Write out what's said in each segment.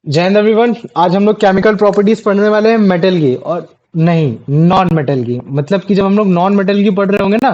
जय हिंद एवरीवन। आज हम लोग केमिकल प्रॉपर्टीज पढ़ने वाले हैं मेटल की और नहीं नॉन मेटल की। मतलब कि जब हम लोग नॉन मेटल की पढ़ रहे होंगे ना,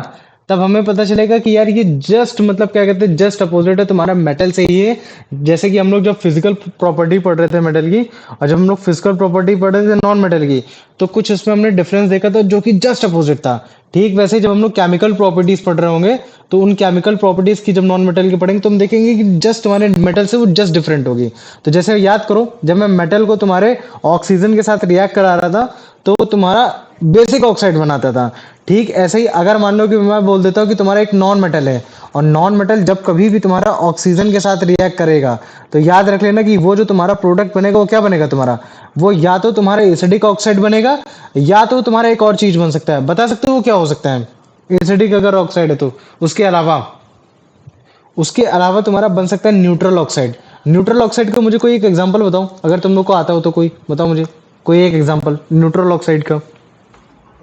तब हमें पता चलेगा कि यार ये जस्ट मतलब क्या कहते हैं, जस्ट अपोजिट है तुम्हारा मेटल से ही है। जैसे कि हम लोग जब फिजिकल प्रॉपर्टी पढ़ रहे थे मेटल की, और जब हम लोग फिजिकल प्रॉपर्टी पढ़ रहे थे नॉन मेटल की, तो कुछ इसमें हमने डिफरेंस देखा था जो कि जस्ट अपोजिट था। ठीक वैसे ही जब हम लोग केमिकल प्रॉपर्टीज पढ़ रहे होंगे, तो उन केमिकल प्रॉपर्टीज की जब नॉन मेटल की पढ़ेंगे तो हम देखेंगे कि जस्ट तुम्हारे मेटल से वो जस्ट डिफरेंट होगी। तो जैसे याद करो, जब मैं मेटल को तुम्हारे ऑक्सीजन के साथ रिएक्ट करा रहा था, तो वो तुम्हारा बेसिक ऑक्साइड बनाता था। ठीक ऐसे ही अगर मान लो कि मैं बोल देता हूँ कि तुम्हारा एक नॉन मेटल है, और नॉन मेटल जब कभी भी तुम्हारा ऑक्सीजन के साथ रिएक्ट करेगा, तो याद रख लेना कि वो जो तुम्हारा प्रोडक्ट बनेगा वो क्या बनेगा तुम्हारा, वो या तो तुम्हारा एसिडिक ऑक्साइड बनेगा, या तो तुम्हारा एक और चीज बन सकता है। बता सकते हो वो क्या हो सकता है? एसिडिक अगर ऑक्साइड है तो उसके अलावा तुम्हारा बन सकता है न्यूट्रल ऑक्साइड। न्यूट्रल ऑक्साइड का मुझे कोई एक एग्जांपल बताओ, अगर तुम लोग को आता हो तो कोई बताओ मुझे कोई एक एग्जांपल न्यूट्रल ऑक्साइड का।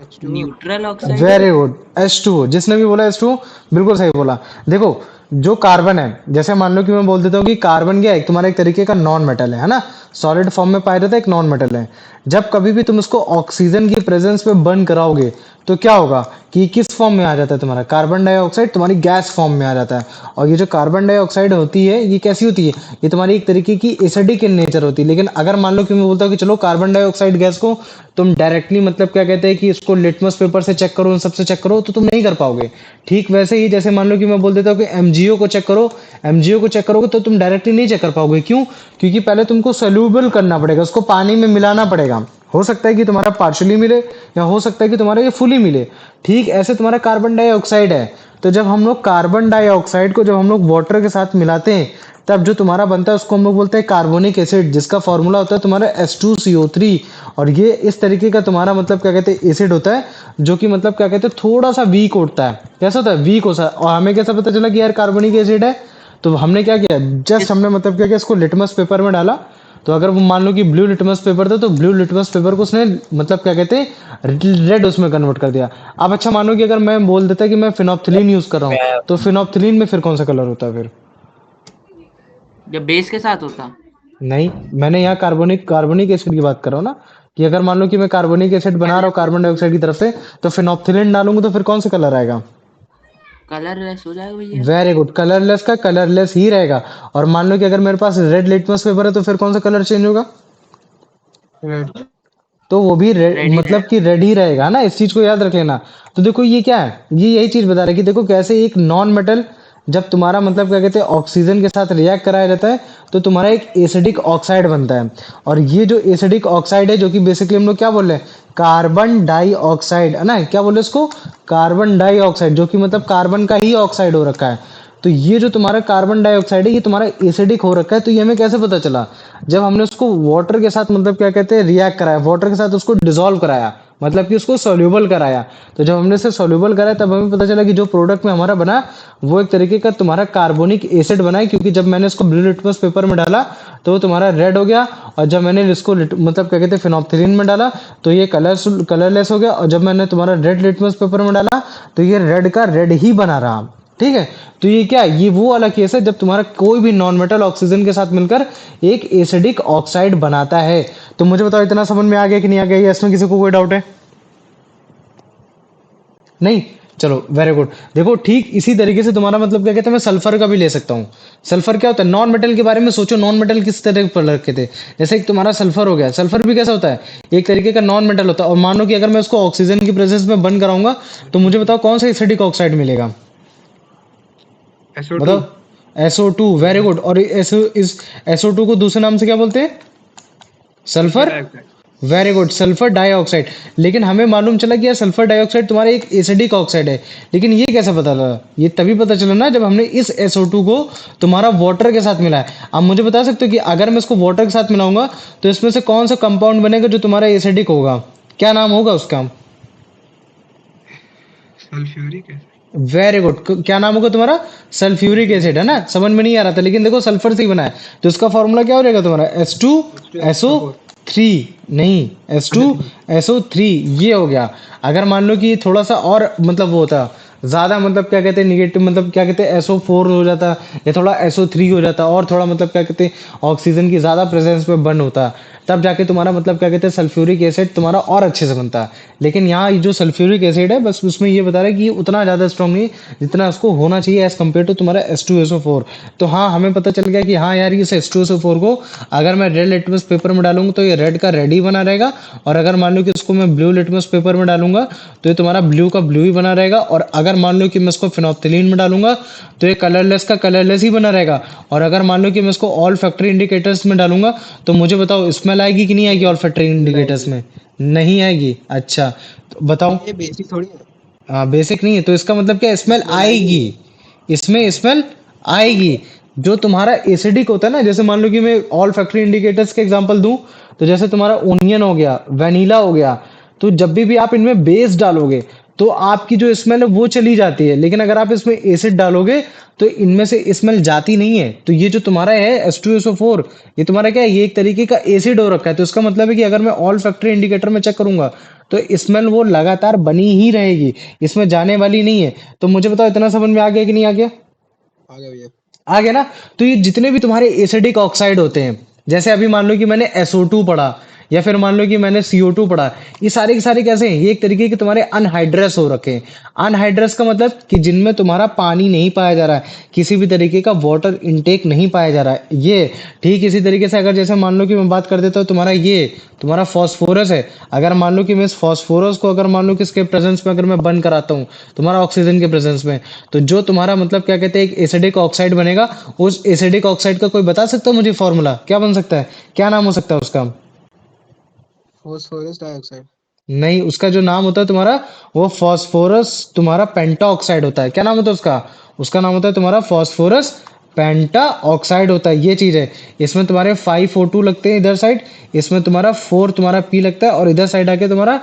H2O। Neutral oxide. Very good, H2O। जिसने भी बोला H2O बिल्कुल सही बोला। देखो, जो कार्बन है, जैसे मान लो कि मैं बोल देता हूँ कि कार्बन क्या है, तुम्हारा एक तरीके का नॉन मेटल है ना, सॉलिड फॉर्म में पाया जाता है, एक नॉन मेटल है। जब कभी भी तुम उसको ऑक्सीजन की प्रेजेंस में बर्न कराओगे, तो क्या होगा कि किस फॉर्म में आ जाता है तुम्हारा कार्बन डाइऑक्साइड, तुम्हारी गैस फॉर्म में आ जाता है। और ये जो कार्बन डाइऑक्साइड होती है ये कैसी होती है, ये तुम्हारी एक तरीके की एसिडिक इन नेचर होती है। लेकिन अगर मान लो कि मैं बोलता हूँ कि चलो कार्बन डाइऑक्साइड गैस को तुम डायरेक्टली मतलब क्या कहते हैं कि इसको लिटमस पेपर से चेक करो, इन सबसे चेक करो, तो तुम नहीं कर पाओगे। ठीक वैसे ही जैसे मान लो कि मैं बोल देता हूँ कि एमजीओ को चेक करो, एमजीओ को चेक करोगे तो तुम डायरेक्टली नहीं चेक कर पाओगे। क्यों? क्योंकि पहले तुमको सोल्यूबल करना पड़ेगा, उसको पानी में मिलाना पड़ेगा। हो सकता है कि तुम्हारा पार्शियली मिले, या हो सकता है कि तुम्हारा ये फुली मिले। ठीक ऐसे तुम्हारा कार्बन डाइऑक्साइड है, तो जब हम लोग कार्बन डाइऑक्साइड को जब हम लोग वाटर के साथ मिलाते हैं, तब जो तुम्हारा बनता है उसको हम लोग बोलते हैं कार्बोनिक एसिड, जिसका फॉर्मूला होता है तुम्हारा H2CO3। और ये इस तरीके का तुम्हारा मतलब क्या कहते हैं एसिड होता है, जो कि मतलब क्या कहते हैं थोड़ा सा वीक होता है। कैसा होता है? वीक होता है। और हमें कैसा पता चला कि यार कार्बोनिक एसिड है? तो हमने क्या किया, जस्ट इस हमने मतलब क्या किया, इसको लिटमस पेपर में डाला। तो अगर वो मान लो कि ब्लू लिटमस पेपर था, तो ब्लू लिटमस पेपर को उसने मतलब क्या कहते हैं रेड उसमें कन्वर्ट कर दिया। अब अच्छा मानो कि अगर मैं बोल देता कि मैं फिनोप्थिलीन यूज कर रहा हूँ, तो फिनोप्थिलीन में फिर कौन सा कलर होता है फिर? जब बेस के साथ होता। नहीं, मैंने यहाँ कार्बोनिक कार्बोनिक एसिड की बात कर रहा हूँ ना, कि अगर मान लो कि मैं कार्बोनिक एसिड बना रहा हूँ कार्बन डाइऑक्साइड की तरफ से, तो फिनोप्थिलीन डालूंगा तो फिर कौन सा कलर आएगा? कलरलेस हो जाएगा भैया। वेरी गुड, कलरलेस का कलरलेस ही रहेगा। और मान लो कि अगर मेरे पास रेड लिटमस पेपर है, तो फिर कौन सा कलर चेंज होगा? रेड। तो वो भी रेड, रेडी मतलब कि रेड ही रहेगा ना, इस चीज को याद रख लेना। तो देखो ये क्या है, ये यही चीज बता रहा है कि देखो कैसे एक नॉन मेटल जब तुम्हारा मतलब क्या कहते हैं ऑक्सीजन के साथ रिएक्ट कराया जाता है, तो तुम्हारा एक एसिडिक ऑक्साइड बनता है। और ये जो एसिडिक ऑक्साइड है, जो कि बेसिकली हम लोग क्या बोल रहे हैं, कार्बन डाइऑक्साइड है ना, क्या बोल रहे हैं इसको, कार्बन डाइऑक्साइड, जो कि मतलब कार्बन का ही ऑक्साइड हो रखा है। तो ये जो तुम्हारा कार्बन डाइऑक्साइड है, ये तुम्हारा एसिडिक हो रखा है। तो ये हमें कैसे पता चला? जब हमने उसको वाटर के साथ मतलब क्या कहते हैं रिएक्ट कराया, वाटर के साथ उसको डिसॉल्व कराया, मतलब कि उसको सोल्यूबल कराया। तो जब हमने इसे सोल्यूबल कराया, तब हमें पता चला कि जो प्रोडक्ट में हमारा बना, वो एक तरीके का तुम्हारा कार्बोनिक एसिड बना है। क्योंकि जब मैंने इसको ब्लू लिटमस पेपर में डाला, तो वो तुम्हारा रेड हो गया। और जब मैंने इसको मतलब क्या कहते हैं फिनोप्थिलीन में डाला, तो ये कलरलेस हो गया। और जब मैंने तुम्हारा रेड लिटमस पेपर में डाला, तो ये रेड का रेड ही बना रहा। ठीक है। तो ये क्या है, ये वो वाला केस है जब तुम्हारा कोई भी नॉन मेटल ऑक्सीजन के साथ मिलकर एक एसिडिक ऑक्साइड बनाता है। तो मुझे बताओ इतना समझ में आ गया कि नहीं आ गया, या इसमें किसी को कोई डाउट है? नहीं? चलो वेरी गुड। देखो ठीक इसी तरीके से तुम्हारा मतलब क्या कहते हैं, मैं सल्फर का भी ले सकता हूँ। सल्फर क्या होता है, नॉन मेटल के बारे में सोचो, नॉन मेटल किस तरह के रखे थे। जैसे एक तुम्हारा सल्फर हो गया, सल्फर भी कैसा होता है, एक तरीके का नॉन मेटल होता है। और मानो कि अगर मैं उसको ऑक्सीजन की प्रेजेंस में बंद कराऊंगा, तो मुझे बताओ कौन सा एसिडिक ऑक्साइड मिलेगा? SO2। बताओ। SO2, very good. और इस SO2 को दूसरे नाम से क्या बोलते हैं? Sulphur sulphur. Dioxide. Very good, sulphur dioxide. लेकिन हमें मालूम चला कि यार सल्फर डाइऑक्साइड तुम्हारा एक एसिडिक ऑक्साइड है। लेकिन ये कैसे पता लगा? ये तभी पता चला ना जब हमने इस SO2 को तुम्हारा वाटर के साथ मिलाया। आप मुझे बता सकते हो कि अगर मैं इसको वाटर के साथ मिलाऊंगा, तो इसमें से कौन सा कंपाउंड बनेगा जो तुम्हारा एसिडिक होगा? क्या नाम होगा उसका? Sulphuric acid. Very good. क्या नाम होगा तुम्हारा? सल्फ्यूरिक एसिड, है ना। समझ में नहीं आ रहा था, लेकिन देखो सल्फर से ही बना है। तो इसका फॉर्मूला क्या हो जाएगा तुम्हारा? H2SO4। SO3। नहीं, अच्छा ठीक। H2SO3 ये हो गया। अगर मान लो कि थोड़ा सा और मतलब वो होता, ज्यादा मतलब क्या कहते हैं निगेटिव, मतलब क्या कहते हैं SO4 हो जाता या थोड़ा SO3 हो जाता और थोड़ा मतलब क्या कहते हैं ऑक्सीजन की ज्यादा प्रेजेंस में बर्न होता, तब जाके तुम्हारा मतलब क्या कहते हैं सल्फ्यूरिक एसिड तुम्हारा और अच्छे से बनता है। लेकिन यहाँ ये जो सल्फ्यूरिक एसिड है बस उसमें ये बता रहा है कि ये उतना ज़्यादा स्ट्रॉन्ग नहीं जितना उसको होना चाहिए एज कम्पेयर टू तुम्हारा H2SO4। तो हाँ हमें पता चल गया कि हाँ यार इस H2SO4 को अगर मैं रेड लिटमस पेपर में डालूंगा तो ये रेड का रेड ही बना रहेगा, और अगर मान लो कि इसको मैं ब्लू लिटमस पेपर में डालूंगा तो ये तुम्हारा ब्लू का ब्लू ही बना रहेगा, और अगर मान लो कि मैं इसको फिनोप्थिलीन में डालूंगा तो ये कलरलेस का कलरलेस ही बना रहेगा, और अगर मान लो कि मैं इसको ऑल फैक्ट्री इंडिकेटर्स में डालूंगा तो मुझे बताओ स्मेल आएगी कि नहीं आएगी ऑल फैक्ट्री इंडिकेटर्स में? नहीं आएगी। अच्छा तो बताओ। ये बेसिक थोड़ी है। हाँ बेसिक नहीं है तो इसका मतलब क्या स्मेल आएगी, इसमें स्मेल आएगी। जो तुम्हारा एसिडिक होता है ना, जैसे मान लो कि मैं ऑल फैक्ट्री इंडिकेटर्स के एग्जांपल दूं तो जैसे तुम्हारा ओनियन हो गया, वनीला हो गया, तो जब भी आप इनमें बेस डालोगे तो आपकी जो स्मेल है वो चली जाती है, लेकिन अगर आप इसमें एसिड डालोगे तो इनमें से स्मेल जाती नहीं है। तो ये जो तुम्हारा है H2SO4 ये तुम्हारा क्या है, ये एक तरीके का एसिड हो रखा है, तो इसका मतलब है कि अगर मैं ऑल फैक्ट्री इंडिकेटर में चेक करूंगा तो स्मेल वो लगातार बनी ही रहेगी, इसमें जाने वाली नहीं है। तो मुझे बताओ इतना समझ में आ गया कि नहीं आ गया? आ गया भैया। आ गया ना? तो ये जितने भी तुम्हारे एसिडिक ऑक्साइड होते हैं, जैसे अभी मान लो कि मैंने SO2 पढ़ा या फिर मान लो कि मैंने CO2 पढ़ा, ये सारे के सारे कैसे हैं, ये एक तरीके के तुम्हारे अनहाइड्रस हो रखे हैं। अनहाइड्रस का मतलब कि जिनमें तुम्हारा पानी नहीं पाया जा रहा है, किसी भी तरीके का वाटर इनटेक नहीं पाया जा रहा है। ये ठीक इसी तरीके से अगर जैसे मान लो कि मैं बात कर देता हूँ तुम्हारा ये तुम्हारा फॉस्फोरस है, अगर मान लो कि मैं इस फॉस्फोरस को अगर मान लो कि इसके प्रेजेंस में अगर मैं बर्न कराता हूँ तुम्हारा ऑक्सीजन के प्रेजेंस में, तो जो तुम्हारा मतलब क्या कहते हैं एक एसिडिक ऑक्साइड बनेगा। उस एसिडिक ऑक्साइड का कोई बता सकता है मुझे फॉर्मूला क्या बन सकता है, क्या नाम हो सकता है उसका? Phosphorus dioxide. नहीं, उसका जो नाम होता है तुम्हारा वो फॉस्फोरस तुम्हारा पेंटा ऑक्साइड होता है। क्या नाम होता है उसका? उसका नाम होता है तुम्हारा फॉस्फोरस पेंटा ऑक्साइड होता है। ये चीज है, इसमें तुम्हारे 5O2 लगते हैं इधर साइड, इसमें तुम्हारा 4 तुम्हारा पी लगता है, और इधर साइड आके तुम्हारा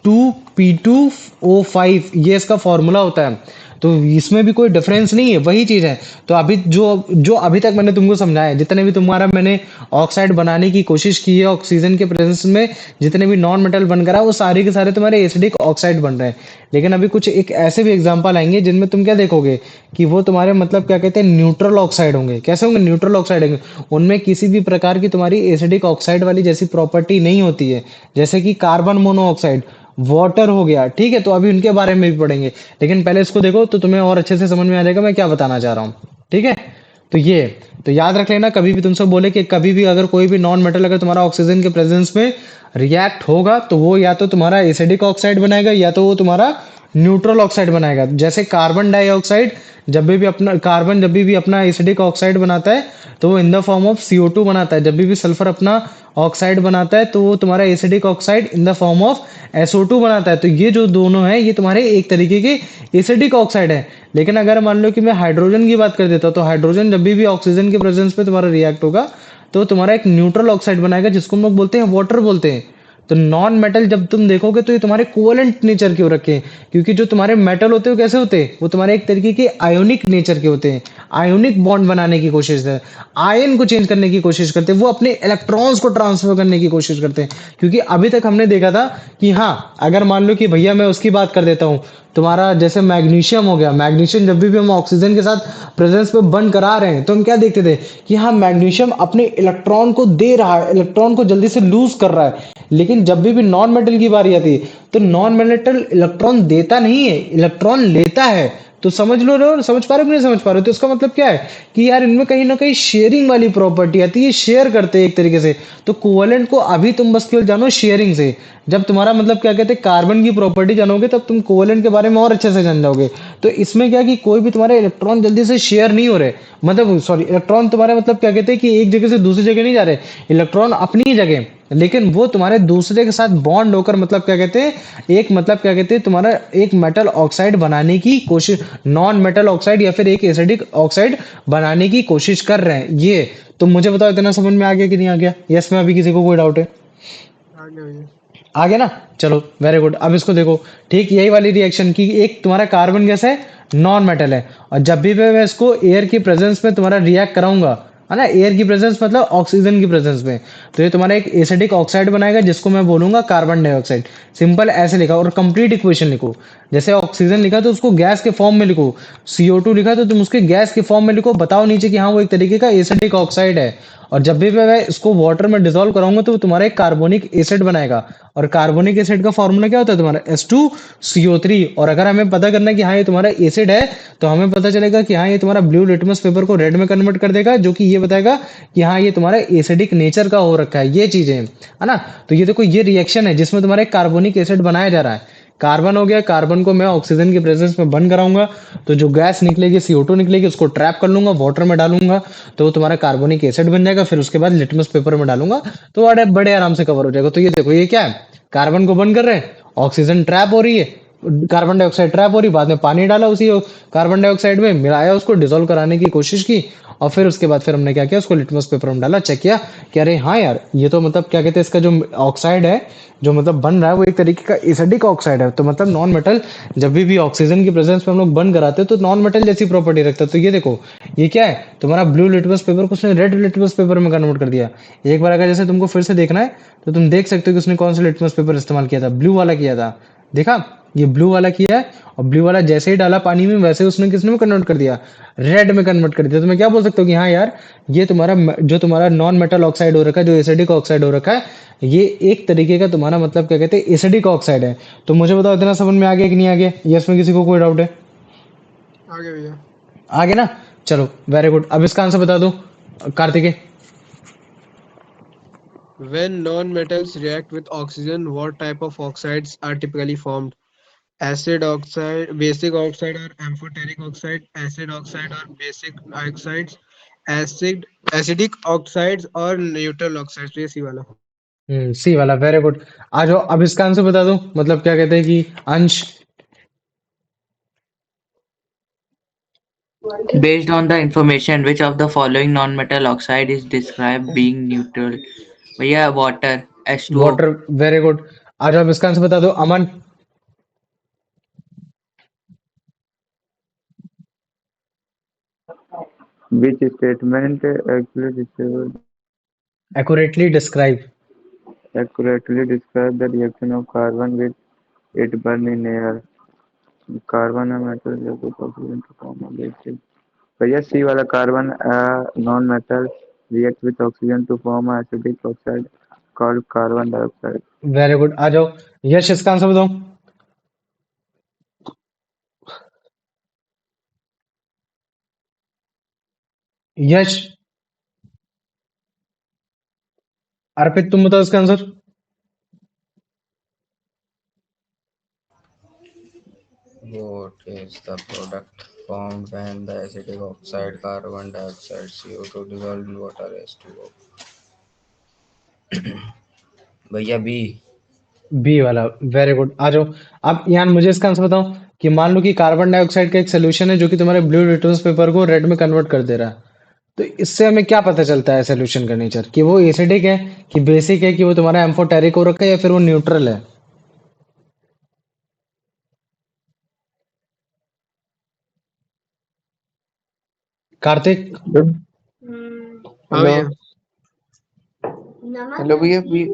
2P2O5 ये इसका फॉर्मूला होता है। तो इसमें भी कोई डिफरेंस नहीं है, वही चीज है। तो अभी जो जो अभी तक मैंने तुमको समझाया, जितने भी तुम्हारा मैंने ऑक्साइड बनाने की कोशिश की है ऑक्सीजन के प्रेजेंस में, जितने भी नॉन मेटल बनकर आ वो सारे के सारे तुम्हारे एसिडिक ऑक्साइड बन रहे हैं। लेकिन अभी कुछ एक ऐसे भी एग्जांपल आएंगे जिनमें तुम क्या देखोगे कि वो तुम्हारे मतलब क्या कहते हैं न्यूट्रल ऑक्साइड होंगे। कैसे होंगे? न्यूट्रल ऑक्साइड होंगे, उनमें किसी भी प्रकार की तुम्हारी एसिडिक ऑक्साइड वाली जैसी प्रॉपर्टी नहीं होती है, जैसे कि कार्बन मोनोऑक्साइड, वाटर हो गया। ठीक है, तो अभी उनके बारे में भी पढ़ेंगे, लेकिन पहले इसको देखो तो तुम्हें और अच्छे से समझ में आ जाएगा मैं क्या बताना चाह रहा हूँ। ठीक है, तो ये तो याद रख लेना, कभी भी तुमसे बोले कि कभी भी अगर कोई भी नॉन मेटल अगर तुम्हारा ऑक्सीजन के प्रेजेंस में रिएक्ट होगा तो वो या तो तुम्हारा एसिडिक ऑक्साइड बनाएगा या तो वो तुम्हारा न्यूट्रल ऑक्साइड बनाएगा। जैसे कार्बन डाइऑक्साइड जब भी अपना एसिडिक ऑक्साइड बनाता है तो वो इन द फॉर्म ऑफ CO2 बनाता है। जब भी सल्फर अपना ऑक्साइड बनाता है तो वो तुम्हारा acidic oxide in the form of SO2 बनाता है। तो ये जो दोनों है ये तुम्हारे एक तरीके के एसिडिक ऑक्साइड है। लेकिन अगर मान लो कि मैं हाइड्रोजन की बात कर देता हूँ तो हाइड्रोजन जब भी ऑक्सीजन के प्रेजेंस पे तुम्हारा रिएक्ट होगा तो तुम्हारा एक न्यूट्रल ऑक्साइड बनाएगा, जिसको हम लोग बोलते हैं वाटर बोलते हैं। तो नॉन मेटल जब तुम देखोगे तो ये तुम्हारे कोवेलेंट नेचर के हो रखे हैं, क्योंकि जो तुम्हारे मेटल होते हैं वो कैसे होते हैं, वो तुम्हारे एक तरीके के आयोनिक नेचर के होते हैं। आयोनिक बॉन्ड बनाने की कोशिश है, आयन को चेंज करने की कोशिश करते हैं, वो अपने इलेक्ट्रॉन्स को ट्रांसफर करने की कोशिश करते हैं। क्योंकि अभी तक हमने देखा था कि हाँ अगर मान लो कि भैया मैं उसकी बात कर देता हूँ तुम्हारा जैसे मैग्नीशियम हो गया, मैग्नीशियम जब भी हम ऑक्सीजन के साथ प्रेजेंस पे बंद करा रहे हैं तो हम क्या देखते थे कि हाँ मैग्नीशियम अपने इलेक्ट्रॉन को दे रहा है, इलेक्ट्रॉन को जल्दी से लूज कर रहा है। लेकिन जब भी नॉन मेटल की बारी आती है तो नॉन मेटल इलेक्ट्रॉन देता नहीं है, इलेक्ट्रॉन लेता है। तो समझ लो रहे हो, समझ पा रहे हो कि नहीं समझ पा रहे हो? तो इसका मतलब क्या है कि यार इनमें कहीं ना कहीं शेयरिंग वाली प्रॉपर्टी आती है, शेयर करते हैं एक तरीके से। तो कोवेलेंट को अभी तुम बस केवल जानो शेयरिंग से, जब तुम्हारा मतलब क्या कहते हैं कार्बन की प्रॉपर्टी जानोगे तब तुम कोवेलेंट के बारे में और अच्छे से जान जाओगे। तो इसमें क्या कि कोई भी तुम्हारे इलेक्ट्रॉन जल्दी से शेयर नहीं हो रहे, मतलब सॉरी इलेक्ट्रॉन तुम्हारे मतलब क्या कहते हैं कि एक जगह से दूसरी जगह नहीं जा रहे, इलेक्ट्रॉन अपनी ही जगह, लेकिन वो तुम्हारे दूसरे के साथ बॉन्ड होकर मतलब क्या कहते हैं एक मतलब क्या कहते हैं तुम्हारा एक मेटल ऑक्साइड बनाने की कोशिश, नॉन मेटल ऑक्साइड या फिर एक एसिडिक ऑक्साइड बनाने की कोशिश कर रहे हैं। ये तो मुझे बताओ इतना समझ में आ गया कि नहीं आ गया? यस में अभी किसी को कोई डाउट है? आ गया भैया। आ गया ना? चलो वेरी गुड। अब इसको देखो, ठीक यही वाली रिएक्शन की एक तुम्हारा कार्बन गैस है, नॉन मेटल है, और जब भी मैं इसको एयर की प्रेजेंस में तुम्हारा रिएक्ट कराऊंगा है ना, एयर की प्रेजेंस मतलब ऑक्सीजन की प्रेजेंस में। तो ये तुम्हारा एक एसिडिक ऑक्साइड बनाएगा जिसको मैं बोलूंगा कार्बन डाइऑक्साइड। सिंपल ऐसे लिखा, और कंप्लीट इक्वेशन लिखो। जैसे ऑक्सीजन लिखा तो उसको गैस के फॉर्म में लिखो, CO2 लिखा तो तुम उसके गैस के फॉर्म में लिखो, बताओ नीचे कि हाँ वो एक तरीके का एसिडिक ऑक्साइड है। और जब भी मैं इसको वाटर में डिसॉल्व कराऊंगा तो वो तुम्हारा एक कार्बोनिक एसिड बनाएगा। और कार्बोनिक एसिड का फॉर्मूला क्या होता है तुम्हारा, H2CO3। और अगर हमें पता करना है कि हाँ ये तुम्हारा एसिड है, तो हमें पता चलेगा कि हाँ ये तुम्हारा ब्लू लिटमस पेपर को रेड में कन्वर्ट कर देगा, जो कि ये बताएगा कि हाँ ये तुम्हारा एसिडिक नेचर का हो रखा है, ये चीजें है ना। तो ये देखो ये रिएक्शन है जिसमें तुम्हारा एक कार्बोनिक एसिड बनाया जा रहा है। कार्बन हो गया, कार्बन को मैं ऑक्सीजन की प्रेजेंस में बर्न कराऊंगा, तो जो गैस निकलेगी CO2 निकलेगी, उसको ट्रैप कर लूंगा, वाटर में डालूंगा, तो वो तुम्हारा कार्बोनिक एसिड बन जाएगा। फिर उसके बाद लिटमस पेपर में डालूंगा तो बड़े बड़े आराम से कवर हो जाएगा। तो ये देखो ये क्या है, कार्बन को बर्न कर रहे हैं, ऑक्सीजन ट्रैप हो रही है, कार्बन डाइऑक्साइड ट्रैप हो रही, बाद में पानी डाला उसी कार्बन डाइऑक्साइड में, मिलाया, उसको डिसॉल्व कराने की कोशिश की, और फिर उसके बाद फिर हमने क्या किया, उसको लिटमस पेपर में डाला, चेक किया कि अरे हाँ यार ये तो मतलब क्या कहते हैं, इसका जो ऑक्साइड है जो मतलब बन रहा है वो एक तरीके का एसिडिक ऑक्साइड है। तो मतलब नॉन मेटल जब भी ऑक्सीजन की प्रेजेंस में हम लोग बर्न कराते हैं तो नॉन मेटल जैसी प्रॉपर्टी रखता है। तो ये देखो ये क्या है, तुम्हारा ब्लू लिटमस पेपर को उसने रेड लिटमस पेपर में कन्वर्ट कर दिया। एक बार अगर जैसे तुमको फिर से देखना है तो तुम देख सकते हो कि उसने कौन सा लिटमस पेपर इस्तेमाल किया था, ब्लू वाला किया था। देखा, ये ब्लू वाला किया है, और ब्लू वाला जैसे ही डाला पानी में वैसे उसने किसने में कन्वर्ट कर दिया, रेड में कन्वर्ट कर दिया। तो मैं क्या बोल सकता हूँ कि हाँ यार ये तुम्हारा जो तुम्हारा नॉन मेटल ऑक्साइड हो रखा है, जो एसिडिक ऑक्साइड हो रखा है, ये एक तरीके का तुम्हारा मतलब क्या कहते हैं एसिडिक ऑक्साइड है। तो मुझे बताओ इतना समझ में आ गया कि नहीं आ गया, या इसमें किसी को कोई डाउट है? आ गया भैया। आ गया ना, चलो वेरी गुड। अब इसका आंसर बता दो Kartikeya. When non-metals react with oxygen, what type of oxides are typically formed? Acid oxide, basic oxide or amphoteric oxide, acid oxide or basic oxides, acidic oxides or neutral oxides। तो ये सी वाला। सी वाला, very good. आ जाओ अब इसका answer बता दो, मतलब क्या कहते हैं कि अंश। Based on the information, which of the following non-metal oxide is described being neutral? भैया water, H2O। Water, very good. आ जाओ अब इसका आंसर बता दो Aman. Which statement accurately describe. accurately describe the reaction of carbon with it burn in air? Carbon and metal react with oxygen to form a basic. भैया सी वाला carbon non metal react with oxygen to form a acidic oxide called carbon dioxide. Very good. आ जाओ यश, इसका answer बताओ। यश, अर्पित तुम बताओ इसका answer. What is the product formed when the acidic oxide, carbon dioxide, CO2 dissolved in water, H2O? भैया B. B वाला, very good. आ जाओ अब यान मुझे इसका आंसर बताओ कि मान लो कि कार्बन डाइऑक्साइड का एक सोल्यूशन है जो कि तुम्हारे ब्लू लिटमस पेपर को रेड में कन्वर्ट कर दे रहा है। तो इससे हमें क्या पता चलता है सोल्यूशन का नेचर, कि वो एसिडिक है, कि बेसिक है, कि वो तुम्हारा एम्फोटेरिक हो रखा है, या फिर वो न्यूट्रल है? कार्तिक। हाँ हेलो। भैया। हेलो भैया बी।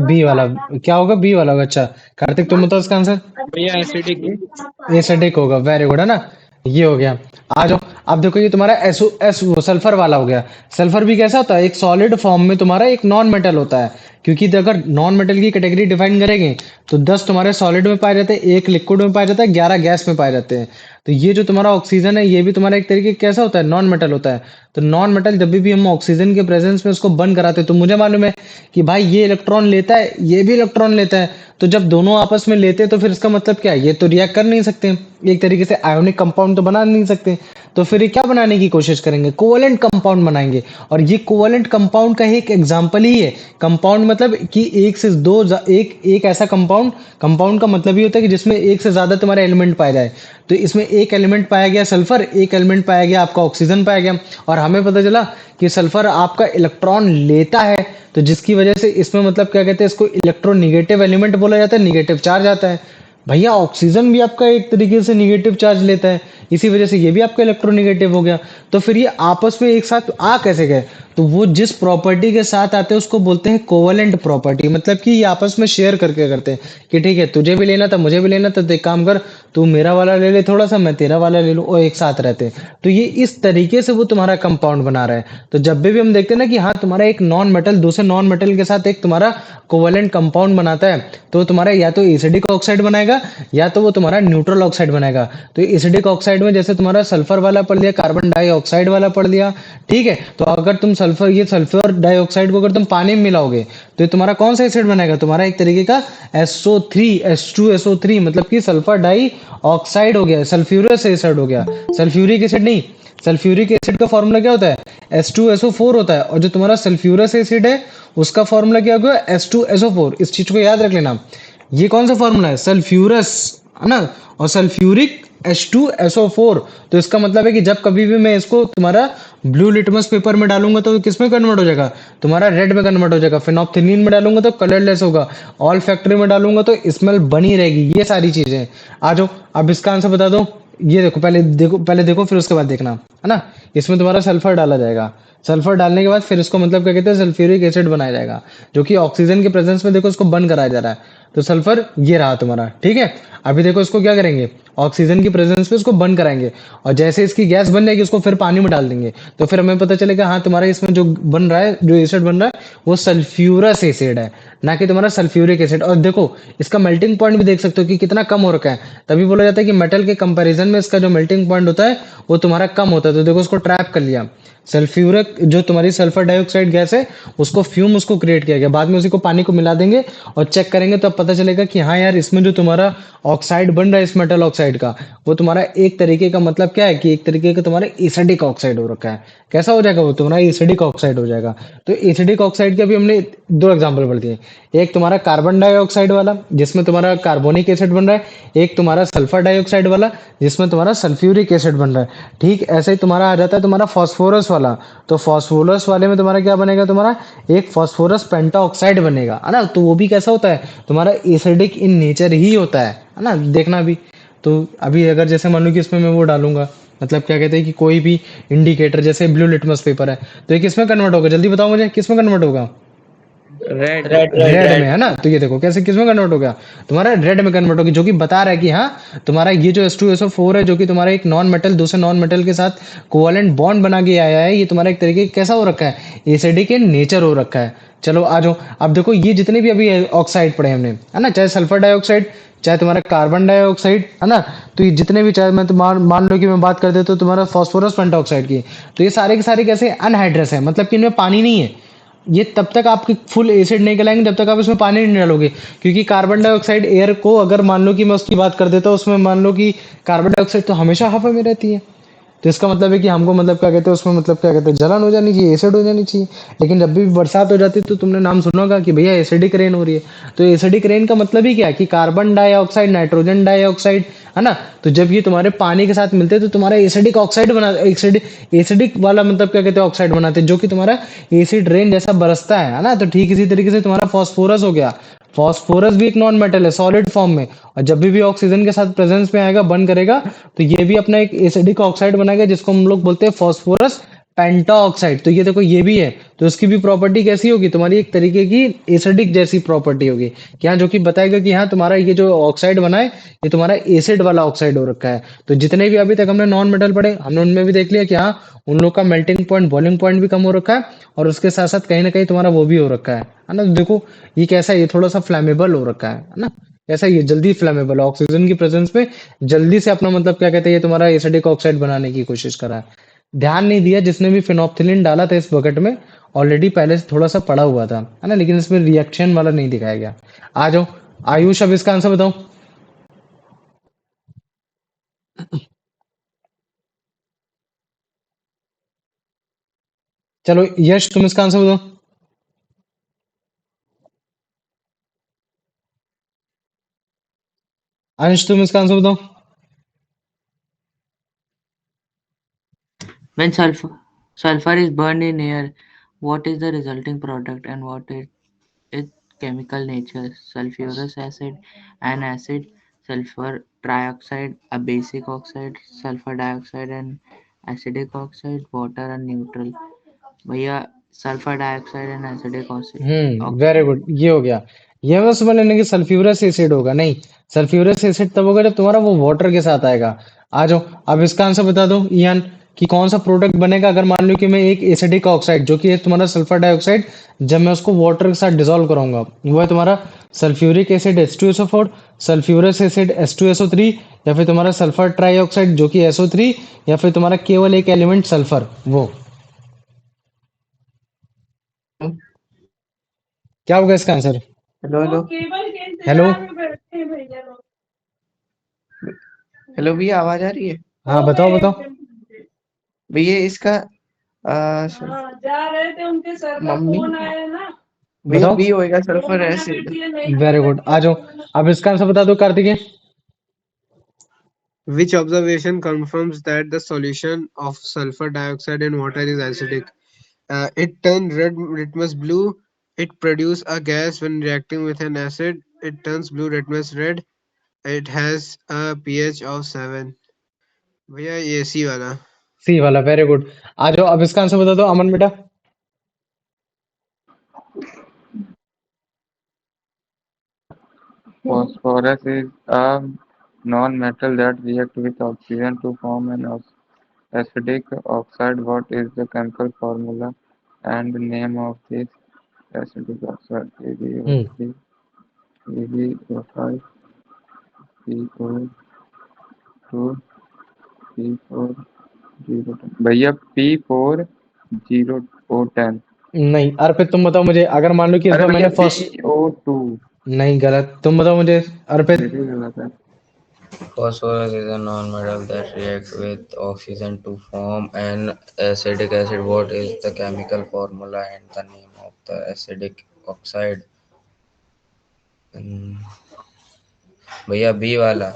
बी वाला क्या होगा, बी वाला होगा। अच्छा कार्तिक तुम बताओ इसका आंसर। भैया एसिडिक है। एसिडिक होगा, वेरी गुड, है ना। ये हो गया। आ जाओ अब देखो ये तुम्हारा एसओ एस वो सल्फर वाला हो गया। सल्फर भी कैसा होता है, एक सॉलिड फॉर्म में तुम्हारा एक नॉन मेटल होता है। क्योंकि अगर नॉन मेटल की कैटेगरी डिफाइन करेंगे तो 10 तुम्हारे सॉलिड में पाए जाते हैं, एक लिक्विड में पाए जाता है, 11 गैस में पाए जाते हैं। तो ये जो तुम्हारा ऑक्सीजन है ये भी तुम्हारा एक तरीके कैसा होता है, नॉन मेटल होता है। तो नॉन मेटल जब भी हम ऑक्सीजन के प्रेजेंस में उसको बंद कराते हैं तो मुझे मालूम है कि भाई ये इलेक्ट्रॉन लेता है, ये भी इलेक्ट्रॉन लेता है। तो जब दोनों आपस में लेते हैं तो फिर इसका मतलब क्या है, ये तो रिएक्ट कर नहीं सकते, एक तरीके से आयोनिक कंपाउंड तो बना नहीं सकते। तो फिर ये क्या बनाने की कोशिश करेंगे, कोवलेंट कंपाउंड बनाएंगे। और ये कोवलेंट कंपाउंड का एक एग्जांपल ही है। कंपाउंड मतलब कि एक से दो एक ऐसा कंपाउंड, कंपाउंड का मतलब ही होता है कि जिसमें एक से ज्यादा तुम्हारा एलिमेंट पाया जाए। तो इसमें एक एलिमेंट पाया गया सल्फर, एक एलिमेंट पाया गया आपका ऑक्सीजन पाया गया, और हमें पता चला कि सल्फर आपका इलेक्ट्रॉन लेता है। तो जिसकी वजह से इसमें मतलब क्या कहते हैं, इसको इलेक्ट्रोनिगेटिव एलिमेंट बोला जाता है, निगेटिव चार्ज आता है। भैया ऑक्सीजन भी आपका एक तरीके से निगेटिव चार्ज लेता है, इसी वजह से ये भी आपका इलेक्ट्रोनेगेटिव हो गया। तो फिर ये आपस में एक साथ आ कैसे गए? तो वो जिस प्रॉपर्टी के साथ आते हैं उसको बोलते हैं कोवेलेंट प्रॉपर्टी, मतलब कि ये आपस में शेयर करके करते हैं कि ठीक है तुझे भी लेना था मुझे भी लेना था, तो एक काम कर तू मेरा वाला ले ले थोड़ा सा, मैं तेरा वाला ले लूं, और एक साथ रहते हैं। तो ये इस तरीके से वो तुम्हारा कंपाउंड बना रहा है। तो जब भी हम देखते हैं ना कि हाँ तुम्हारा एक नॉन मेटल दूसरे नॉन मेटल के साथ एक तुम्हारा कोवेलेंट कंपाउंड बनाता है, तो तुम्हारा या तो एसिडिक ऑक्साइड बनाएगा या तो वो तुम्हारा न्यूट्रल ऑक्साइड बनाएगा। तो एसिडिक ऑक्साइड में जैसे तुम्हारा सल्फर वाला पढ़ लिया, कार्बन डाइऑक्साइड वाला पढ़ लिया, ठीक है। तो अगर तुम सल्फर डाइऑक्साइड को अगर तुम पानी में मिलाओगे तो ये तुम्हारा कौन सा एसिड बनेगा? तुम्हारा एक तरीके का SO3 H2SO3, मतलब कि सल्फर डाई ऑक्साइड हो गया, सल्फ्यूरस एसिड हो गया, सल्फ्यूरिक एसिड नहीं। सल्फ्यूरिक एसिड का फॉर्मूला क्या होता है? H2SO4 होता है। और जो तुम्हारा सल्फ्यूरस एसिड है उसका फॉर्मूला क्या होगा? H2SO4। इस चीज को याद रख लेना। ये कौन सा फॉर्मूला है? सल्फ्यूरस, है ना, और सल्फ्यूरिक H2SO4। तो इसका मतलब है कि जब कभी भी मैं इसको तुम्हारा ब्लू लिटमस पेपर में डालूंगा तो किस में कन्वर्ट हो जाएगा? तुम्हारा रेड में कन्वर्ट हो जाएगा। फिनोप्थिलीन में डालूंगा तो कलरलेस होगा। ऑल फैक्ट्री में डालूंगा तो स्मेल बनी रहेगी। ये सारी चीजें आ जाओ, अब इसका आंसर बता दो। ये देखो, पहले देखो फिर उसके बाद देखना, है ना। इसमें तुम्हारा सल्फर डाला जाएगा। सल्फर डालने के बाद फिर इसको मतलब क्या कहते हैं? सल्फ्यूरिक एसिड बनाया जाएगा, जो कि ऑक्सीजन के प्रेजेंस में देखो इसको बंद कराया जा रहा है। तो सल्फर ये रहा तुम्हारा, ठीक है। अभी देखो इसको क्या करेंगे? ऑक्सीजन की प्रेजेंस में इसको बंद कराएंगे, और जैसे इसकी गैस बन जाएगी उसको फिर पानी में डाल देंगे, तो फिर हमें पता चलेगा हाँ तुम्हारा इसमें जो बन रहा है, जो एसिड बन रहा है वो सल्फ्यूरस एसिड है, ना कि तुम्हारा सल्फ्यूरिक एसिड। और देखो इसका मेल्टिंग पॉइंट भी देख सकते हो कि कितना कम हो रखा है। तभी बोला जाता है कि मेटल के कंपैरिजन में इसका जो मेल्टिंग पॉइंट होता है वो तुम्हारा कम होता है। तो देखो उसको ट्रैप कर लिया। सल्फ्यूरिक जो तुम्हारी सल्फर डाइऑक्साइड गैस है उसको फ्यूम उसको क्रिएट किया गया, बाद में उसी को पानी को मिला देंगे और चेक करेंगे तो अब पता चलेगा कि हाँ यार इसमें जो तुम्हारा ऑक्साइड बन रहा है इस मेटल ऑक्साइड का, वो तुम्हारा एक तरीके का मतलब क्या है कि एक तरीके का तुम्हारा एसिडिक ऑक्साइड हो रखा है। कैसा हो जाएगा? वो तुम्हारा एसिडिक ऑक्साइड हो जाएगा। तो एसिडिक ऑक्साइड के भी हमने दो एग्जांपल पढ़ दिए। एक तुम्हारा कार्बन डाइऑक्साइड वाला जिसमें तुम्हारा कार्बोनिक एसिड बन रहा है, एक तुम्हारा सल्फर डाइऑक्साइड वाला जिसमें तुम्हारा सल्फ्यूरिक एसिड बन रहा है। ठीक ऐसे ही तुम्हारा आ जाता है तुम्हारा फास्फोरस वाला। तो फास्फोरस वाले में तुम्हारा क्या बनेगा? तुम्हारा एक फास्फोरस पेंटा ऑक्साइड बनेगा, है ना। तो वो भी कैसा होता है? तुम्हारा एसिडिक इन नेचर ही होता है ना। देखना भी तो अभी अगर जैसे मान लो कि इसमें मैं वो डालूंगा, मतलब क्या कहते हैं कि कोई भी इंडिकेटर जैसे ब्लू लिटमस पेपर है, तो ये किसमें कन्वर्ट होगा? जल्दी बताओ मुझे, किसमें कन्वर्ट होगा? रेड। रेड में, है ना। तो ये देखो कैसे किसमें कन्वर्ट हो गया? तुम्हारा रेड में कन्वर्ट होगी, जो कि बता रहा है कि हाँ तुम्हारा ये जो H2SO4 है, जो कि तुम्हारा एक नॉन मेटल दूसरे नॉन मेटल के साथ कोवेलेंट बॉन्ड बना के आया है, ये तुम्हारा एक तरीके कैसा हो रखा है? एसिडिक इन नेचर हो रखा है। चलो आ जाओ, अब देखो ये जितने भी अभी ऑक्साइड पढ़े हमने, है ना, चाहे सल्फर डाइऑक्साइड चाहे तुम्हारा कार्बन डाइऑक्साइड, है ना, तो ये जितने भी, चाहे मैं तो मान लो कि मैं बात कर देता हूँ तुम्हारा फास्फोरस पेंटाऑक्साइड की, तो ये सारे के सारे कैसे अनहाइड्रस है, मतलब कि इनमें पानी नहीं है। ये तब तक आपके फुल एसिड नहीं कहलाएंगे जब तक आप इसमें पानी नहीं डालोगे, क्योंकि कार्बन डाइऑक्साइड एयर को, अगर मान लो कि मैं उसकी बात कर देता हूँ, उसमें मान लो कि कार्बन डाइऑक्साइड तो हमेशा हवा में रहती है, तो इसका मतलब है कि हमको मतलब क्या कहते हैं उसमें, मतलब क्या कहते हैं, जलन हो जानी चाहिए, एसिड हो जानी चाहिए। लेकिन जब भी बरसात हो जाती है तो तुमने नाम सुना होगा कि भैया एसिडिक रेन हो रही है। तो एसिडिक रेन का मतलब ही क्या है कि कार्बन डाइऑक्साइड नाइट्रोजन डाइऑक्साइड, है ना, तो जब ये तुम्हारे पानी के साथ मिलते हैं तो तुम्हारा एसिडिक ऑक्साइड बना, एसिडिक वाला मतलब क्या कहते हैं ऑक्साइड बनाते हैं, जो कि तुम्हारा एसिड रेन जैसा बरसता है ना। तो ठीक इसी तरीके से तुम्हारा फास्फोरस हो गया। फास्फोरस भी एक नॉन मेटल है सॉलिड फॉर्म में, और जब भी ऑक्सीजन के साथ प्रेजेंस में आएगा बंद करेगा तो ये भी अपना एक एसिडिक ऑक्साइड बनाएगा, जिसको हम लोग बोलते हैं फास्फोरस पेंटा ऑक्साइड। तो ये देखो ये भी है, तो इसकी भी प्रॉपर्टी कैसी होगी? तुम्हारी एक तरीके की एसिडिक जैसी प्रॉपर्टी होगी कि हाँ, जो कि बताएगा कि हाँ तुम्हारा ये जो ऑक्साइड बना है ये तुम्हारा एसिड वाला ऑक्साइड हो रखा है। तो जितने भी अभी तक हमने नॉन मेटल पढ़े हमने उनमें भी देख लिया कि हाँ उन लोग का मेल्टिंग पॉइंट बॉइलिंग पॉइंट भी कम हो रखा है, और उसके साथ साथ कहीं ना कहीं तुम्हारा वो भी हो रखा है ना। तो देखो ये कैसा है, ये थोड़ा सा फ्लैमेबल हो रखा है ना। कैसा है? ये जल्दी फ्लैमेबल है, ऑक्सीजन की प्रेजेंस में जल्दी से अपना मतलब क्या कहते हैं, ये तुम्हारा एसिडिक ऑक्साइड बनाने की कोशिश करा है। ध्यान नहीं दिया जिसने भी फिनोप्थिलीन डाला था इस बकेट में, ऑलरेडी पहले से थोड़ा सा पड़ा हुआ था, है ना, लेकिन इसमें रिएक्शन वाला नहीं दिखाया गया। आ जाओ आयुष, अब इसका आंसर बताओ। चलो यश तुम इसका आंसर बताओ। अंश तुम इसका आंसर बताओ। When sulfur is burned in air, what is the resulting product and what is its chemical nature? Sulfurous acid, an acid, sulfur trioxide, a basic oxide, sulfur dioxide and acidic oxide, water are neutral. भैया sulphur dioxide and acidic very oxide. Good, ये हो गया। ये मैं समझ लेने की sulphurous acid होगा, नहीं सल्फ्यूरस एसिड तब होगा जब तुम्हारा वो वाटर के साथ आएगा। आ जाओ, अब इसका आंसर बता दो ईयान कि कौन सा प्रोडक्ट बनेगा अगर मान लो कि मैं एक एसिडिक ऑक्साइड जो कि है तुम्हारा सल्फर डाइऑक्साइड, जब मैं उसको वाटर के साथ डिसॉल्व कराऊंगा, वो है तुम्हारा sulphuric acid H2SO4, sulphurous acid H2SO3, या फिर तुम्हारा सल्फर ट्राइऑक्साइड जो कि SO3, या फिर तुम्हारा केवल एक एलिमेंट सल्फर वो। क्या होगा इसका answer? Hello hello hello, hello भैया, आवाज आ रही है? हाँ बताओ बताओ। भैया इसका जा रहे थे उनके सर का मम्मी फोन आया ना। भैया बताओ, बी होएगा, सल्फर एसिड। वेरी गुड, आ जाओ। अब इसका आंसर बता दो Kartikeya. Which observation confirms that the solution of sulfur dioxide in water is acidic? It turns red litmus blue. It produces a gas when reacting with an acid. It turns blue litmus red. It has a pH of 7. भैया ये सी वाला। सी वाला, very good. आ जाओ, अब इसका answer बता दो अमन बेटा। Phosphorus is a non-metal that reacts with oxygen to form an acidic oxide. What is the chemical formula and name of this acidic oxide? Hmm AgO3, AgO5, PO2, P4O10। भैया P4O10। नहीं, अर्पित तुम बताओ मुझे, अगर मान लो कि इस अरे बार भैया मैंने फर्स्ट, PO2। नहीं गलत, तुम बताओ मुझे अर्पित। ये भी गलत है। Phosphorus is a non-metal that reacts with oxygen to form an acidic acid. What is the chemical formula and the name of the acidic oxide? Hmm, भैया बी वाला।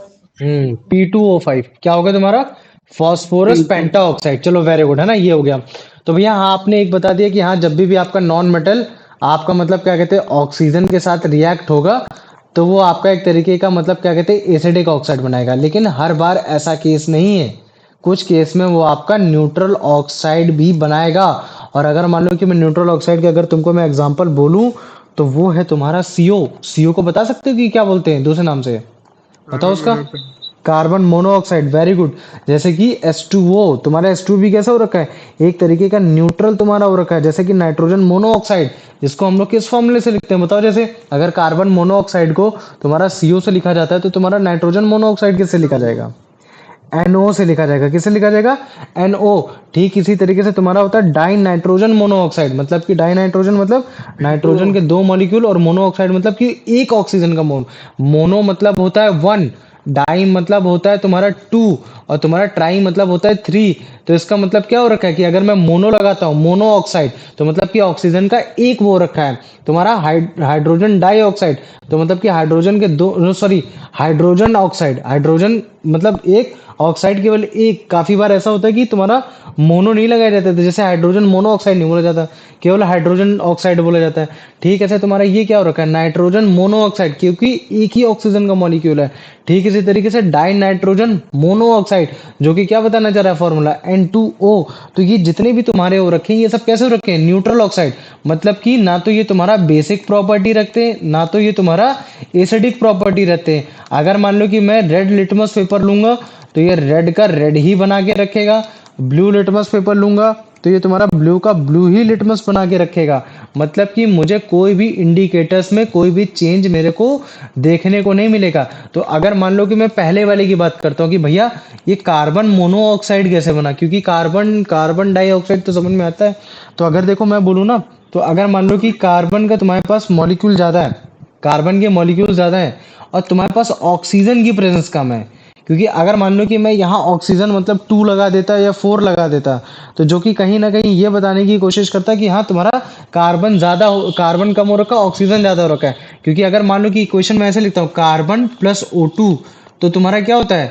P2O5 क्या होगा तुम्हारा? फास्फोरस पेंटा ऑक्साइड। चलो वेरी गुड, है ना, ये हो गया। तो भैया हाँ, आपने एक बता दिया कि हाँ जब भी आपका नॉन मेटल, आपका मतलब क्या कहते हैं, ऑक्सीजन के साथ रिएक्ट होगा, तो वो आपका एक तरीके का मतलब क्या कहते हैं, एसिडिक ऑक्साइड बनाएगा। लेकिन हर बार ऐसा केस नहीं है, कुछ केस में वो आपका न्यूट्रल ऑक्साइड भी बनाएगा। और अगर मान लो कि मैं न्यूट्रल ऑक्साइड के अगर तुमको मैं एग्जांपल बोलूं, तो वो है तुम्हारा सीओ। सीओ को बता सकते हो कि क्या बोलते हैं दूसरे नाम से? बताओ कार्बन उसका। Monoxide. Carbon monoxide, very good. जैसे कि H2O, तुम्हारा H2 भी कैसा हो रखा है, एक तरीके का न्यूट्रल तुम्हारा हो रखा है। जैसे कि नाइट्रोजन मोनोऑक्साइड, जिसको हम लोग किस फॉर्मूले से लिखते हैं बताओ? जैसे अगर कार्बन मोनोऑक्साइड को तुम्हारा CO से लिखा जाता है, तो तुम्हारा नाइट्रोजन मोनोऑक्साइड किससे लिखा जाएगा? NO से लिखा जाएगा। किससे लिखा जाएगा? NO। ठीक इसी तरीके से तुम्हारा होता है डाई नाइट्रोजन मोनोऑक्साइड, मतलब कि डाई नाइट्रोजन मतलब नाइट्रोजन के दो मॉलिक्यूल, और मोनोऑक्साइड मतलब कि एक ऑक्सीजन का मोनो मतलब होता है वन, डाई मतलब होता है तुम्हारा टू, और तुम्हारा ट्राई मतलब होता है थ्री। तो इसका मतलब क्या हो रखा है कि अगर मैं मोनो लगाता हूँ, मोनो ऑक्साइड, तो मतलब कि ऑक्सीजन का एक वो रखा है तुम्हारा हाइड्रोजन डाइऑक्साइड, तो मतलब कि हाइड्रोजन के दो, सॉरी, हाइड्रोजन ऑक्साइड, हाइड्रोजन मतलब एक, ऑक्साइड केवल एक। काफी बार ऐसा होता है कि तुम्हारा मोनो नहीं लगाया जाता है, तो जैसे हाइड्रोजन मोनो ऑक्साइड नहीं बोला जाता, केवल हाइड्रोजन ऑक्साइड बोला जाता है। ठीक है, तुम्हारा ये क्या हो रखा है, नाइट्रोजन मोनो ऑक्साइड, क्योंकि एक ही ऑक्सीजन का मॉलिक्यूल है। ठीक इसी तरीके से डाई नाइट्रोजन मोनो ऑक्साइड, जो कि क्या बताना चाह रहा है फॉर्मूला, N2O। तो ये जितने भी तुम्हारे हो रखे हैं, ये सब कैसे हो रखे हैं, न्यूट्रल ऑक्साइड। मतलब कि ना तो ये तुम्हारा बेसिक प्रॉपर्टी रखते हैं, ना तो ये तुम्हारा एसिडिक प्रॉपर्टी रखते हैं। अगर मान लो कि मैं रेड लिटमस पेपर लूंगा, तो ये रेड का रेड ही बना के रखेगा। ब्लू लिटमस पेपर लूंगा, तो ये तुम्हारा ब्लू का ब्लू ही लिटमस बना के रखेगा। मतलब कि मुझे कोई भी इंडिकेटर्स में कोई भी चेंज मेरे को देखने को नहीं मिलेगा। तो अगर मान लो कि मैं पहले वाले की बात करता हूँ कि भैया ये कार्बन मोनोऑक्साइड कैसे बना, क्योंकि कार्बन कार्बन डाइऑक्साइड तो समझ में आता है। तो अगर देखो मैं बोलूँ ना, तो अगर मान लो कि कार्बन का तुम्हारे पास मॉलिक्यूल ज्यादा है, कार्बन के मॉलिक्यूल ज्यादा है, और तुम्हारे पास ऑक्सीजन की प्रेजेंस कम है, क्योंकि अगर मान लो कि मैं यहाँ ऑक्सीजन मतलब 2 लगा देता या 4 लगा देता, तो जो कि कहीं ना कहीं ये बताने की कोशिश करता कि हाँ तुम्हारा कार्बन ज्यादा कार्बन कम हो रखा है, ऑक्सीजन ज्यादा हो रखा है। क्योंकि अगर मान लो कि इक्वेशन में ऐसे लिखता हूँ कार्बन प्लस O2, तो तुम्हारा क्या होता है,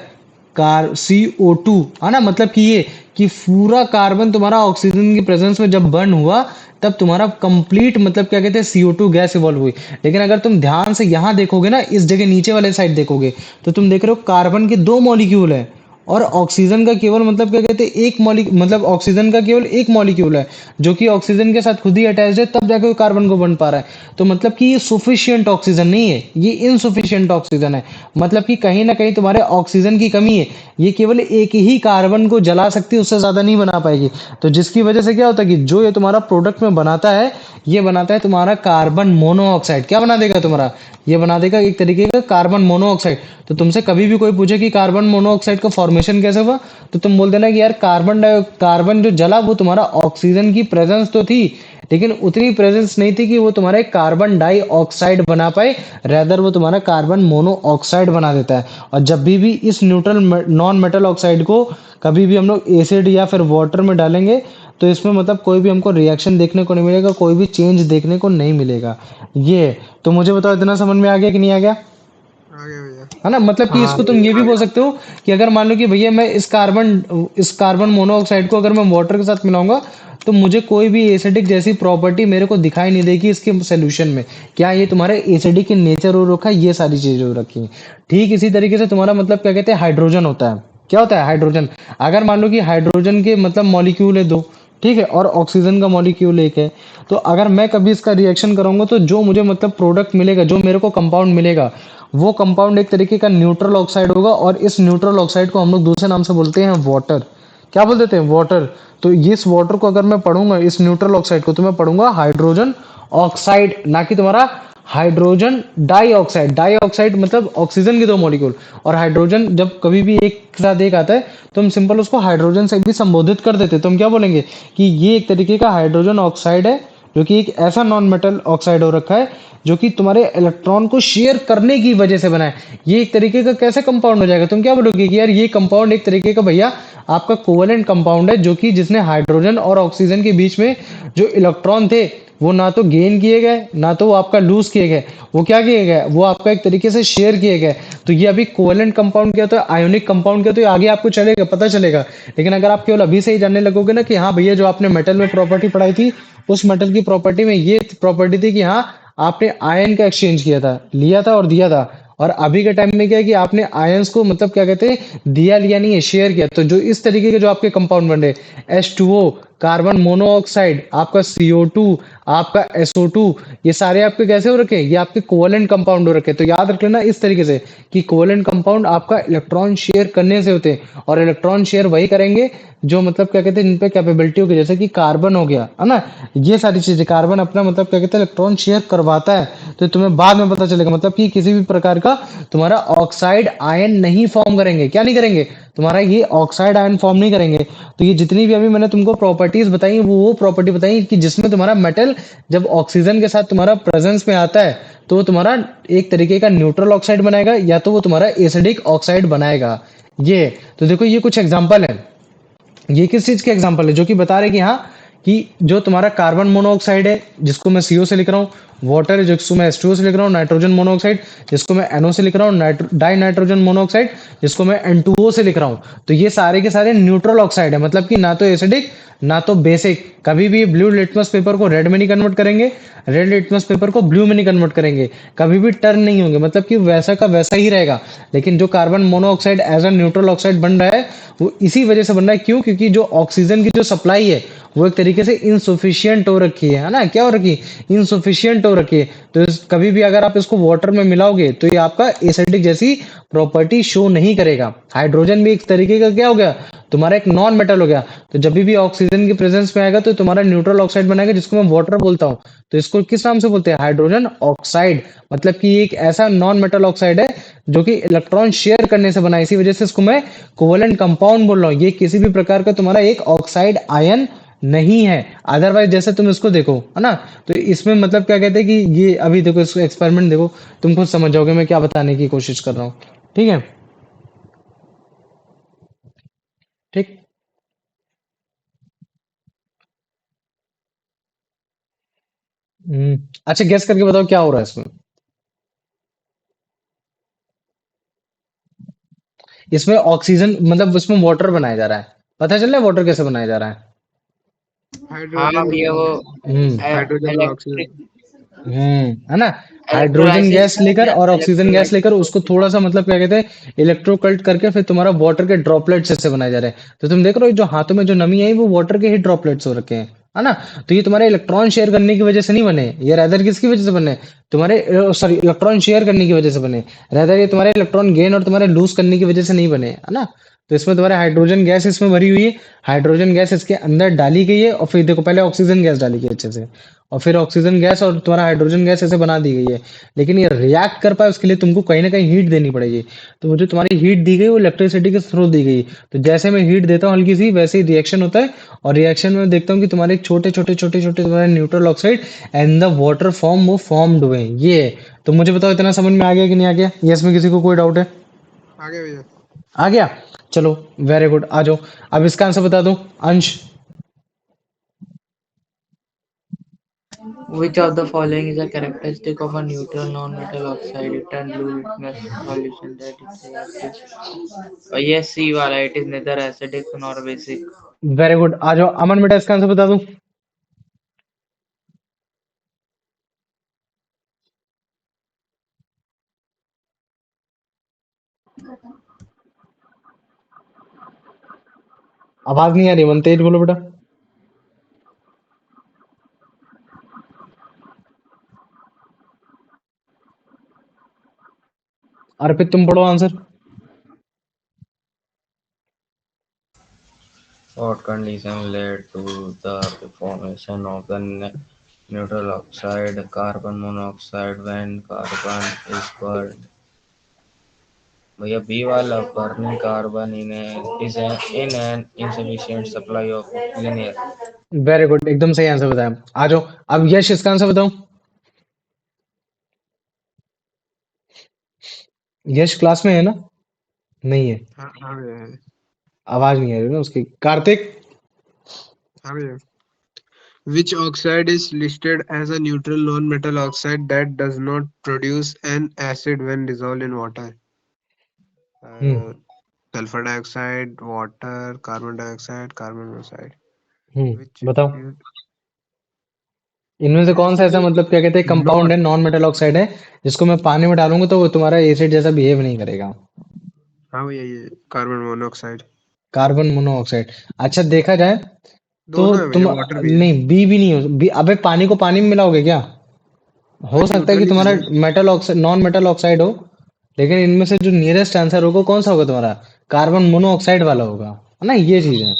कार CO2 है ना, मतलब कि ये कि पूरा कार्बन तुम्हारा ऑक्सीजन की प्रेजेंस में जब बर्न हुआ तब तुम्हारा कंप्लीट मतलब क्या कहते हैं CO2 गैस इवॉल्व हुई। लेकिन अगर तुम ध्यान से यहाँ देखोगे ना, इस जगह नीचे वाले साइड देखोगे तो तुम देख रहे हो कार्बन के 2 मॉलिक्यूल है और ऑक्सीजन का केवल मतलब क्या कहते हैं एक मॉलिक्यूल, मतलब ऑक्सीजन का केवल एक मॉलिक्यूल है जो कि ऑक्सीजन के साथ खुद ही अटैच्ड है, तब जाके वो कार्बन को बन पा रहा है। तो मतलब कि ये सुफिशियंट ऑक्सीजन नहीं है, ये इनसुफिशियंट ऑक्सीजन है। मतलब कि कहीं ना कहीं तुम्हारे ऑक्सीजन की कमी है, ये केवल एक ही कार्बन को जला सकती है, उससे ज्यादा नहीं बना पाएगी। तो जिसकी वजह से क्या होता है कि जो ये तुम्हारा प्रोडक्ट में बनाता है, ये बनाता है तुम्हारा कार्बन मोनोऑक्साइड। क्या बना देगा तुम्हारा, ये बना देगा एक तरीके का कार्बन मोनोऑक्साइड। तो तुमसे कभी भी कोई पूछे कि कार्बन मोनोऑक्साइड का फॉर्मेशन कैसे हुआ, तो तुम बोल देना कि यार कार्बन जो जला वो तुम्हारा ऑक्सीजन की प्रेजेंस तो थी, लेकिन उतनी प्रेजेंस नहीं थी कि वो तुम्हारा एक कार्बन डाइऑक्साइड बना पाए, रेदर वो तुम्हारा कार्बन मोनोऑक्साइड बना देता है। और जब भी इस न्यूट्रल नॉन मेटल ऑक्साइड को कभी भी हम लोग एसिड या फिर वाटर में डालेंगे तो इसमें मतलब कोई भी हमको रिएक्शन देखने को नहीं मिलेगा, कोई भी चेंज देखने को नहीं मिलेगा। ये है। तो मुझे बताओ इतना समझ में आ गया कि नहीं आ गया, आ गया भैया। है ना। मतलब कि हाँ इसको तुम ये भी बोल सकते हो कि अगर मान लो कि भैया मैं इस कार्बन मोनोऑक्साइड को अगर मैं वाटर के साथ मिलाऊंगा तो मुझे कोई भी एसिडिक जैसी प्रॉपर्टी मेरे को दिखाई नहीं देगी इसके सोल्यूशन में। क्या ये तुम्हारे एसिडिक in नेचर हो रखा है, ये सारी चीजें हो रखी हैं। ठीक इसी तरीके से तुम्हारा मतलब क्या कहते हैं हाइड्रोजन होता है। क्या होता है हाइड्रोजन, अगर मान लो कि हाइड्रोजन के मतलब मॉलिक्यूल है 2, ठीक है, और ऑक्सीजन का मॉलिक्यूल 1 है, तो अगर मैं कभी इसका रिएक्शन करूंगा तो जो मुझे मतलब प्रोडक्ट मिलेगा, जो मेरे को कंपाउंड मिलेगा, वो कंपाउंड एक तरीके का न्यूट्रल ऑक्साइड होगा। और इस न्यूट्रल ऑक्साइड को हम लोग दूसरे नाम से बोलते हैं वाटर। क्या बोल देते हैं, वाटर। तो इस वाटर को अगर मैं पढ़ूंगा, इस न्यूट्रल ऑक्साइड को, तो मैं पढ़ूंगा हाइड्रोजन ऑक्साइड, ना कि तुम्हारा हाइड्रोजन डाइऑक्साइड। डाइऑक्साइड मतलब ऑक्सीजन के 2 मॉलिक्यूल, और हाइड्रोजन जब कभी भी एक के साथ एक आता है तो हम सिंपल उसको हाइड्रोजन से भी संबोधित कर देते हैं। तो हम क्या बोलेंगे कि ये एक तरीके का हाइड्रोजन ऑक्साइड है, जो कि एक ऐसा नॉन मेटल ऑक्साइड हो रखा है जो कि तुम्हारे इलेक्ट्रॉन को शेयर करने की वजह से बना है। ये एक तरीके का कैसे कंपाउंड हो जाएगा, तुम क्या बोलोगे कि यार ये कंपाउंड एक तरीके का भैया आपका कोवेलेंट कंपाउंड है, जो कि जिसने हाइड्रोजन और ऑक्सीजन के बीच में जो इलेक्ट्रॉन थे वो ना तो गेन किए गए, ना तो वो आपका लूज किए गए, वो क्या किए गए, वो आपका एक तरीके से शेयर किए गए। तो ये अभी कोवेलेंट कंपाउंड क्या होता है, आयोनिक कंपाउंड क्या होता है, आगे आपको चलेगा, पता चलेगा। लेकिन अगर आप केवल अभी से ही जानने लगोगे ना कि हाँ भैया जो आपने मेटल में प्रॉपर्टी पढ़ाई थी, उस मेटल की प्रॉपर्टी में ये प्रॉपर्टी थी कि हाँ आपने आयन का एक्सचेंज किया था, लिया था और दिया था। और अभी के टाइम में क्या है कि आपने आयंस को मतलब क्या कहते हैं दिया लिया नहीं है, शेयर किया। तो जो इस तरीके के जो आपके कंपाउंड बन रहे H2O, कार्बन मोनोऑक्साइड, आपका CO2, आपका SO2, ये सारे आपके कैसे हो रखे हैं, ये आपके कोवेलेंट कंपाउंड हो रखे हैं। तो याद रख लेना इस तरीके से कि कोवेलेंट कंपाउंड आपका इलेक्ट्रॉन शेयर करने से होते हैं, और इलेक्ट्रॉन शेयर वही करेंगे जो मतलब क्या कहते हैं जिन पे कैपेबिलिटी होगी, जैसे कि कार्बन हो गया, है ना। ये सारी चीजें कार्बन अपना मतलब क्या कहते हैं इलेक्ट्रॉन शेयर करवाता है। तो तुम्हें बाद में पता चलेगा मतलब कि किसी भी प्रकार का तुम्हारा ऑक्साइड आयन नहीं फॉर्म करेंगे। क्या नहीं करेंगे, तुम्हारा ये ऑक्साइड आयन फॉर्म नहीं करेंगे। तो ये जितनी भी अभी मैंने तुमको प्रॉपर्टीज बताई वो प्रॉपर्टी बताई कि जिसमें तुम्हारा मेटल जब ऑक्सीजन के साथ तुम्हारा प्रेजेंस में आता है तो वो तुम्हारा एक तरीके का न्यूट्रल ऑक्साइड बनाएगा, या तो वो तुम्हारा एसिडिक ऑक्साइड बनाएगा। ये तो देखो ये कुछ एग्जांपल है। ये किस चीज के एग्जांपल है जो कि बता रहे कि हाँ कि जो तुम्हारा कार्बन मोनोऑक्साइड है जिसको मैं CO से लिख रहा हूँ, वाटर है जिसको मैं H2O से लिख रहा हूँ, नाइट्रोजन मोनोऑक्साइड जिसको मैं NO से लिख रहा हूँ, डाई नाइट्रोजन मोनोऑक्साइड जिसको मैं N2O से लिख रहा हूँ। तो ये सारे के सारे न्यूट्रल ऑक्साइड है, मतलब कि ना तो एसिडिक ना तो बेसिक। कभी भी ब्लू लिटमस पेपर को रेड में नहीं कन्वर्ट करेंगे, रेड लिटमस पेपर को ब्लू में नहीं कन्वर्ट करेंगे, कभी भी टर्न नहीं होंगे, मतलब कि वैसा का वैसा ही रहेगा। लेकिन जो carbon monoxide as a neutral oxide बन रहा है वो इसी वजह से बन रहा है, क्यों, क्योंकि जो ऑक्सीजन की जो सप्लाई है वो एक तरीके से इनसुफिशियंट हो रखी है ना। क्या हो रखी है, इनसुफिशियंट हो रखी है। तो कभी भी अगर आप इसको वाटर में मिलाओगे तो ये आपका एसिडिक जैसी प्रॉपर्टी शो नहीं करेगा। हाइड्रोजन भी एक तरीके का क्या हो गया, तुम्हारा एक नॉन मेटल हो गया। तो जब भी ऑक्सीजन की प्रेजेंस में आएगा तो तुम्हारा न्यूट्रल ऑक्साइड बनाएगा जिसको मैं वाटर बोलता हूँ। तो इसको किस नाम से बोलते हैं, हाइड्रोजन ऑक्साइड। मतलब कि एक ऐसा नॉन मेटल ऑक्साइड है जो कि इलेक्ट्रॉन शेयर करने से बना है, इसी वजह से इसको मैं कोवेलेंट कंपाउंड बोल रहा हूँ। ये किसी भी प्रकार का तुम्हारा एक ऑक्साइड आयन नहीं है। अदरवाइज जैसे तुम इसको देखो, है ना, तो इसमें मतलब क्या कहते हैं कि ये अभी देखो इसको एक्सपेरिमेंट देखो, तुम खुद समझ जाओगे मैं क्या बताने की कोशिश कर रहा हूँ। ठीक है, ठीक। अच्छा गेस करके बताओ क्या हो रहा है इसमें। इसमें ऑक्सीजन मतलब उसमें वाटर बनाया जा रहा है। पता चल रहा है वाटर कैसे बनाया जा रहा है? हाँ हाइड्रोजन भैया वो हम्म हाइड्रोजन और ऑक्सीजन। इलेक्ट्रिक है ना? हाइड्रोजन इलेक्ट्रोलाइसिस गैस लेकर और ऑक्सीजन गैस इलेक्ट्रोलाइट लेकर उसको थोड़ा सा मतलब क्या कहते हैं इलेक्ट्रोकल्ट करके फिर तुम्हारा वाटर के ड्रॉपलेट्स ऐसे बनाए जा रहे हैं। तो तुम देख रहे हो जो हाथों में जो नमी आई वो वाटर के ही ड्रॉपलेट्स हो रखे हैं, है ना? तो ये तुम्हारे इलेक्ट्रॉन शेयर करने की वजह से नहीं बने, ये रैदर किसकी वजह से बने? तुम्हारे सॉरी इलेक्ट्रॉन शेयर करने की वजह से बने। रैदर ये तुम्हारे इलेक्ट्रॉन गेन और तुम्हारे लूज करने की वजह से नहीं बने, है ना? तो इसमें तुम्हारे हाइड्रोजन गैस इसमें भरी हुई है, हाइड्रोजन गैस इसके अंदर डाली गई है और फिर देखो पहले ऑक्सीजन गैस डाली गई अच्छे से और फिर ऑक्सीजन गैस और तुम्हारा हाइड्रोजन गैस ऐसे बना दी गई है। लेकिन ये रिएक्ट कर पाए उसके लिए तुमको कहीं ना कहीं हीट देनी पड़ेगी। तो वो जो तुम्हारी हीट दी गई वो इलेक्ट्रिसिटी के थ्रू दी गई। तो जैसे मैं हीट देता हूँ हल्की सी वैसे ही रिएक्शन होता है और रिएक्शन में देखता हूँ कि तुम्हारे छोटे छोटे तुम्हारे neutral oxide and the water form वो फॉर्म्ड हुए हैं। ये है। तो मुझे बताओ इतना समझ में आ गया कि नहीं आ गया? ये इसमें किसी को कोई डाउट है? आगे भैया। आ गया? चलो वेरी गुड, आ जाओ। अब इसका आंसर बता दो अंश। which of the following is a characteristic of a neutral non-metal oxide? It turns blue litmus solution that is reactive. Yes, C वाला, it is neither acidic nor basic. Very good, आ जाओ अमन बेटा इसका answer बता दो। आवाज नहीं आ रही, मन तेज बोलो बेटा। अर्पित तुम पढ़ो answer. What condition led to the formation of the neutral oxide carbon monoxide when carbon is burned? भैया बी वाला burning carbon in an insufficient supply of oxygen air. Very good, एकदम सही आंसर बताया। आ जाओ अब यश इसका आंसर बताओ। यश class में है ना? नहीं है, हाँ हाँ भैया। आवाज नहीं आ रही ना उसकी। कार्तिक हाँ भैया। Which oxide is listed as a neutral non-metal oxide that does not produce an acid when dissolved in water? Hmm Sulfur dioxide, water, carbon monoxide. Which बताओ is इनमें से कौन सा ऐसा actually मतलब क्या कहते हैं कंपाउंड not? है, नॉन मेटल ऑक्साइड है, जिसको मैं पानी में डालूंगा तो वो तुम्हारा एसिड जैसा बिहेव नहीं करेगा? हाँ भैया ये कार्बन मोनोऑक्साइड। Carbon monoxide. अच्छा देखा जाए तो दोनों है तुम भैया, वाटर भी है। नहीं बी भी नहीं हो बी, अबे पानी को पानी में मिलाओगे क्या? हो सकता है कि न्यूट्रल ही तुम्हारा है। Metal oxide non metal oxide हो, लेकिन इनमें से जो नियरेस्ट आंसर होगा कौन सा होगा तुम्हारा? कार्बन मोनोऑक्साइड वाला होगा, है ना? ये चीज है।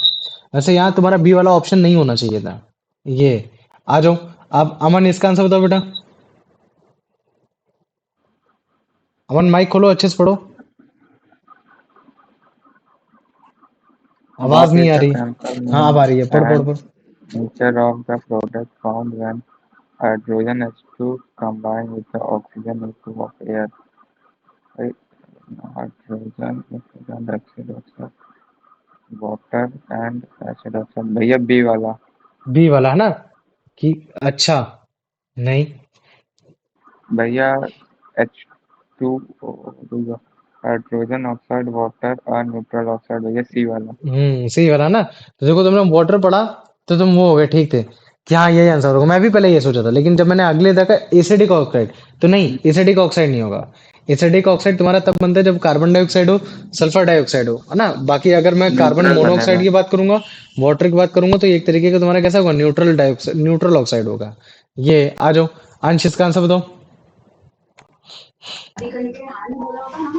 वैसे यहाँ तुम्हारा बी वाला ऑप्शन नहीं होना चाहिए था। ये आ जाओ। अब अमन इसका आंसर बताओ बेटा। अमन माइक खोलो, अच्छे से पढ़ो, आवाज What नहीं is आ the रही। chemical हाँ अब name आ रही है, पढ़ पढ़ and पढ़। nature of the product found when hydrogen H2 combined with the oxygen H2 of air? Right? Hydrogen dioxide oxide, water and acid oxide. भैया बी वाला। बी वाला है ना? कि अच्छा नहीं, भैया H2 हाइड्रोजन ऑक्साइड वाटर और न्यूट्रल ऑक्साइड भैया सी वाला। सही वाला ना? तो देखो तुमने वाटर पढ़ा तो तुम वो हो गए ठीक थे कि हाँ यही आंसर होगा। मैं भी पहले ये सोचा था, लेकिन जब मैंने अगले देखा एसिडिक ऑक्साइड, तो नहीं एसिडिक ऑक्साइड नहीं होगा। एसिडिक ऑक्साइड तुम्हारा तब बनता है जब कार्बन डाइऑक्साइड हो, सल्फर डाइऑक्साइड हो, है ना? बाकी अगर मैं कार्बन न्यूट्रल मोनोऑक्साइड बनेगा। की बात करूंगा, वाटर की बात करूंगा, तो ये एक तरीके का तुम्हारा कैसा होगा? न्यूट्रल डाइऑक्साइड, न्यूट्रल ऑक्साइड होगा। ये आ जाओ अंश इसका आंसर बताओ।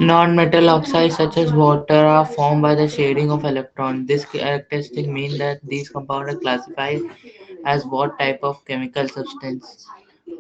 Non-metal oxides such as water are formed by the sharing of electrons. This characteristic means that these compounds are classified as what type of chemical substance?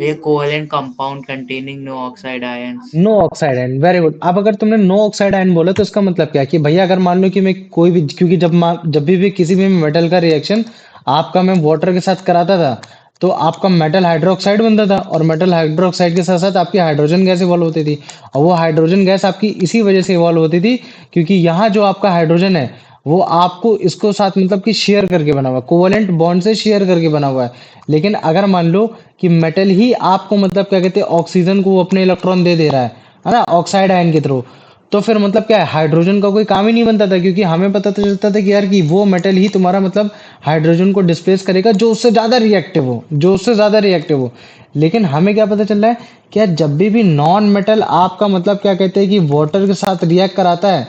A covalent compound containing no oxide ions. No oxide ion, very good. अब अगर तुमने no oxide ion बोला तो इसका मतलब क्या है कि भैया अगर मान लो कि मैं कोई भी, क्योंकि जब भी किसी भी मेटल का रिएक्शन आपका मैं वाटर के साथ कराता था तो आपका मेटल हाइड्रोक्साइड बनता था और मेटल हाइड्रोक्साइड के साथ साथ आपकी हाइड्रोजन गैस इवॉल्व होती थी। और वो हाइड्रोजन गैस आपकी इसी वजह से इवॉल्व होती थी क्योंकि यहाँ जो आपका हाइड्रोजन है वो आपको इसको साथ मतलब कि शेयर करके बना हुआ है, कोवेलेंट बॉन्ड से शेयर करके बना हुआ है। लेकिन अगर मान लो कि मेटल ही आपको मतलब क्या कहते हैं ऑक्सीजन को वो अपने इलेक्ट्रॉन दे दे रहा है ना, ऑक्साइड आयन के थ्रू, तो फिर मतलब क्या है, हाइड्रोजन का कोई काम ही नहीं बनता था, क्योंकि हमें पता तो चलता था कि यार कि वो मेटल ही तुम्हारा मतलब हाइड्रोजन को डिस्प्लेस करेगा जो उससे ज्यादा रिएक्टिव हो, जो उससे ज्यादा रिएक्टिव हो। लेकिन हमें क्या पता चल रहा है कि यार जब भी नॉन मेटल आपका मतलब क्या कहते हैं कि वाटर के साथ रिएक्ट कराता है,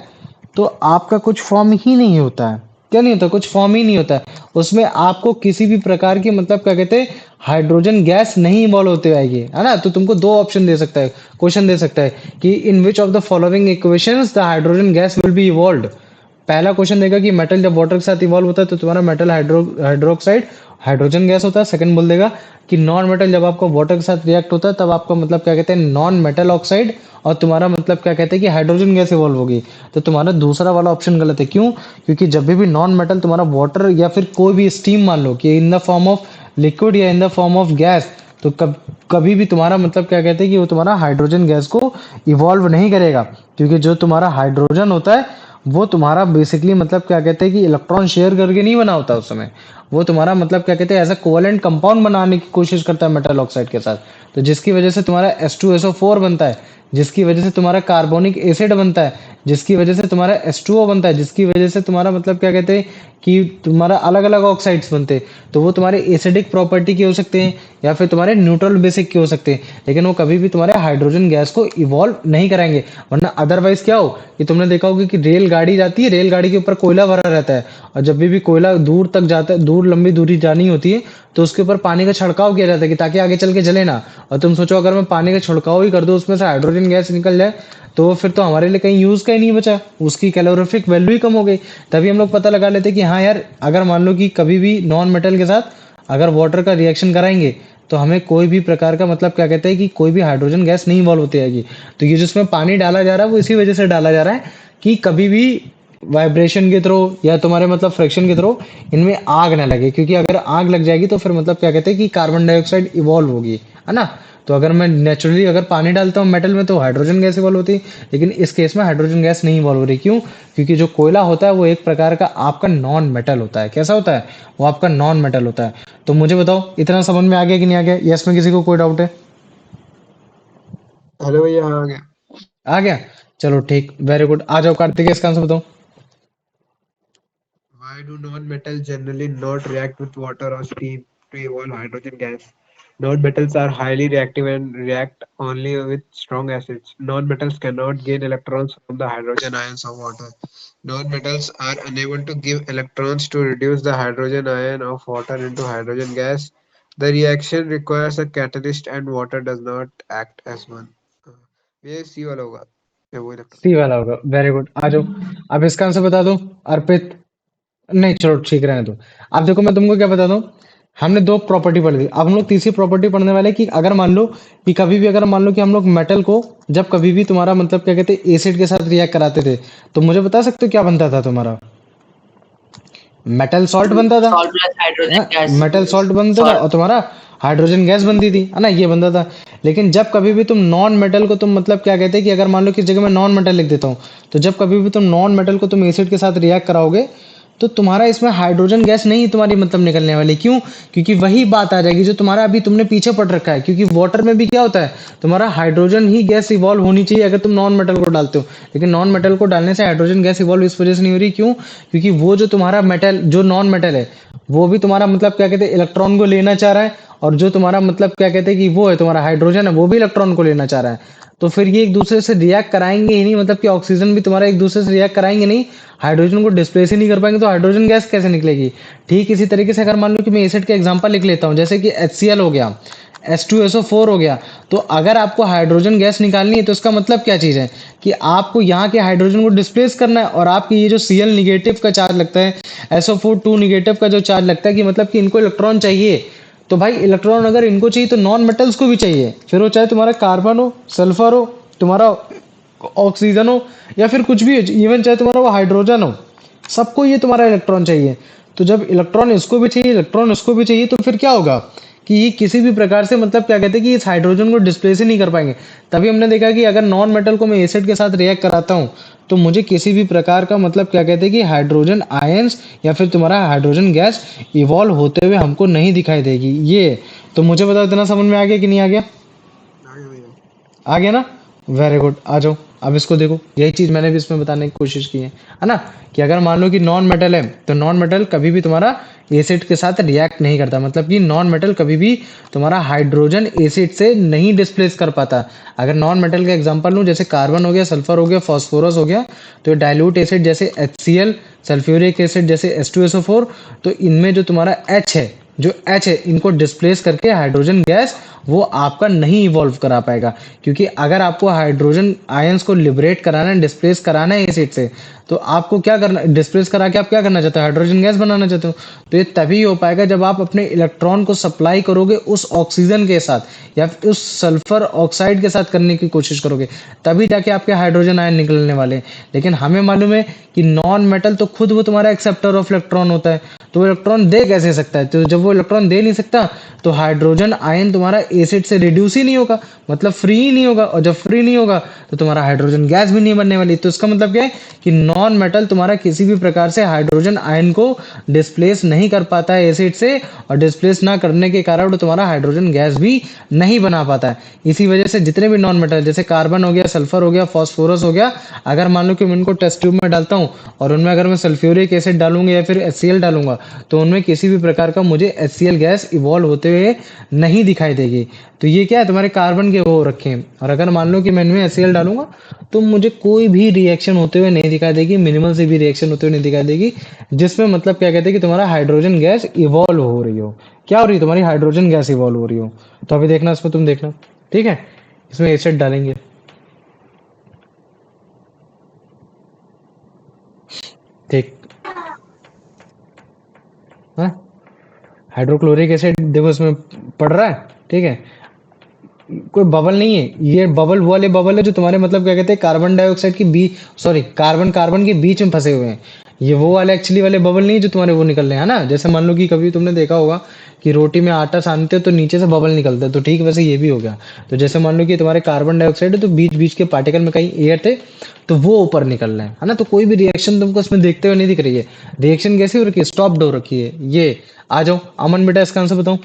तो आपका कुछ फॉर्म ही नहीं होता है। क्या नहीं होता? कुछ फॉर्म ही नहीं होता है। उसमें आपको किसी भी प्रकार की मतलब क्या कहते हैं हाइड्रोजन गैस नहीं इवॉल्व होते आएगी, है ना? तो तुमको दो ऑप्शन दे सकता है, क्वेश्चन दे सकता है कि in which of the following equations the hydrogen gas will be evolved. पहला क्वेश्चन देगा कि मेटल जब वाटर के साथ इवॉल्व होता है तो तुम्हारा मेटल हाइड्रोक्साइड हाइड्रोजन गैस होता है। सेकंड बोल देगा कि नॉन मेटल जब आपका वाटर के साथ रिएक्ट होता है तब आपका मतलब क्या कहते हैं नॉन मेटल ऑक्साइड, और तुम्हारा मतलब क्या कहते हैं कि हाइड्रोजन गैस इवॉल्व होगी। तो तुम्हारा दूसरा वाला ऑप्शन गलत है। क्यों? क्योंकि जब भी नॉन मेटल तुम्हारा वाटर या फिर कोई भी स्टीम मान लो कि in the form of liquid या in the form of gas, तो कभी भी तुम्हारा मतलब क्या कहते हैं कि वो तुम्हारा हाइड्रोजन गैस को इवॉल्व नहीं करेगा। क्योंकि जो तुम्हारा हाइड्रोजन होता है वो तुम्हारा बेसिकली मतलब क्या कहते हैं कि इलेक्ट्रॉन शेयर करके नहीं बना होता उस समय। वो तुम्हारा मतलब क्या कहते हैं एज अ कोवेलेंट कंपाउंड बनाने की कोशिश करता है मेटल ऑक्साइड के साथ। तो जिसकी वजह से तुम्हारा H2SO4 बनता है, जिसकी वजह से तुम्हारा कार्बोनिक एसिड बनता है, जिसकी वजह से तुम्हारा H2O बनता है, जिसकी वजह से तुम्हारा मतलब क्या कहते हैं कि तुम्हारा अलग अलग ऑक्साइड्स बनते हैं। तो वो तुम्हारे एसिडिक प्रॉपर्टी के हो सकते हैं या फिर तुम्हारे न्यूट्रल बेसिक के हो सकते हैं, लेकिन वो कभी भी तुम्हारे हाइड्रोजन गैस को इवॉल्व नहीं कराएंगे। वरना अदरवाइज क्या हो कि तुमने देखा होगा कि रेलगाड़ी जाती है, रेलगाड़ी के ऊपर कोयला भरा रहता है, और जब भी कोयला दूर तक जाता है, दूर लंबी दूरी जानी होती है, तो उसके ऊपर पानी का छिड़काव किया जाता है कि ताकि आगे चल के जले ना। और तुम सोचो अगर मैं पानी का छिड़काव ही कर दूं उसमें से हाइड्रोजन गैस निकल जाए, तो फिर तो हमारे लिए कहीं यूज का ही नहीं बचा, उसकी कैलोरीफिक वैल्यू ही कम हो गई। तभी हम लोग पता लगा लेते कि हाँ यार, अगर मान लो कि कभी भी नॉन मेटल के साथ अगर वाटर का रिएक्शन कराएंगे तो हमें कोई भी प्रकार का मतलब क्या कहते हैं कि कोई भी हाइड्रोजन गैस नहीं इवॉल्व होती आएगी। तो ये जिसमें पानी डाला जा रहा है वो इसी वजह से डाला जा रहा है कि कभी भी वाइब्रेशन के थ्रू या तुम्हारे मतलब फ्रिक्शन के थ्रू इनमें आग ना लगे, क्योंकि अगर आग लग जाएगी तो फिर मतलब क्या कहते हैं कि कार्बन डाइऑक्साइड इवॉल्व होगी, है ना? तो अगर मैं नेचुरली अगर पानी डालता हूँ मेटल में तो हाइड्रोजन गैस इवॉल्व होती है, लेकिन इस केस में हाइड्रोजन गैस नहीं इवॉल्व हो रही। क्यों? क्योंकि जो कोयला होता है वो एक प्रकार का आपका नॉन मेटल होता है। कैसा होता है? वो आपका नॉन मेटल होता है। तो मुझे बताओ इतना समझ में आ गया कि नहीं आ गया? यस में किसी को कोई डाउट है? हेलो भैया, हाँ आ गया। आ गया? चलो ठीक, वेरी गुड। आ जाओ कार्तिक, इसका आंसर बताओ। Why do non-metals generally not react with water or steam to evolve hydrogen gas? Non-metals are highly reactive and react only with strong acids. Non-metals cannot gain electrons from the hydrogen ions of water. Non-metals are unable to give electrons to reduce the hydrogen ion of water into hydrogen gas. The reaction requires a catalyst and water does not act as one. ये सी वाला होगा, ये वो electron. सी वाला होगा, very good. आ जाओ, अब इसका आंसर बता दो अर्पित। नहीं चलो ठीक रहने दो। अब देखो मैं तुमको क्या बताता हूँ, हमने दो प्रॉपर्टी पढ़ ली, अब हम लोग तीसरी प्रॉपर्टी पढ़ने वाले कि अगर मान लो कि कभी भी अगर मान लो कि हम लोग मेटल को जब कभी भी तुम्हारा मतलब क्या कहते हैं एसिड के साथ रिएक्ट कराते थे, तो मुझे बता सकते हो क्या बनता था तुम्हारा? मेटल सॉल्ट बनता था। Salt plus hydrogen gas. Metal salt बनता था Salt. और तुम्हारा हाइड्रोजन गैस बनती थी, है ना? ये बनता था। लेकिन जब कभी भी तुम नॉन मेटल को तुम मतलब क्या कहते हैं कि अगर मान लो कि जगह मैं नॉन मेटल लिख देता हूँ, तो जब कभी भी तुम नॉन मेटल को तुम एसिड के साथ रिएक्ट कराओगे तो तुम्हारा इसमें हाइड्रोजन गैस नहीं तुम्हारी मतलब निकलने वाली। क्यों? क्योंकि वही बात आ जाएगी जो तुम्हारा अभी तुमने पीछे पढ़ रखा है। क्योंकि वाटर में भी क्या होता है, तुम्हारा हाइड्रोजन ही गैस इवॉल्व होनी चाहिए अगर तुम नॉन मेटल को डालते हो, लेकिन नॉन मेटल को डालने से हाइड्रोजन गैस इवॉल्व इस वजह से नहीं हो रही। क्यों? क्योंकि वो जो तुम्हारा मेटल जो नॉन मेटल है वो भी तुम्हारा मतलब क्या कहते हैं इलेक्ट्रॉन को लेना चाह रहा है, और जो तुम्हारा मतलब क्या कहते हैं कि वो है तुम्हारा हाइड्रोजन है वो भी इलेक्ट्रॉन को लेना चाह रहा है। तो फिर ये एक दूसरे से रिएक्ट कराएंगे ही नहीं, मतलब कि ऑक्सीजन भी तुम्हारा एक दूसरे से रिएक्ट कराएंगे नहीं, हाइड्रोजन को डिस्प्लेस ही नहीं कर पाएंगे, तो हाइड्रोजन गैस कैसे निकलेगी? ठीक इसी तरीके से अगर मान लो कि मैं एसिड का एग्जांपल लिख लेता हूं, जैसे कि HCl हो गया, H2SO4 हो गया, तो अगर आपको हाइड्रोजन गैस निकालनी है तो इसका मतलब क्या चीज है कि आपको यहाँ के हाइड्रोजन को डिस्प्लेस करना है, और आपकी ये जो Cl निगेटिव का चार्ज लगता है, SO4 2 निगेटिव का जो चार्ज लगता है कि मतलब कि इनको इलेक्ट्रॉन चाहिए, तो भाई इलेक्ट्रॉन अगर इनको चाहिए तो नॉन मेटल्स को भी चाहिए, फिर वो चाहे तुम्हारा कार्बन हो, सल्फर हो, तुम्हारा ऑक्सीजन हो, या फिर कुछ भी हो, इवन चाहे तुम्हारा वो हाइड्रोजन हो, सबको ये तुम्हारा इलेक्ट्रॉन चाहिए। तो जब इलेक्ट्रॉन इसको भी चाहिए, इलेक्ट्रॉन इसको भी चाहिए, तो फिर क्या होगा कि ये किसी भी प्रकार से मतलब क्या कहते हैं कि इस हाइड्रोजन को डिस्प्लेस ही नहीं कर पाएंगे। तभी हमने देखा कि अगर नॉन मेटल को मैं एसिड के साथ रिएक्ट कराता हूँ तो मुझे किसी भी प्रकार का मतलब क्या कहते हैं कि हाइड्रोजन आयंस या फिर तुम्हारा हाइड्रोजन गैस इवॉल्व होते हुए हमको नहीं दिखाई देगी। ये तो मुझे बताओ इतना समझ में आ गया कि नहीं आ गया? आगे भैया। आ गया ना? Very good. आ जाओ। अब इसको देखो, यही चीज मैंने भी इसमें बताने की कोशिश की है ना, कि अगर मान लो कि नॉन मेटल है तो नॉन मेटल कभी भी तुम्हारा एसिड के साथ रिएक्ट नहीं करता, मतलब कि नॉन मेटल कभी भी तुम्हारा हाइड्रोजन एसिड से नहीं डिस्प्लेस कर पाता। अगर नॉन मेटल का एग्जांपल लूं, जैसे कार्बन हो गया, सल्फर हो गया, फास्फोरस हो गया, तो डाइल्यूट एसिड जैसे HCl, सल्फ्यूरिक एसिड जैसे H2SO4, तो इनमें जो तुम्हारा H है, जो H है, इनको डिस्प्लेस करके हाइड्रोजन गैस वो आपका नहीं इवॉल्व करा पाएगा। क्योंकि अगर आपको हाइड्रोजन आयंस को लिबरेट कराना है, डिस्प्लेस कराना है एसिड से, तो आपको क्या करना, डिस्प्लेस करा के आप क्या करना चाहते हो, हाइड्रोजन गैस बनाना चाहते हो। तो ये तभी हो पाएगा जब आप अपने इलेक्ट्रॉन को सप्लाई करोगे उस ऑक्सीजन के साथ या फिर उस सल्फर ऑक्साइड के साथ करने की कोशिश करोगे, तभी जाके आपके हाइड्रोजन आयन निकलने वाले हैं। लेकिन हमें मालूम है कि नॉन मेटल तो खुद वो तुम्हारा एक्सेप्टर ऑफ इलेक्ट्रॉन होता है, तो वो इलेक्ट्रॉन दे कैसे सकता है, तो जब वो इलेक्ट्रॉन दे नहीं सकता तो हाइड्रोजन आयन तुम्हारा एसिड से रिड्यूस ही नहीं होगा, मतलब फ्री ही नहीं होगा, और जब फ्री नहीं होगा तो तुम्हारा हाइड्रोजन गैस भी नहीं बनने वाली। तो इसका मतलब क्या है कि नॉन मेटल तुम्हारा किसी भी प्रकार से हाइड्रोजन आयन को डिस्प्लेस नहीं कर पाता है एसिड से, और डिस्प्लेस ना करने के कारण वो तुम्हारा हाइड्रोजन गैस भी नहीं बना पाता है। इसी वजह से जितने भी नॉन मेटल जैसे कार्बन हो गया, सल्फर हो गया, फास्फोरस हो गया, अगर मान लो कि मैं इनको टेस्ट ट्यूब में डालता हूँ और उनमें अगर मैं सल्फ्यूरिक एसिड डालूंगा या फिर HCl डालूंगा, तो उनमें किसी भी प्रकार का मुझे HCl गैस इवॉल्व होते हुए नहीं दिखाई देगी। तो ये क्या है, तुम्हारे कार्बन के वो रखे हैं, और अगर मान लो कि मैं इनमें HCl डालूंगा तो मुझे कोई भी रिएक्शन होते हुए नहीं दिखाई देगी, मिनिमल से भी रिएक्शन होते हुए नहीं दिखाई देगी, जिसमें मतलब क्या कहते हैं कि तुम्हारा हाइड्रोजन गैस इवॉल्व हो रही हो। क्या हो रही है, तुम्हारी हाइड्रोजन गैस इवॉल्व हो रही हो। तो अभी देखना, इसमें तुम देखना, ठीक है, इसमें एसिड डालेंगे, ठीक, हाँ, हाइड्रोक्लोरिक एसिड देखो इसमें पड़ रहा है, ठीक है, कोई बबल नहीं है, ये बबल वो वाले बबल है जो तुम्हारे मतलब क्या कहते हैं कार्बन डाइऑक्साइड के बीच, सॉरी कार्बन कार्बन के बीच में फंसे हुए हैं। ये वो वाले एक्चुअली वाले बबल नहीं है जो तुम्हारे वो निकल रहे हैं, है ना। जैसे मान लो कि कभी तुमने देखा होगा कि रोटी में आटा सानते हो तो नीचे से बबल निकलता है, तो ठीक वैसे ये भी हो गया। तो जैसे मान लो कि तुम्हारे कार्बन डाइऑक्साइड है तो बीच बीच के पार्टिकल में कहीं एयर थे तो वो ऊपर निकल रहे हैं, है ना। तो कोई भी रिएक्शन तुमको इसमें देखते हुए नहीं दिख रही है। रिएक्शन कैसी हो रखी है, स्टॉप हो रखी है। ये आ जाओ अमन बेटा, इसका आंसर बताओ।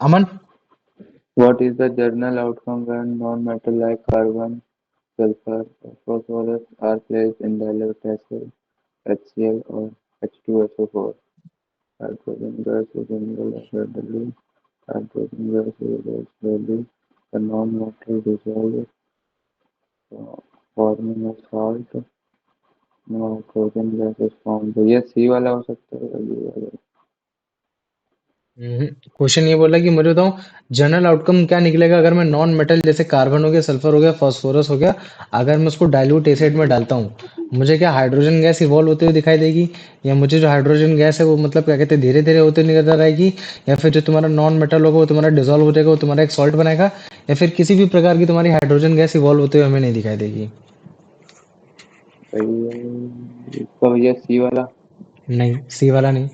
अमन, What is the general outcome when non-metal like carbon, sulfur, or phosphorus are placed in dilute acid, HCl or H2SO4? Hydrogen gas is emitted rapidly. Hydrogen gas is slowly. The non-metal dissolves, forming a salt. Nitrogen gas is formed. तो ये सी वाला हो सकता है या B वाला? Question ये बोला कि मुझे बताओ जनरल आउटकम क्या निकलेगा अगर मैं नॉन मेटल जैसे कार्बन हो गया, सल्फर हो गया, फास्फोरस हो गया, अगर मैं उसको डाइल्यूट एसिड में डालता हूँ, मुझे क्या हाइड्रोजन गैस इवॉल्व होते हुए दिखाई देगी, या मुझे जो हाइड्रोजन गैस है वो मतलब क्या कहते हैं धीरे धीरे होते निकल रहेगी, या फिर जो तुम्हारा नॉन मेटल होगा वो तुम्हारा डिजोल्व हो जाएगा, वो तुम्हारा एक सॉल्ट बनाएगा, या फिर किसी भी प्रकार की तुम्हारी हाइड्रोजन गैस इवॉल्व होते हुए हमें नहीं दिखाई देगी। इसका भैया सी वाला। नहीं, सी वाला नहीं।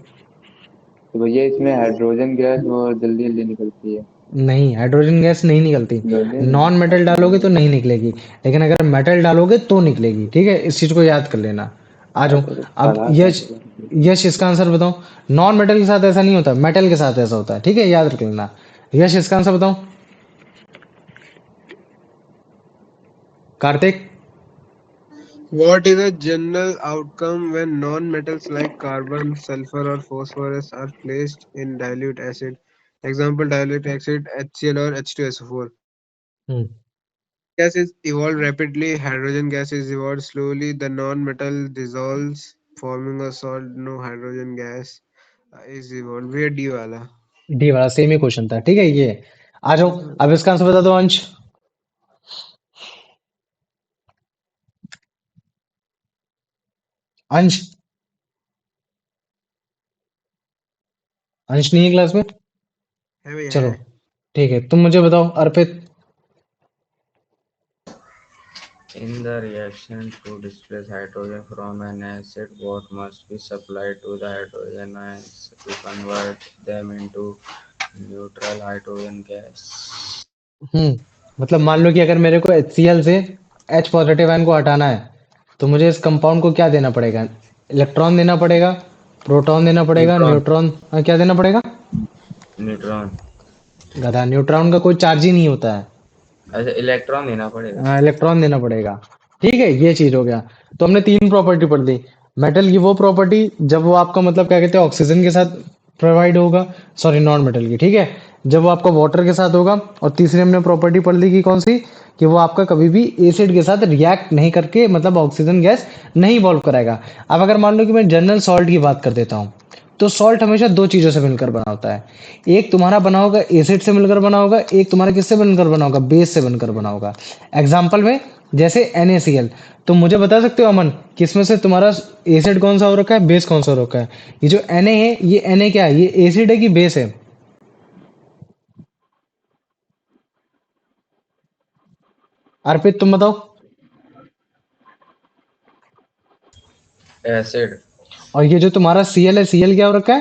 तो भैया इसमें हाइड्रोजन गैस वो जल्दी जल्दी निकलती है। नहीं, हाइड्रोजन गैस नहीं निकलती। जल्दी नॉन मेटल डालोगे तो नहीं निकलेगी, लेकिन अगर मेटल डालोगे तो निकलेगी, ठीक है, इस चीज को याद कर लेना। आ जाओ। अब खराब यश, यश इसका आंसर बताओ। नॉन मेटल के साथ ऐसा नहीं होता, मेटल के साथ ऐसा होता है, ठीक है, याद रख लेना। यश इसका आंसर बताओ। Kartik, What is a general outcome when non-metals like carbon, sulfur, or phosphorus are placed in dilute acid? Example, dilute acid, HCl or H2SO4. Hmm, Gases evolve rapidly, hydrogen gas is evolved slowly, the non-metal dissolves, forming a salt, no hydrogen gas is evolved. Where D वाला? D वाला same ही question था, ठीक है, ये। आ जाओ, अब इसका answer बता दो अंश। अंश, अंश नहीं है क्लास में। है भैया चलो है। ठीक है, तुम मुझे बताओ अर्पित। In the reaction to displace hydrogen from an acid, what must be supplied to the hydrogen ions to convert them into neutral hydrogen gas? मतलब मान लो कि अगर मेरे को HCl से H पॉजिटिव आयन को हटाना है, तो मुझे इस कंपाउंड को क्या देना पड़ेगा, इलेक्ट्रॉन देना पड़ेगा, प्रोटॉन देना पड़ेगा, Neutron. न्यूट्रॉन, क्या देना पड़ेगा, Neutron. गधा, न्यूट्रॉन का कोई चार्ज ही नहीं होता है। अच्छा, इलेक्ट्रॉन देना पड़ेगा। इलेक्ट्रॉन देना पड़ेगा। ठीक है, ये चीज हो गया। तो हमने तीन प्रॉपर्टी पढ़ ली। मेटल की वो प्रॉपर्टी जब वो आपका मतलब क्या कहते हैं ऑक्सीजन के साथ प्रोवाइड होगा, सॉरी नॉन मेटल की, ठीक है, जब वो आपका वाटर के साथ होगा। और तीसरी हमने प्रॉपर्टी पढ़ ली कि कौन सी, कि वो आपका कभी भी एसिड के साथ रिएक्ट नहीं करके मतलब ऑक्सीजन गैस नहीं इवॉल्व कराएगा। अब अगर मान लो कि मैं जनरल सॉल्ट की बात कर देता हूँ, तो सॉल्ट हमेशा दो चीजों से मिलकर बना होता है। एक तुम्हारा बना होगा एसिड से मिलकर बना होगा, एक तुम्हारा किससे बनकर बना होगा, बेस से बनकर बना होगा। एग्जाम्पल में जैसे NaCl, तो मुझे बता सकते हो अमन कि इसमें से तुम्हारा एसिड कौन सा हो रखा है, बेस कौन सा हो रखा है। ये जो Na है, ये Na क्या है, ये एसिड है कि बेस है? अर्पित तुम बताओ। एसिड। और ये जो तुम्हारा Cl है, Cl क्या हो रखा है,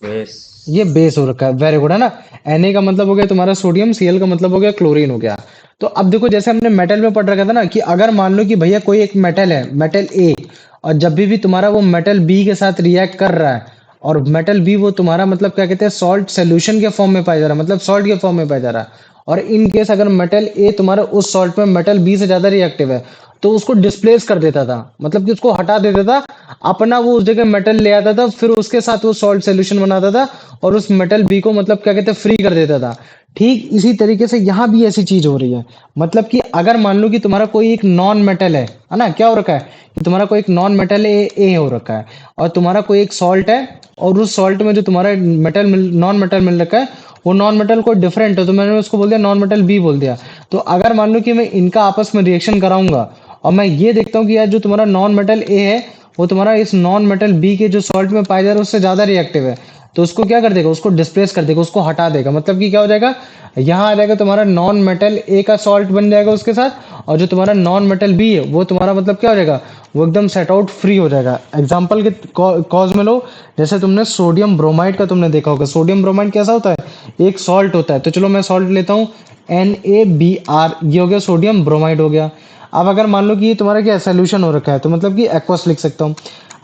बेस। ये बेस हो रखा है। वेरी गुड, है ना। Na का मतलब हो गया तुम्हारा सोडियम, Cl का मतलब हो गया क्लोरीन हो गया। तो अब देखो जैसे हमने मेटल में पढ़ रखा था ना कि अगर मान लो कि भैया कोई एक मेटल है, मेटल ए, और जब भी तुम्हारा वो मेटल बी के साथ रिएक्ट कर रहा है, और मेटल बी वो तुम्हारा मतलब क्या कहते हैं सॉल्ट सोल्यूशन के फॉर्म में पाया जा रहा है, मतलब सॉल्ट के फॉर्म में पाया जा रहा है, और इन केस अगर मेटल ए तुम्हारा उस सॉल्ट में मेटल बी से ज्यादा रिएक्टिव है, तो उसको डिस्प्लेस कर देता था, मतलब कि उसको हटा देता था, अपना वो उस जगह मेटल ले आता था, फिर उसके साथ वो सॉल्ट सोल्यूशन बनाता था, और उस मेटल बी को मतलब क्या कहते हैं फ्री कर देता था। ठीक इसी तरीके से यहाँ भी ऐसी चीज हो रही है। मतलब कि अगर मान लो कि तुम्हारा कोई एक नॉन मेटल है ना, क्या हो रखा है कि तुम्हारा कोई एक नॉन मेटल ए हो रखा है, और तुम्हारा कोई एक सॉल्ट है, और उस सॉल्ट में जो तुम्हारा मेटल नॉन मेटल मिल रखा है, वो नॉन मेटल कोई डिफरेंट है, तो मैंने उसको बोल दिया नॉन मेटल बी बोल दिया। तो अगर मान लो कि मैं इनका आपस में रिएक्शन कराऊंगा, और मैं ये देखता हूँ कि यार जो तुम्हारा नॉन मेटल ए है, वो तुम्हारा इस नॉन मेटल बी के जो सॉल्ट में पाया जा रहा है उससे ज्यादा रिएक्टिव है, तो उसको क्या कर देगा, उसको डिस्प्लेस कर देगा, उसको हटा देगा। मतलब कि क्या हो जाएगा, यहाँ आ जाएगा तुम्हारा नॉन मेटल ए का सॉल्ट बन जाएगा उसके साथ, और जो तुम्हारा नॉन मेटल बी है वो तुम्हारा मतलब क्या हो जाएगा, वो एकदम सेट आउट फ्री हो जाएगा। एग्जाम्पल के कॉज में लो, जैसे तुमने सोडियम ब्रोमाइड का तुमने देखा होगा। सोडियम ब्रोमाइड कैसा होता है, एक सॉल्ट होता है। तो चलो मैं सॉल्ट लेता हूँ NaBr, ये हो गया सोडियम ब्रोमाइड हो गया। अब अगर मान लो कि ये तुम्हारा क्या सोल्यूशन हो रखा है, तो मतलब कि एक्वस लिख सकता हूँ।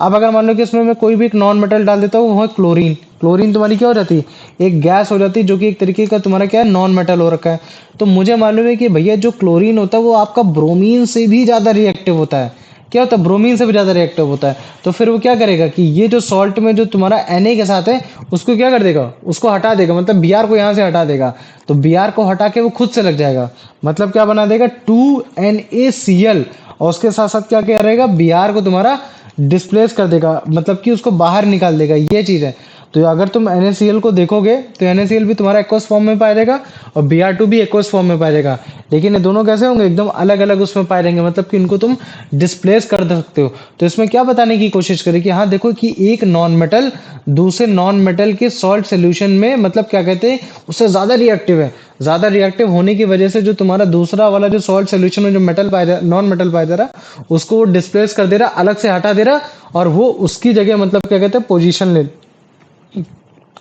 अब अगर मान लो कि इसमें मैं कोई भी एक नॉन मेटल डाल देता हूँ, वो है क्लोरीन। क्लोरीन तुम्हारी क्या हो जाती है, एक गैस हो जाती है, जो कि एक तरीके का तुम्हारा क्या है नॉन मेटल हो रखा है। तो मुझे मालूम है कि भैया जो क्लोरीन होता है वो आपका ब्रोमीन से भी ज्यादा रिएक्टिव होता है। क्या होता है, ब्रोमीन से भी ज्यादा रिएक्टिव होता है। तो फिर वो क्या करेगा कि ये जो सॉल्ट में जो तुम्हारा Na के साथ है, उसको क्या कर देगा, उसको हटा देगा, मतलब Br को यहाँ से हटा देगा। तो Br को हटा के वो खुद से लग जाएगा, मतलब क्या बना देगा 2NaCl, और उसके साथ साथ क्या क्या रहेगा, Br को तुम्हारा डिस्प्लेस कर देगा, मतलब कि उसको बाहर निकाल देगा, ये चीज है। तो अगर तुम NaCl को देखोगे तो NaCl भी तुम्हारा एक्वस फॉर्म में पाया जाएगा, और Br2 भी एक्वस फॉर्म में पाया जाएगा। लेकिन ये दोनों कैसे होंगे, एकदम अलग अलग उसमें पाए जाएंगे, मतलब कि इनको तुम डिस्प्लेस कर सकते हो। तो इसमें क्या बताने की कोशिश करें कि हाँ देखो कि एक नॉन मेटल दूसरे नॉन मेटल के सॉल्ट सोल्यूशन में मतलब क्या कहते हैं उससे ज्यादा रिएक्टिव है। ज्यादा रिएक्टिव होने की वजह से जो तुम्हारा दूसरा वाला जो सॉल्ट सोल्यूशन में जो मेटल पाया नॉन मेटल पाया जा रहा, उसको वो डिस्प्लेस कर दे रहा, अलग से हटा दे रहा, और वो उसकी जगह मतलब क्या कहते हैं पोजीशन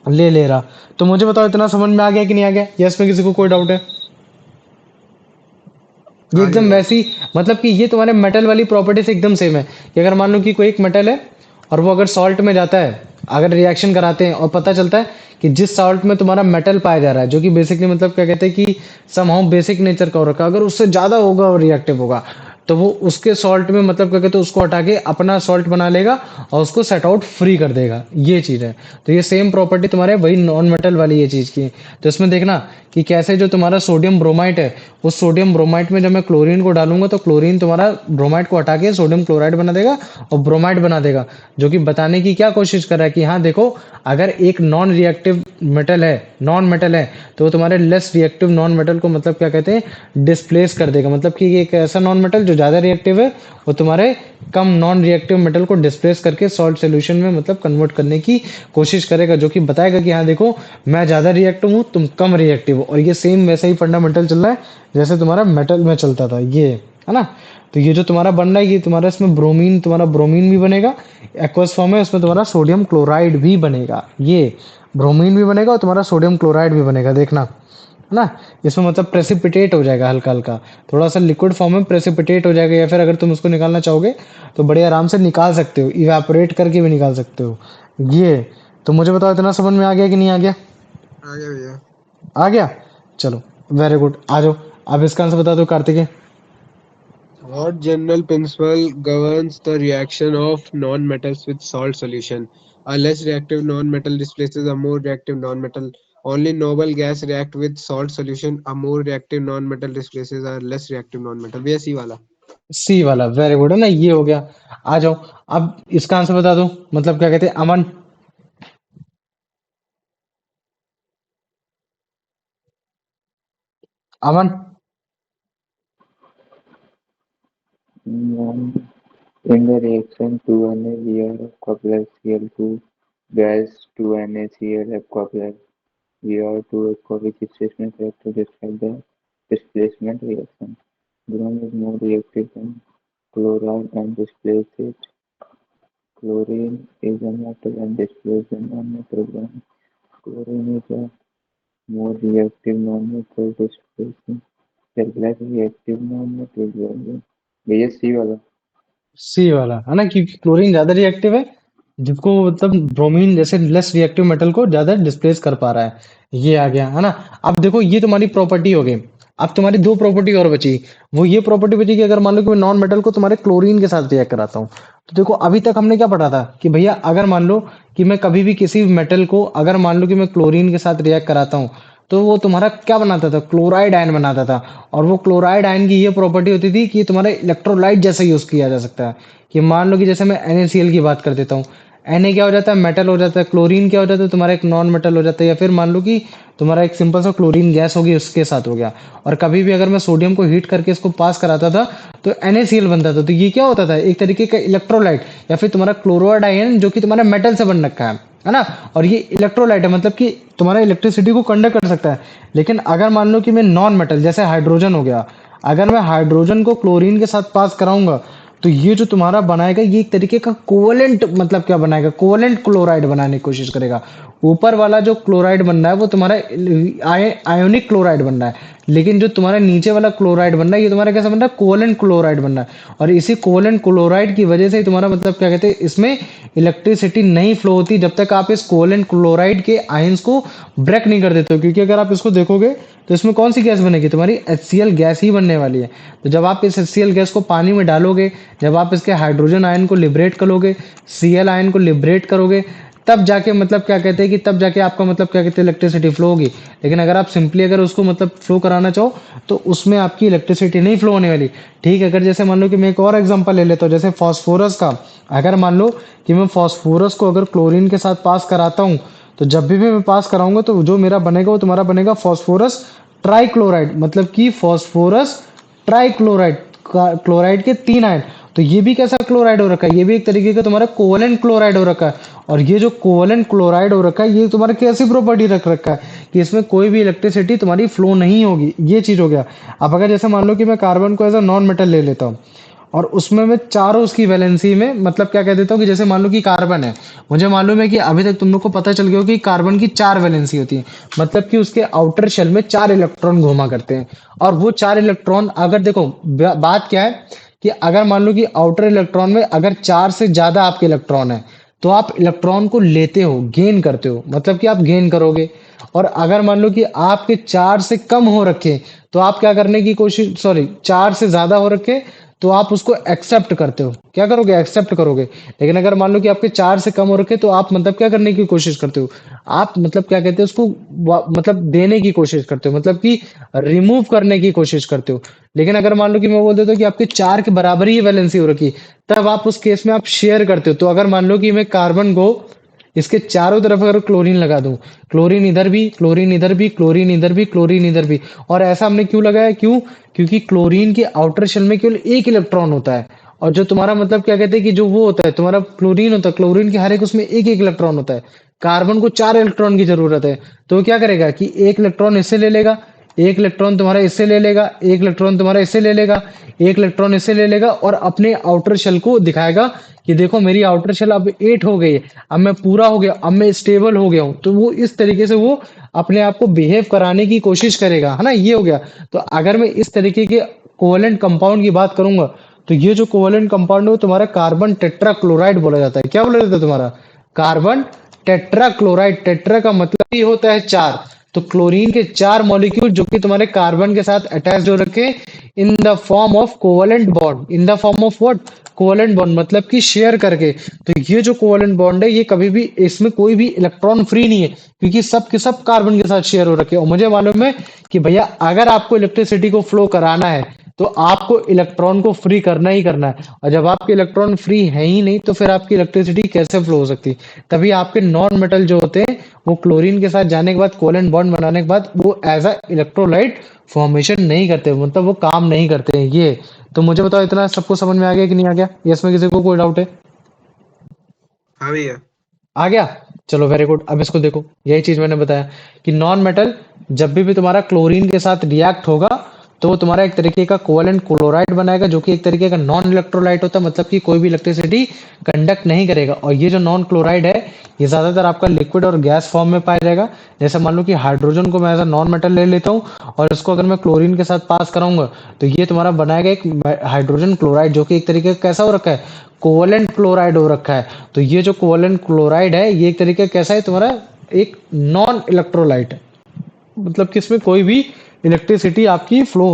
ले रहा। तो मुझे बताओ इतना समझ में आ गया कि नहीं आ गया, या इसमें किसी को कोई डाउट है? ये हाँ जी एकदम बॉस। वैसी, मतलब कि ये तुम्हारे मेटल वाली प्रॉपर्टी से एकदम सेम है कि अगर मान लो कि कोई एक मेटल है, और वो अगर सॉल्ट में जाता है, अगर रिएक्शन कराते हैं और पता चलता है कि जिस सॉल्ट में तुम्हारा मेटल पाया जा रहा है, जो कि बेसिकली मतलब क्या कहते हैं कि समहाउ बेसिक नेचर का हो रखा है, अगर उससे ज्यादा होगा और रिएक्टिव होगा, तो वो उसके सॉल्ट में मतलब क्या कहते हैं उसको हटा के अपना सॉल्ट बना लेगा, और उसको सेट आउट फ्री कर देगा, ये चीज है। तो ये सेम प्रॉपर्टी तुम्हारे वही नॉन मेटल वाली ये चीज की है। तो इसमें देखना कि कैसे जो तुम्हारा सोडियम ब्रोमाइड है, उस सोडियम ब्रोमाइड में जब मैं क्लोरीन को डालूंगा, तो क्लोरीन तुम्हारा ब्रोमाइड को हटा के सोडियम क्लोराइड बना देगा और ब्रोमाइड बना देगा, जो कि बताने की क्या कोशिश कर रहा है कि हाँ देखो, अगर एक नॉन रिएक्टिव मेटल है, नॉन मेटल है, तो वो तुम्हारे लेस रिएक्टिव नॉन मेटल को मतलब क्या कहते हैं डिस्प्लेस कर देगा। मतलब कि एक ऐसा नॉन मेटल जो ज्यादा रिएक्टिव है, वो तुम्हारे कम नॉन रिएक्टिव मेटल को डिस्प्लेस करके सॉल्ट सोल्यूशन में मतलब कन्वर्ट करने की कोशिश करेगा, जो कि बताएगा कि हाँ देखो मैं ज्यादा रिएक्टिव हूँ, तुम कम रिएक्टिव हो। और ये सेम वैसा ही फंडामेंटल चल रहा है जैसे तुम्हारा मेटल में चलता था, ये है ना। तो ये जो तुम्हारा बन रहा है, ये तुम्हारा इसमें ब्रोमीन, तुम्हारा ब्रोमीन भी बनेगा एक्वस फॉर्म है, उसमें तुम्हारा सोडियम क्लोराइड भी बनेगा, ये ब्रोमीन भी बनेगा और तुम्हारा सोडियम क्लोराइड भी बनेगा, देखना, है ना। इसमें मतलब प्रेसिपिटेट हो जाएगा, हल्का हल्का थोड़ा सा लिक्विड फॉर्म में प्रेसिपिटेट हो जाएगा, या फिर अगर तुम उसको निकालना चाहोगे तो बड़े आराम से निकाल सकते हो, इवेपोरेट करके भी निकाल सकते हो, ये। तो मुझे बताओ इतना समझ में आ गया कि नहीं आ गया? आ गया भैया। आ गया? चलो, वेरी गुड। आ जाओ, अब इसका आंसर बता दो Kartikeya. What general principle governs the reaction of non-metals with salt solution? A less reactive non-metal displaces a more reactive non-metal. Only noble gas react with salt solution. A more reactive non-metal displaces a less reactive non-metal. भैया सी वाला। सी वाला, very good, है ना, ये हो गया। आ जाओ, अब इसका आंसर बता दो, मतलब क्या कहते हैं, अमन। अमन। Mm, In the reaction 2NaBr plus Cl2 gas 2NaCl aqua plus Br2 aqua, which displacement have to describe the displacement reaction. Bromine is more reactive than chloride and displaces it. Chlorine is a metal and displaces a non-metal bromine. Chlorine is a more reactive non-metal displacing the less reactive non-metal bromine. भैया सी वाला। सी वाला, है ना, क्योंकि chlorine ज्यादा reactive है, जिसको मतलब ब्रोमीन जैसे लेस रिएक्टिव मेटल को ज्यादा डिस्प्लेस कर पा रहा है। ये आ गया, है ना। अब देखो, ये तुम्हारी प्रॉपर्टी हो गई। अब तुम्हारी दो प्रॉपर्टी और बची। वो ये प्रॉपर्टी बची कि अगर मान लो कि मैं नॉन मेटल को तुम्हारे क्लोरीन के साथ रिएक्ट कराता हूँ, तो देखो अभी तक हमने क्या पढ़ा था कि भैया अगर मान लो कि मैं कभी भी किसी मेटल को, अगर मान लो कि मैं क्लोरीन के साथ रिएक्ट कराता हूँ, तो वो तुम्हारा क्या बनाता था, क्लोराइड आयन बनाता था। और वो क्लोराइड आयन की ये प्रॉपर्टी होती थी कि तुम्हारे इलेक्ट्रोलाइट जैसे यूज किया जा सकता है। कि मान लो कि जैसे मैं NaCl की बात कर देता हूँ, Na क्या हो जाता है, मेटल हो जाता है। क्लोरीन क्या हो जाता है, तुम्हारा एक नॉन मेटल हो जाता है। या फिर मान लो कि तुम्हारा एक सिंपल सा क्लोरीन गैस होगी, उसके साथ हो गया। और कभी भी अगर मैं सोडियम को हीट करके इसको पास कराता था, तो NaCl बनता था। तो ये क्या होता था, एक तरीके का इलेक्ट्रोलाइट या फिर तुम्हारा क्लोराइड आयन, जो कि तुम्हारा मेटल से बन रखा है ना। और ये इलेक्ट्रोलाइट है, मतलब कि तुम्हारा इलेक्ट्रिसिटी को कंडक्ट कर सकता है। लेकिन अगर मान लो कि मैं नॉन मेटल जैसे हाइड्रोजन हो गया, अगर मैं हाइड्रोजन को क्लोरीन के साथ पास कराऊंगा, तो ये जो तुम्हारा बनाएगा, ये एक तरीके का कोवलेंट, मतलब क्या बनाएगा, कोवलेंट क्लोराइड बनाने की कोशिश करेगा। ऊपर वाला जो क्लोराइड बन रहा है वो तुम्हारा आयोनिक क्लोराइड बन रहा है। लेकिन जो तुम्हारा नीचे वाला क्लोराइड बन रहा है, ये तुम्हारा कैसा बन रहा है, कोवलेंट क्लोराइड बन रहा है। और इसी कोवलेंट क्लोराइड की वजह से ही तुम्हारा मतलब क्या कहते हैं, इसमें इलेक्ट्रिसिटी नहीं फ्लो होती जब तक आप इस कोवलेंट क्लोराइड के आयंस को ब्रेक नहीं कर देते हो। क्योंकि अगर आप इसको देखोगे, तो इसमें कौन सी गैस बनेगी, तुम्हारी HCl गैस ही बनने वाली है। तो जब आप इस HCl गैस को पानी में डालोगे, जब आप इसके हाइड्रोजन आयन को लिबरेट करोगे, Cl आयन को लिबरेट करोगे, तब जाके मतलब क्या कहते हैं कि तब जाके आपका मतलब क्या कहते हैं, इलेक्ट्रिसिटी फ्लो होगी। लेकिन अगर आप सिंपली अगर उसको मतलब फ्लो कराना चाहो, तो उसमें आपकी इलेक्ट्रिसिटी नहीं फ्लो होने वाली। ठीक है, अगर जैसे मान लो कि मैं एक और एग्जांपल ले लेता हूँ, जैसे फास्फोरस का। अगर मान लो कि मैं फास्फोरस को अगर क्लोरीन के साथ पास कराता हूँ, तो जब भी मैं पास कराऊंगा, तो जो मेरा बनेगा वो तुम्हारा बनेगा फास्फोरस ट्राइक्लोराइड, मतलब कि फास्फोरस ट्राइक्लोराइड, क्लोराइड के 3 आयन। तो ये भी कैसा क्लोराइड हो रखा है, ये भी एक तरीके का तुम्हारा कोवलेंट क्लोराइड हो रखा है। और ये जो कोवलेंट क्लोराइड हो रखा है, ये तुम्हारा कैसी प्रॉपर्टी रख रखा है कि इसमें कोई भी इलेक्ट्रिसिटी तुम्हारी फ्लो नहीं होगी। ये चीज हो गया। अब अगर जैसे मान लो कि मैं कार्बन को एज अ नॉन मेटल ले लेता हूँ, और उसमें मैं चारों उसकी वैलेंसी में मतलब क्या कह देता हूँ कि जैसे मान लो कि कार्बन है, मुझे मालूम है कि अभी तक तुम लोग को पता चल गया हो कि कार्बन की 4 वैलेंसी होती है। मतलब कि उसके आउटर शेल में 4 इलेक्ट्रॉन घूमा करते हैं। और वो 4 इलेक्ट्रॉन, अगर देखो बात क्या है कि अगर मान लो कि आउटर इलेक्ट्रॉन में अगर 4 से ज्यादा आपके इलेक्ट्रॉन है, तो आप इलेक्ट्रॉन को लेते हो, गेन करते हो, मतलब कि आप गेन करोगे। और अगर मान लो कि आपके 4 से कम हो रखे, तो आप क्या करने की कोशिश, सॉरी 4 से ज्यादा हो रखे, तो आप उसको एक्सेप्ट करते हो। क्या करोगे, एक्सेप्ट करोगे। लेकिन अगर मान लो कि आपके 4 से कम हो रखे, तो आप मतलब क्या करने की कोशिश करते हो, आप मतलब क्या कहते हैं उसको, मतलब देने की कोशिश करते हो, मतलब कि रिमूव करने की कोशिश करते हो। लेकिन अगर मान लो कि मैं बोल देता हूँ कि आपके 4 के बराबर ही वैलेंसी हो रखी, तब आप उस केस में आप शेयर करते हो। तो अगर मान लो कि मैं कार्बन को इसके चारों तरफ अगर क्लोरीन लगा दूं, क्लोरीन इधर भी, क्लोरीन इधर भी, क्लोरीन इधर भी, क्लोरीन इधर भी। और ऐसा हमने क्यों लगाया, क्यों, क्योंकि क्लोरीन के आउटर शेल में केवल एक इलेक्ट्रॉन होता है। और जो तुम्हारा मतलब क्या कहते हैं कि जो वो होता है तुम्हारा क्लोरीन होता है, क्लोरीन के हर एक उसमें एक एक इलेक्ट्रॉन होता है। कार्बन को 4 इलेक्ट्रॉन की जरूरत है। तो वो क्या करेगा कि एक इलेक्ट्रॉन इससे ले लेगा, एक इलेक्ट्रॉन तुम्हारा इससे ले लेगा, एक इलेक्ट्रॉन तुम्हारा इससे ले लेगा, एक इलेक्ट्रॉन इससे ले लेगा, और अपने आउटर शेल को दिखाएगा कि देखो मेरी आउटर शेल अब 8 हो गई है, अब मैं पूरा हो गया, अब मैं स्टेबल हो गया हूँ। तो वो इस तरीके से वो अपने आप को बिहेव कराने की कोशिश करेगा, है ना। ये हो गया। तो अगर मैं इस तरीके के कोवलेंट कंपाउंड की बात करूंगा, तो ये जो कोवलेंट कंपाउंड है वो तुम्हारा कार्बन टेट्रा क्लोराइड बोला जाता है। क्या बोला जाता है तुम्हारा, कार्बन टेट्रा क्लोराइड, टेट्रा का मतलब ही होता है चार। तो क्लोरीन के चार मॉलिक्यूल जो कि तुम्हारे कार्बन के साथ अटैच हो रखे इन the form of covalent bond, in the form of what, covalent bond, मतलब कि शेयर करके। तो ये जो कोवेलेंट बॉन्ड है ये कभी भी इसमें कोई भी इलेक्ट्रॉन फ्री नहीं है, क्योंकि सब के सब कार्बन के साथ शेयर हो रखे हैं। और मुझे मालूम है कि भैया अगर आपको इलेक्ट्रिसिटी को फ्लो कराना है तो आपको इलेक्ट्रॉन को फ्री करना ही करना है, और जब आपके इलेक्ट्रॉन फ्री है ही नहीं तो फिर आपकी इलेक्ट्रिसिटी कैसे फ्लो हो सकती है। तभी आपके नॉन मेटल जो होते हैं वो क्लोरीन के साथ जाने के बाद, कोवेलेंट बॉन्ड बनाने के बाद, वो एज अ इलेक्ट्रोलाइट फॉर्मेशन नहीं करते, मतलब वो काम नहीं करते हैं ये। तो मुझे बताओ इतना सबको समझ में आ गया कि नहीं आ गया, या इसमें किसी को कोई डाउट है? हाँ भैया। आ गया। चलो वेरी गुड। अब इसको देखो, यही चीज मैंने बताया कि नॉन मेटल जब भी तुम्हारा क्लोरीन के साथ रिएक्ट होगा तो वो तुम्हारा एक तरीके का कोवेलेंट क्लोराइड बनाएगा, जो कि एक तरीके का नॉन इलेक्ट्रोलाइट होता है, मतलब कि कोई भी इलेक्ट्रिसिटी कंडक्ट नहीं करेगा। और ये जो नॉन क्लोराइड है ये ज्यादातर आपका लिक्विड और गैस फॉर्म में पाया जाएगा। जैसे मान लो कि हाइड्रोजन को मैं एज अ नॉन मेटल ले लेता हूँ और इसको अगर मैं क्लोरीन के साथ पास कराऊंगा तो ये तुम्हारा बनाएगा एक हाइड्रोजन क्लोराइड, जो कि एक तरीके का कैसा हो रखा है, कोवेलेंट क्लोराइड हो रखा है। तो ये जो कोवेलेंट क्लोराइड है ये एक तरीके का कैसा है, तुम्हारा एक नॉन इलेक्ट्रोलाइट है, मतलब कि इसमें कोई भी इलेक्ट्रिसिटी आपकी फ्लो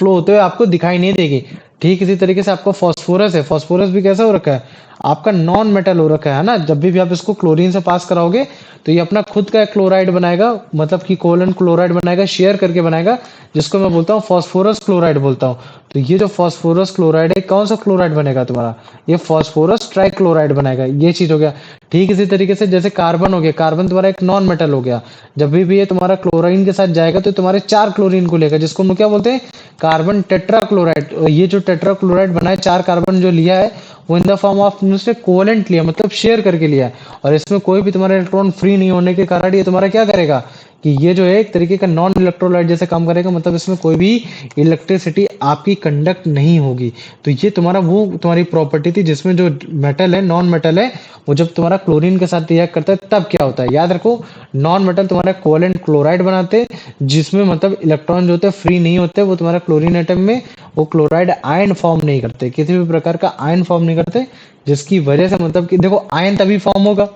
होते हुए आपको दिखाई नहीं देगी। ठीक इसी तरीके से आपका फास्फोरस है, फास्फोरस भी कैसा हो रखा है, आपका नॉन मेटल हो रखा है ना। जब भी आप इसको क्लोरीन से पास कराओगे तो ये अपना खुद का क्लोराइड बनाएगा, मतलब कि कोवेलेंट क्लोराइड बनाएगा, शेयर करके बनाएगा, जिसको मैं बोलता हूँ फास्फोरस क्लोराइड बोलता हूँ। तो ये जो फास्फोरस क्लोराइड है कौन सा क्लोराइड बनेगा तुम्हारा, ये फास्फोरस ट्राइक्लोराइड बनेगा। ये चीज हो गया। ठीक इसी तरीके से जैसे कार्बन हो गया, कार्बन तुम्हारा एक नॉन मेटल हो गया। जब भी ये तुम्हारा क्लोरीन के साथ जाएगा तो तुम्हारे चार क्लोरीन को लेगा, जिसको हम क्या बोलते हैं, कार्बन टेट्रा क्लोराइड। ये जो टेट्रा क्लोराइड बना है, चार कार्बन जो लिया है वो इन द फॉर्म ऑफ उसने कोवेलेंट लिया, मतलब शेयर करके लिया है। और इसमें कोई भी तुम्हारा इलेक्ट्रॉन फ्री नहीं होने के कारण ये तुम्हारा क्या करेगा कि ये जो है एक तरीके का नॉन इलेक्ट्रोलाइट जैसे काम करेगा, मतलब इसमें कोई भी इलेक्ट्रिसिटी आपकी कंडक्ट नहीं होगी। तो ये तुम्हारा वो तुम्हारी प्रॉपर्टी थी जिसमें जो मेटल है, नॉन मेटल है, वो जब तुम्हारा क्लोरीन के साथ रिएक्ट करता है तब क्या होता है, याद रखो। नॉन मेटल तुम्हारा कोवेलेंट क्लोराइड बनाते हैं जिसमें मतलब इलेक्ट्रॉन जो होते हैं फ्री नहीं होते, वो तुम्हारा क्लोरीन एटम में वो क्लोराइड आयन फॉर्म नहीं करते, किसी भी प्रकार का आयन फॉर्म नहीं करते, जिसकी वजह से मतलब कि देखो आयन तभी फॉर्म होगा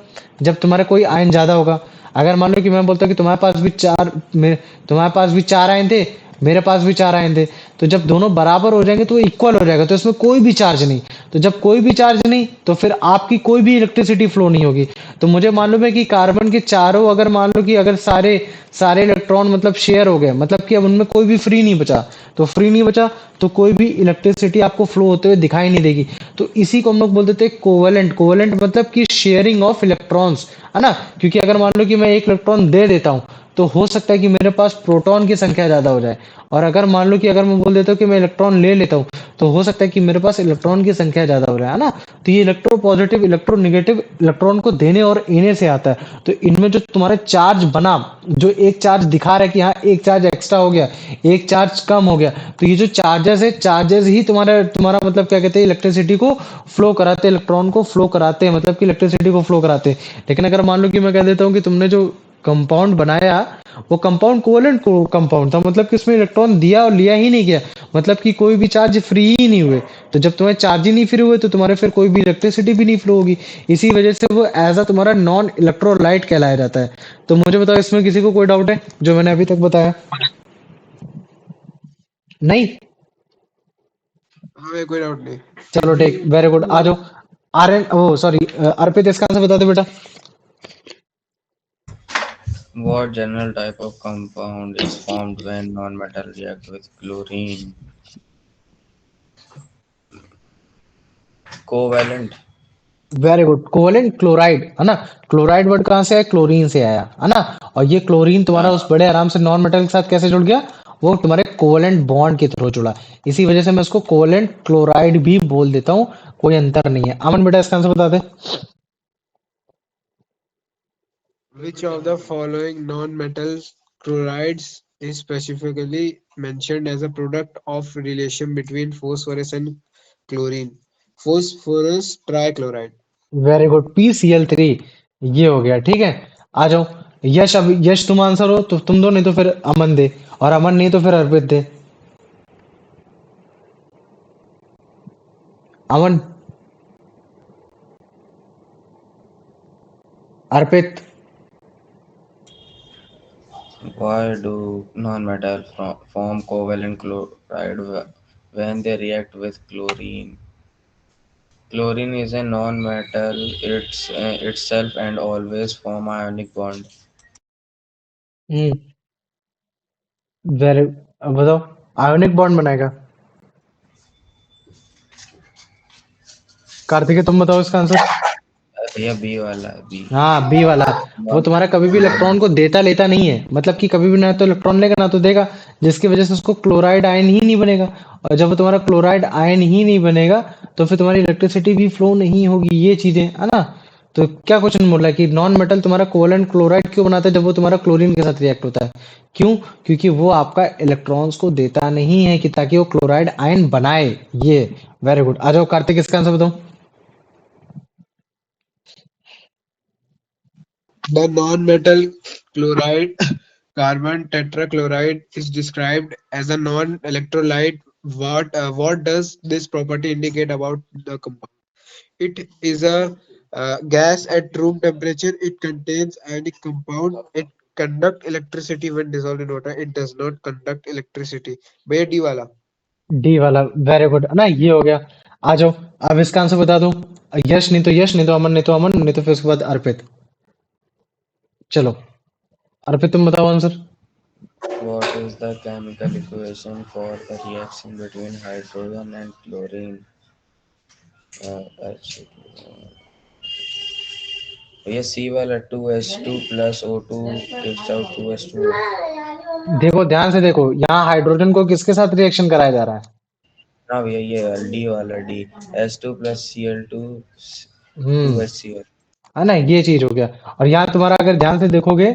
जब तुम्हारा कोई आयन ज्यादा होगा। अगर मान लो कि मैं बोलता हूँ कि तुम्हारे पास भी चार आयन थे, मेरे पास भी चार आयन थे, तो जब दोनों बराबर हो जाएंगे तो इक्वल हो जाएगा, तो इसमें कोई भी चार्ज नहीं। तो जब कोई भी चार्ज नहीं तो फिर आपकी कोई भी इलेक्ट्रिसिटी फ्लो नहीं होगी। तो मुझे मालूम है कि कार्बन के चारों, अगर मान लो कि अगर सारे सारे इलेक्ट्रॉन मतलब शेयर हो गए, मतलब कि अब उनमें कोई भी फ्री नहीं बचा, तो फ्री नहीं बचा तो कोई भी इलेक्ट्रिसिटी आपको फ्लो होते हुए दिखाई नहीं देगी। तो इसी को हम लोग बोल देते हैं कोवेलेंट। कोवेलेंट मतलब कि शेयरिंग ऑफ इलेक्ट्रॉन्स, है ना। क्योंकि अगर मान लो कि मैं एक इलेक्ट्रॉन दे देता हूं तो हो सकता है कि मेरे पास प्रोटॉन की संख्या ज्यादा हो जाए, और अगर मान लो कि अगर मैं बोल देता हूँ कि मैं इलेक्ट्रॉन ले लेता हूँ तो हो सकता है कि मेरे पास इलेक्ट्रॉन की संख्या ज्यादा हो रहा है ना। तो ये electro positive electro negative electron को देने और लेने से आता है। तो इनमें जो तुम्हारा चार्ज बना, जो एक चार्ज दिखा रहा है कि हाँ एक चार्ज एक्स्ट्रा हो गया, एक चार्ज कम हो गया, तो ये जो चार्जेस है, चार्जेस ही तुम्हारा तुम्हारा मतलब क्या कहते हैं, इलेक्ट्रिसिटी को फ्लो कराते हैं, इलेक्ट्रॉन को फ्लो कराते हैं, मतलब कि इलेक्ट्रिसिटी को फ्लो कराते हैं। लेकिन अगर मान लो कि मैं कह देता हूँ कि तुमने जो कंपाउंड बनाया वो कंपाउंड कोवेलेंट कंपाउंड था, मतलब कि उसमें इलेक्ट्रॉन दिया और लिया ही नहीं गया, मतलब कि कोई भी चार्ज फ्री ही नहीं हुए। तो जब तुम्हारे चार्ज ही नहीं फ्री हुए तो तुम्हारे फिर कोई भी इलेक्ट्रिसिटी भी नहीं फ्लो होगी। इसी वजह से वो एज अ तुम्हारा नॉन इलेक्ट्रोलाइट कहलाया जाता है। तो मुझे बताओ इसमें किसी को कोई डाउट है जो मैंने अभी तक बताया? नहीं? हाँ भैया, कोई डाउट नहीं। चलो ठीक, वेरी गुड। आ जाओ। आर्यन, ओ सॉरी, अर्पित, इसका आंसर बता दो बेटा। What general type of compound is formed when non-metal react with chlorine? Covalent. Very good, covalent chloride, है ना। क्लोराइड वर्ड कहाँ से आया, क्लोरीन से आया, है ना। और ये क्लोरीन तुम्हारा उस बड़े आराम से नॉन मेटल के साथ कैसे जुड़ गया, वो तुम्हारे कोवेलेंट बॉन्ड के थ्रू जुड़ा। इसी वजह से मैं इसको कोवेलेंट क्लोराइड भी बोल देता हूँ, कोई अंतर नहीं है। अमन बेटा इसका आंसर बता दे। Which of the following non-metals chlorides is specifically mentioned as a product of relation between phosphorus and chlorine? Phosphorus trichloride. Very good, PCl3। ये हो गया, ठीक है। आ जाओ। यश, अब यश तुम आंसर हो तो तुम दो, नहीं तो फिर अमन दे, और अमन नहीं तो फिर अर्पित दे। अमन। अर्पित। Why do non-metal form covalent chloride when they react with chlorine? Chlorine is a non-metal itself and always form ionic bond. Hmm. Very, अब बताओ, आयोनिक बॉन्ड बनाएगा। कार्तिकेय तुम बताओ इसका आंसर। भैया बी वाला बी। हाँ, बी वाला। वो तुम्हारा कभी भी इलेक्ट्रॉन को देता लेता नहीं है, मतलब कि कभी भी ना तो इलेक्ट्रॉन लेगा ना तो देगा, जिसकी वजह से उसको क्लोराइड आयन ही नहीं बनेगा। और जब वो तुम्हारा क्लोराइड आयन ही नहीं बनेगा तो फिर तुम्हारी इलेक्ट्रिसिटी भी फ्लो नहीं होगी, ये चीजें है ना। तो क्या क्वेश्चन बोल रहा है कि नॉन मेटल तुम्हारा कोवेलेंट क्लोराइड क्यों बनाता है जब वो तुम्हारा क्लोरीन के साथ रिएक्ट होता है? क्यों? क्योंकि वो आपका इलेक्ट्रॉन्स को देता नहीं है कि ताकि वो क्लोराइड आयन बनाए। ये वेरी गुड। आ जाओ कार्तिक, इसका आंसर बताओ। The non-metal chloride carbon tetrachloride is described as a non-electrolyte. What does this property indicate about the compound? It is a gas at room temperature. It contains ionic compound. It conduct electricity when dissolved in water. It does not conduct electricity. भैया D वाला। D वाला, very good ना, ये हो गया। आ जाओ, अब इसका आंसर बता दो। यश नहीं तो यश, नहीं तो अमन, नहीं तो अमन, नहीं तो फिर उसके बाद अर्पित। चलो अर्पित तुम बताओ answer. What is the chemical equation for the reaction between hydrogen and chlorine? भैया सी वाला 2H2 plus O2 gives out 2H2O। देखो ध्यान से देखो, यहाँ हाइड्रोजन को किसके साथ रिएक्शन कराया जा रहा है? हाँ भैया ये डी वाला डी H2 plus Cl2 हम्म, 2HCl। है ना, ये चीज हो गया। और यहाँ तुम्हारा अगर ध्यान से देखोगे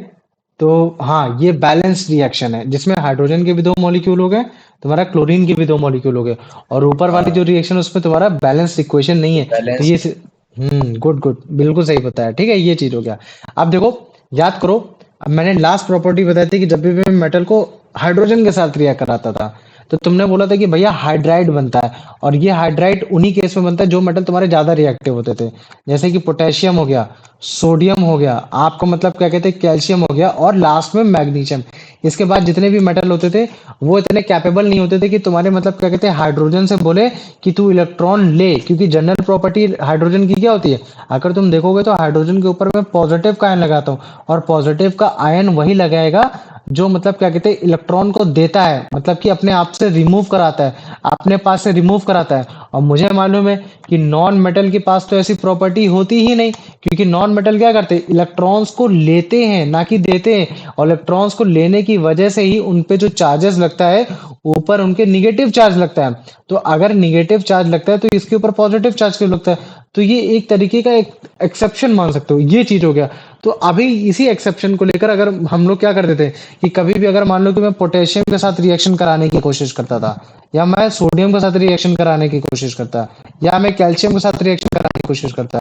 तो हाँ, ये बैलेंस रिएक्शन है जिसमें हाइड्रोजन के भी दो मॉलिक्यूल हो गए, तुम्हारा क्लोरीन के भी दो मॉलिक्यूल हो गए, और ऊपर वाली जो रिएक्शन उसमें तुम्हारा बैलेंस इक्वेशन नहीं है। तो बैलेंस। ये गुड गुड, बिल्कुल सही बताया। ठीक है, ये चीज हो गया। अब देखो, याद करो, अब मैंने लास्ट प्रॉपर्टी बताई थी कि जब भी मैं मेटल को हाइड्रोजन के साथ रिएक्ट कराता था तो तुमने बोला था कि भैया हाइड्राइड बनता है, और ये हाइड्राइड उन्हीं केस में बनता है जो मेटल तुम्हारे ज्यादा रिएक्टिव होते थे, जैसे कि पोटेशियम हो गया, सोडियम हो गया, आपका मतलब क्या कहते हैं कैल्शियम हो गया, और लास्ट में मैग्नीशियम। इसके बाद जितने भी मेटल होते थे वो इतने कैपेबल नहीं होते थे कि तुम्हारे मतलब क्या कहते हैं हाइड्रोजन से बोले कि तू इलेक्ट्रॉन ले, क्योंकि जनरल प्रॉपर्टी हाइड्रोजन की क्या होती है, अगर तुम देखोगे तो हाइड्रोजन के ऊपर मैं पॉजिटिव का आयन लगाता हूँ, और पॉजिटिव का आयन वही लगाएगा जो मतलब क्या कहते हैं इलेक्ट्रॉन को देता है, मतलब कि अपने आप से रिमूव कराता है, अपने पास से रिमूव कराता है। और मुझे मालूम है कि नॉन मेटल के पास तो ऐसी प्रॉपर्टी होती ही नहीं, क्योंकि नॉन मेटल क्या करते हैं, इलेक्ट्रॉन्स को लेते हैं ना कि देते हैं, और इलेक्ट्रॉन्स को लेने की वजह से ही उन पे जो चार्जेस लगता है ऊपर उनके निगेटिव चार्ज लगता है। तो अगर निगेटिव चार्ज लगता है तो इसके ऊपर पॉजिटिव चार्ज क्यों लगता है? तो ये एक तरीके का एक एक्सेप्शन मान सकते हो, ये चीज हो गया। तो अभी इसी एक्सेप्शन को लेकर अगर हम लोग क्या कर देते हैं कि कभी भी अगर मान लो कि मैं पोटेशियम के साथ रिएक्शन कराने की कोशिश करता था, या मैं सोडियम के साथ रिएक्शन कराने की कोशिश करता, या मैं कैल्शियम के साथ रिएक्शन कराने की कोशिश करता,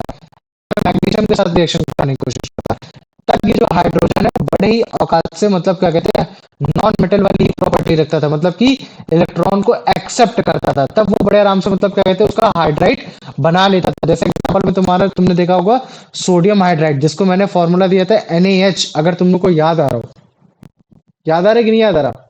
मैग्नीशियम के साथ रिएक्शन कराने की कोशिश करता, तब ये जो हाइड्रोजन है बड़े ही औकात से मतलब क्या कहते हैं नॉन मेटल वाली प्रॉपर्टी रखता था, मतलब कि इलेक्ट्रॉन को एक्सेप्ट करता था, तब वो बड़े आराम से मतलब क्या कहते हैं उसका हाइड्राइड बना लेता था। जैसे एग्जांपल में तुम्हारा तुमने देखा होगा सोडियम हाइड्राइड, जिसको मैंने फॉर्मूला दिया था NaH, अगर तुम लोग को याद आ रहा हो, याद आ रहा है कि नहीं याद आ रहा?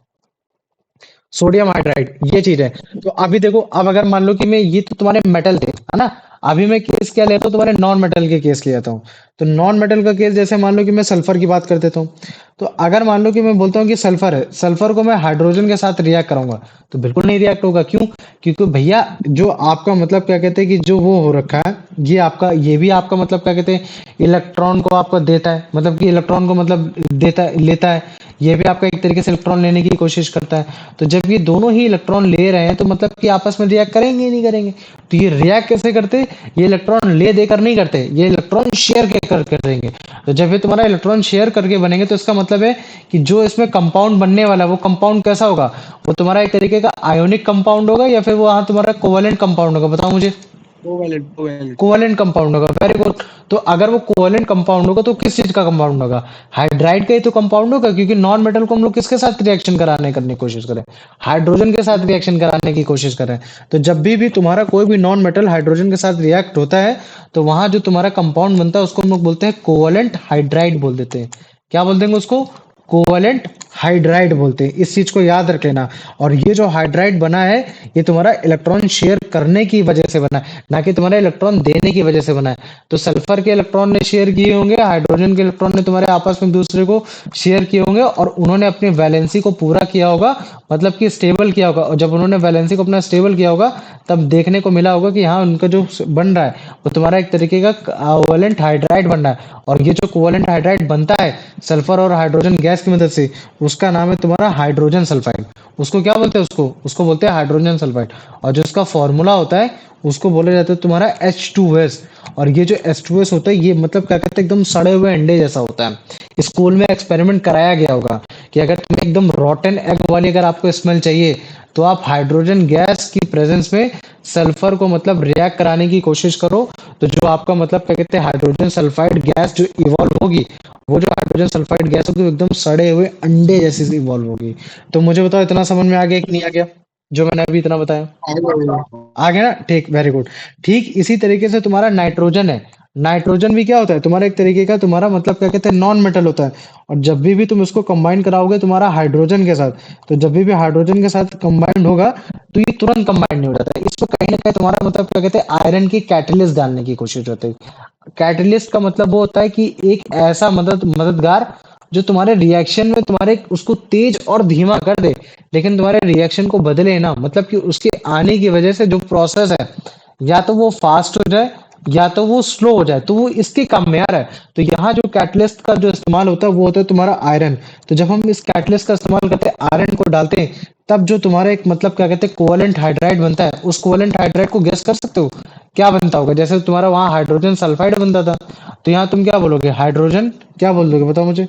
सोडियम हाइड्राइड, ये चीज है। तो अभी देखो, अब अगर मान लो कि मैं, ये तो तुम्हारे मेटल थे है ना, अभी मैं केस क्या लेता हूँ, तुम्हारे नॉन मेटल के केस ले आता हूँ। तो नॉन मेटल का केस जैसे मान लो कि मैं सल्फर की बात कर देता हूँ, तो अगर मान लो कि मैं बोलता हूँ कि सल्फर है, सल्फर को मैं हाइड्रोजन के साथ रिएक्ट करूंगा तो बिल्कुल नहीं रिएक्ट होगा। क्यों? क्योंकि भैया जो आपका मतलब क्या कहते हैं कि जो वो हो रखा है, ये आपका, ये भी आपका मतलब क्या कहते हैं इलेक्ट्रॉन को आपका देता है, मतलब कि इलेक्ट्रॉन को मतलब देता लेता है, ये भी आपका एक तरीके से इलेक्ट्रॉन लेने की कोशिश करता है। तो जब ये दोनों ही इलेक्ट्रॉन ले रहे हैं तो मतलब कि आपस में रिएक्ट करेंगे ही नहीं करेंगे। तो ये रिएक्ट कैसे करते? ये इलेक्ट्रॉन ले देकर नहीं करते, ये इलेक्ट्रॉन शेयर कर करेंगे। तो जब ये तुम्हारा इलेक्ट्रॉन शेयर करके बनेंगे तो इसका मतलब है कि जो इसमें कंपाउंड बनने वाला है वो कंपाउंड कैसा होगा, वो तुम्हारा एक तरीके का आयोनिक कंपाउंड होगा या फिर वो हाँ तुम्हारा कोवेलेंट कंपाउंड होगा? बताओ मुझे। कोवेलेंट कोवेलेंट कंपाउंड होगा, वेरी गुड। तो अगर वो कोवेलेंट कंपाउंड होगा तो किस चीज का कंपाउंड होगा? हाइड्राइड का ही तो कंपाउंड होगा, क्योंकि नॉन मेटल को हम लोग किसके साथ रिएक्शन करने की कोशिश करें? हाइड्रोजन के साथ रिएक्शन कराने की कोशिश करें। तो जब भी तुम्हारा कोई भी नॉन मेटल हाइड्रोजन के साथ रिएक्ट होता है तो वहां जो तुम्हारा कंपाउंड बनता है उसको हम लोग बोलते हैं कोवेलेंट हाइड्राइड बोल देते हैं। क्या बोल देंगे उसको? कोवेलेंट हाइड्राइड बोलते हैं। इस चीज को याद रख लेना। और ये जो हाइड्राइड बना है ये तुम्हारा इलेक्ट्रॉन शेयर करने की वजह से बना है, ना कि तुम्हारा इलेक्ट्रॉन देने की वजह से बना है। तो सल्फर के इलेक्ट्रॉन ने शेयर किए होंगे, हाइड्रोजन के इलेक्ट्रॉन ने तुम्हारे आपस में एक दूसरे को शेयर किए होंगे और उन्होंने अपनी वैलेंसी को पूरा किया होगा, मतलब कि स्टेबल किया होगा। और जब उन्होंने वैलेंसी को अपना स्टेबल किया होगा तब देखने को मिला होगा कि हाँ उनका जो बन रहा है वो तुम्हारा एक तरीके का कोवेलेंट हाइड्राइड बन रहा है। और ये जो कोवेलेंट हाइड्राइड बनता है सल्फर और हाइड्रोजन गैस की मदद से, उसका नाम है तुम्हारा हाइड्रोजन सल्फाइड। उसको क्या बोलते हैं? उसको बोलते हैं हाइड्रोजन सल्फाइड। और जो इसका फॉर्मूला होता है उसको बोला जाता है तुम्हारा H2S। और ये जो H2S होता है ये मतलब क्या कहते हैं, एकदम सड़े हुए अंडे जैसा होता है। स्कूल में एक्सपेरिमेंट कराया गया होगा कि अगर तुम्हें एकदम रॉटन एग वाली अगर आपको स्मेल चाहिए तो आप हाइड्रोजन गैस की प्रेजेंस में सल्फर को मतलब रिएक्ट कराने की कोशिश करो, तो जो आपका मतलब क्या कहते हैं हाइड्रोजन सल्फाइड गैस जो इवॉल्व होगी, वो जो हाइड्रोजन सल्फाइड गैस होगी वो एकदम सड़े हुए अंडे जैसी इवॉल्व होगी। तो मुझे बताओ इतना समझ में आ गया कि नहीं आ गया जो मैंने अभी इतना बताया? आ गया ना? ठीक, वेरी गुड। ठीक इसी तरीके से तुम्हारा नाइट्रोजन है। नाइट्रोजन भी क्या होता है तुम्हारा एक तरीके का तुम्हारा मतलब क्या कहते हैं नॉन मेटल होता है। और जब भी तुम इसको कंबाइन कराओगे तुम्हारा हाइड्रोजन के साथ, तो जब भी हाइड्रोजन के साथ कंबाइंड होगा तो ये तुरंत कंबाइंड नहीं हो जाता है। इसको कहीं ना कहीं तुम्हारा मतलब क्या कहते हैं आयरन की कैटलिस्ट डालने की कोशिश होती है। कैटलिस्ट का मतलब वो होता है कि एक ऐसा मददगार जो तुम्हारे रिएक्शन में तुम्हारे उसको तेज और धीमा कर दे, लेकिन तुम्हारे रिएक्शन को बदले ना, मतलब कि उसके आने की वजह से जो प्रोसेस है या तो वो फास्ट हो जाए या तो वो स्लो हो जाए, तो वो इसके काम में आ रहा है। तो यहाँ जो कैटलिस्ट का जो इस्तेमाल होता है वो होता है तुम्हारा आयरन। तो जब हम इस कैटलिस्ट का इस्तेमाल करते हैं आयरन को डालते हैं तब जो तुम्हारा एक मतलब क्या कहते हैं कोवेलेंट हाइड्राइड बनता है, उस कोवेलेंट हाइड्राइड को गेस कर सकते हो क्या बनता होगा? जैसे तुम्हारा वहां हाइड्रोजन सल्फाइड बनता था, तो यहाँ तुम क्या बोलोगे? हाइड्रोजन क्या बोल दोगे बताओ मुझे?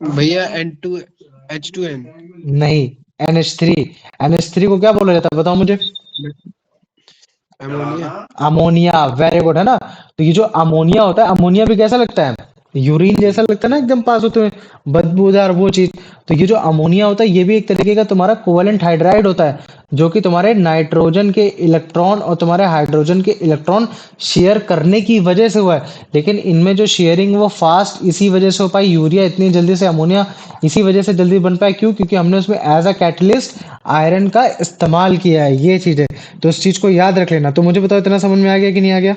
भैया N2 H2N नहीं, NH3। NH3 को क्या बोला जाता है बताओ मुझे? अमोनिया। अमोनिया, वेरी गुड, है ना? तो ये जो अमोनिया होता है, अमोनिया भी कैसा लगता है? यूरिन जैसा लगता है ना, एकदम पास होते हुए बदबूदार वो चीज। तो ये जो अमोनिया होता है ये भी एक तरीके का तुम्हारा कोवेलेंट हाइड्राइड होता है, जो कि तुम्हारे नाइट्रोजन के इलेक्ट्रॉन और तुम्हारे हाइड्रोजन के इलेक्ट्रॉन शेयर करने की वजह से हुआ है। लेकिन इनमें जो शेयरिंग वो फास्ट इसी वजह से हो पाई, यूरिया इतनी जल्दी से, अमोनिया इसी वजह से जल्दी बन पाया। क्यों? क्योंकि हमने उसमें एज अ कैटलिस्ट आयरन का इस्तेमाल किया है, ये चीज है। तो इस चीज को याद रख लेना। तो मुझे बताओ इतना समझ में आ गया कि नहीं आ गया?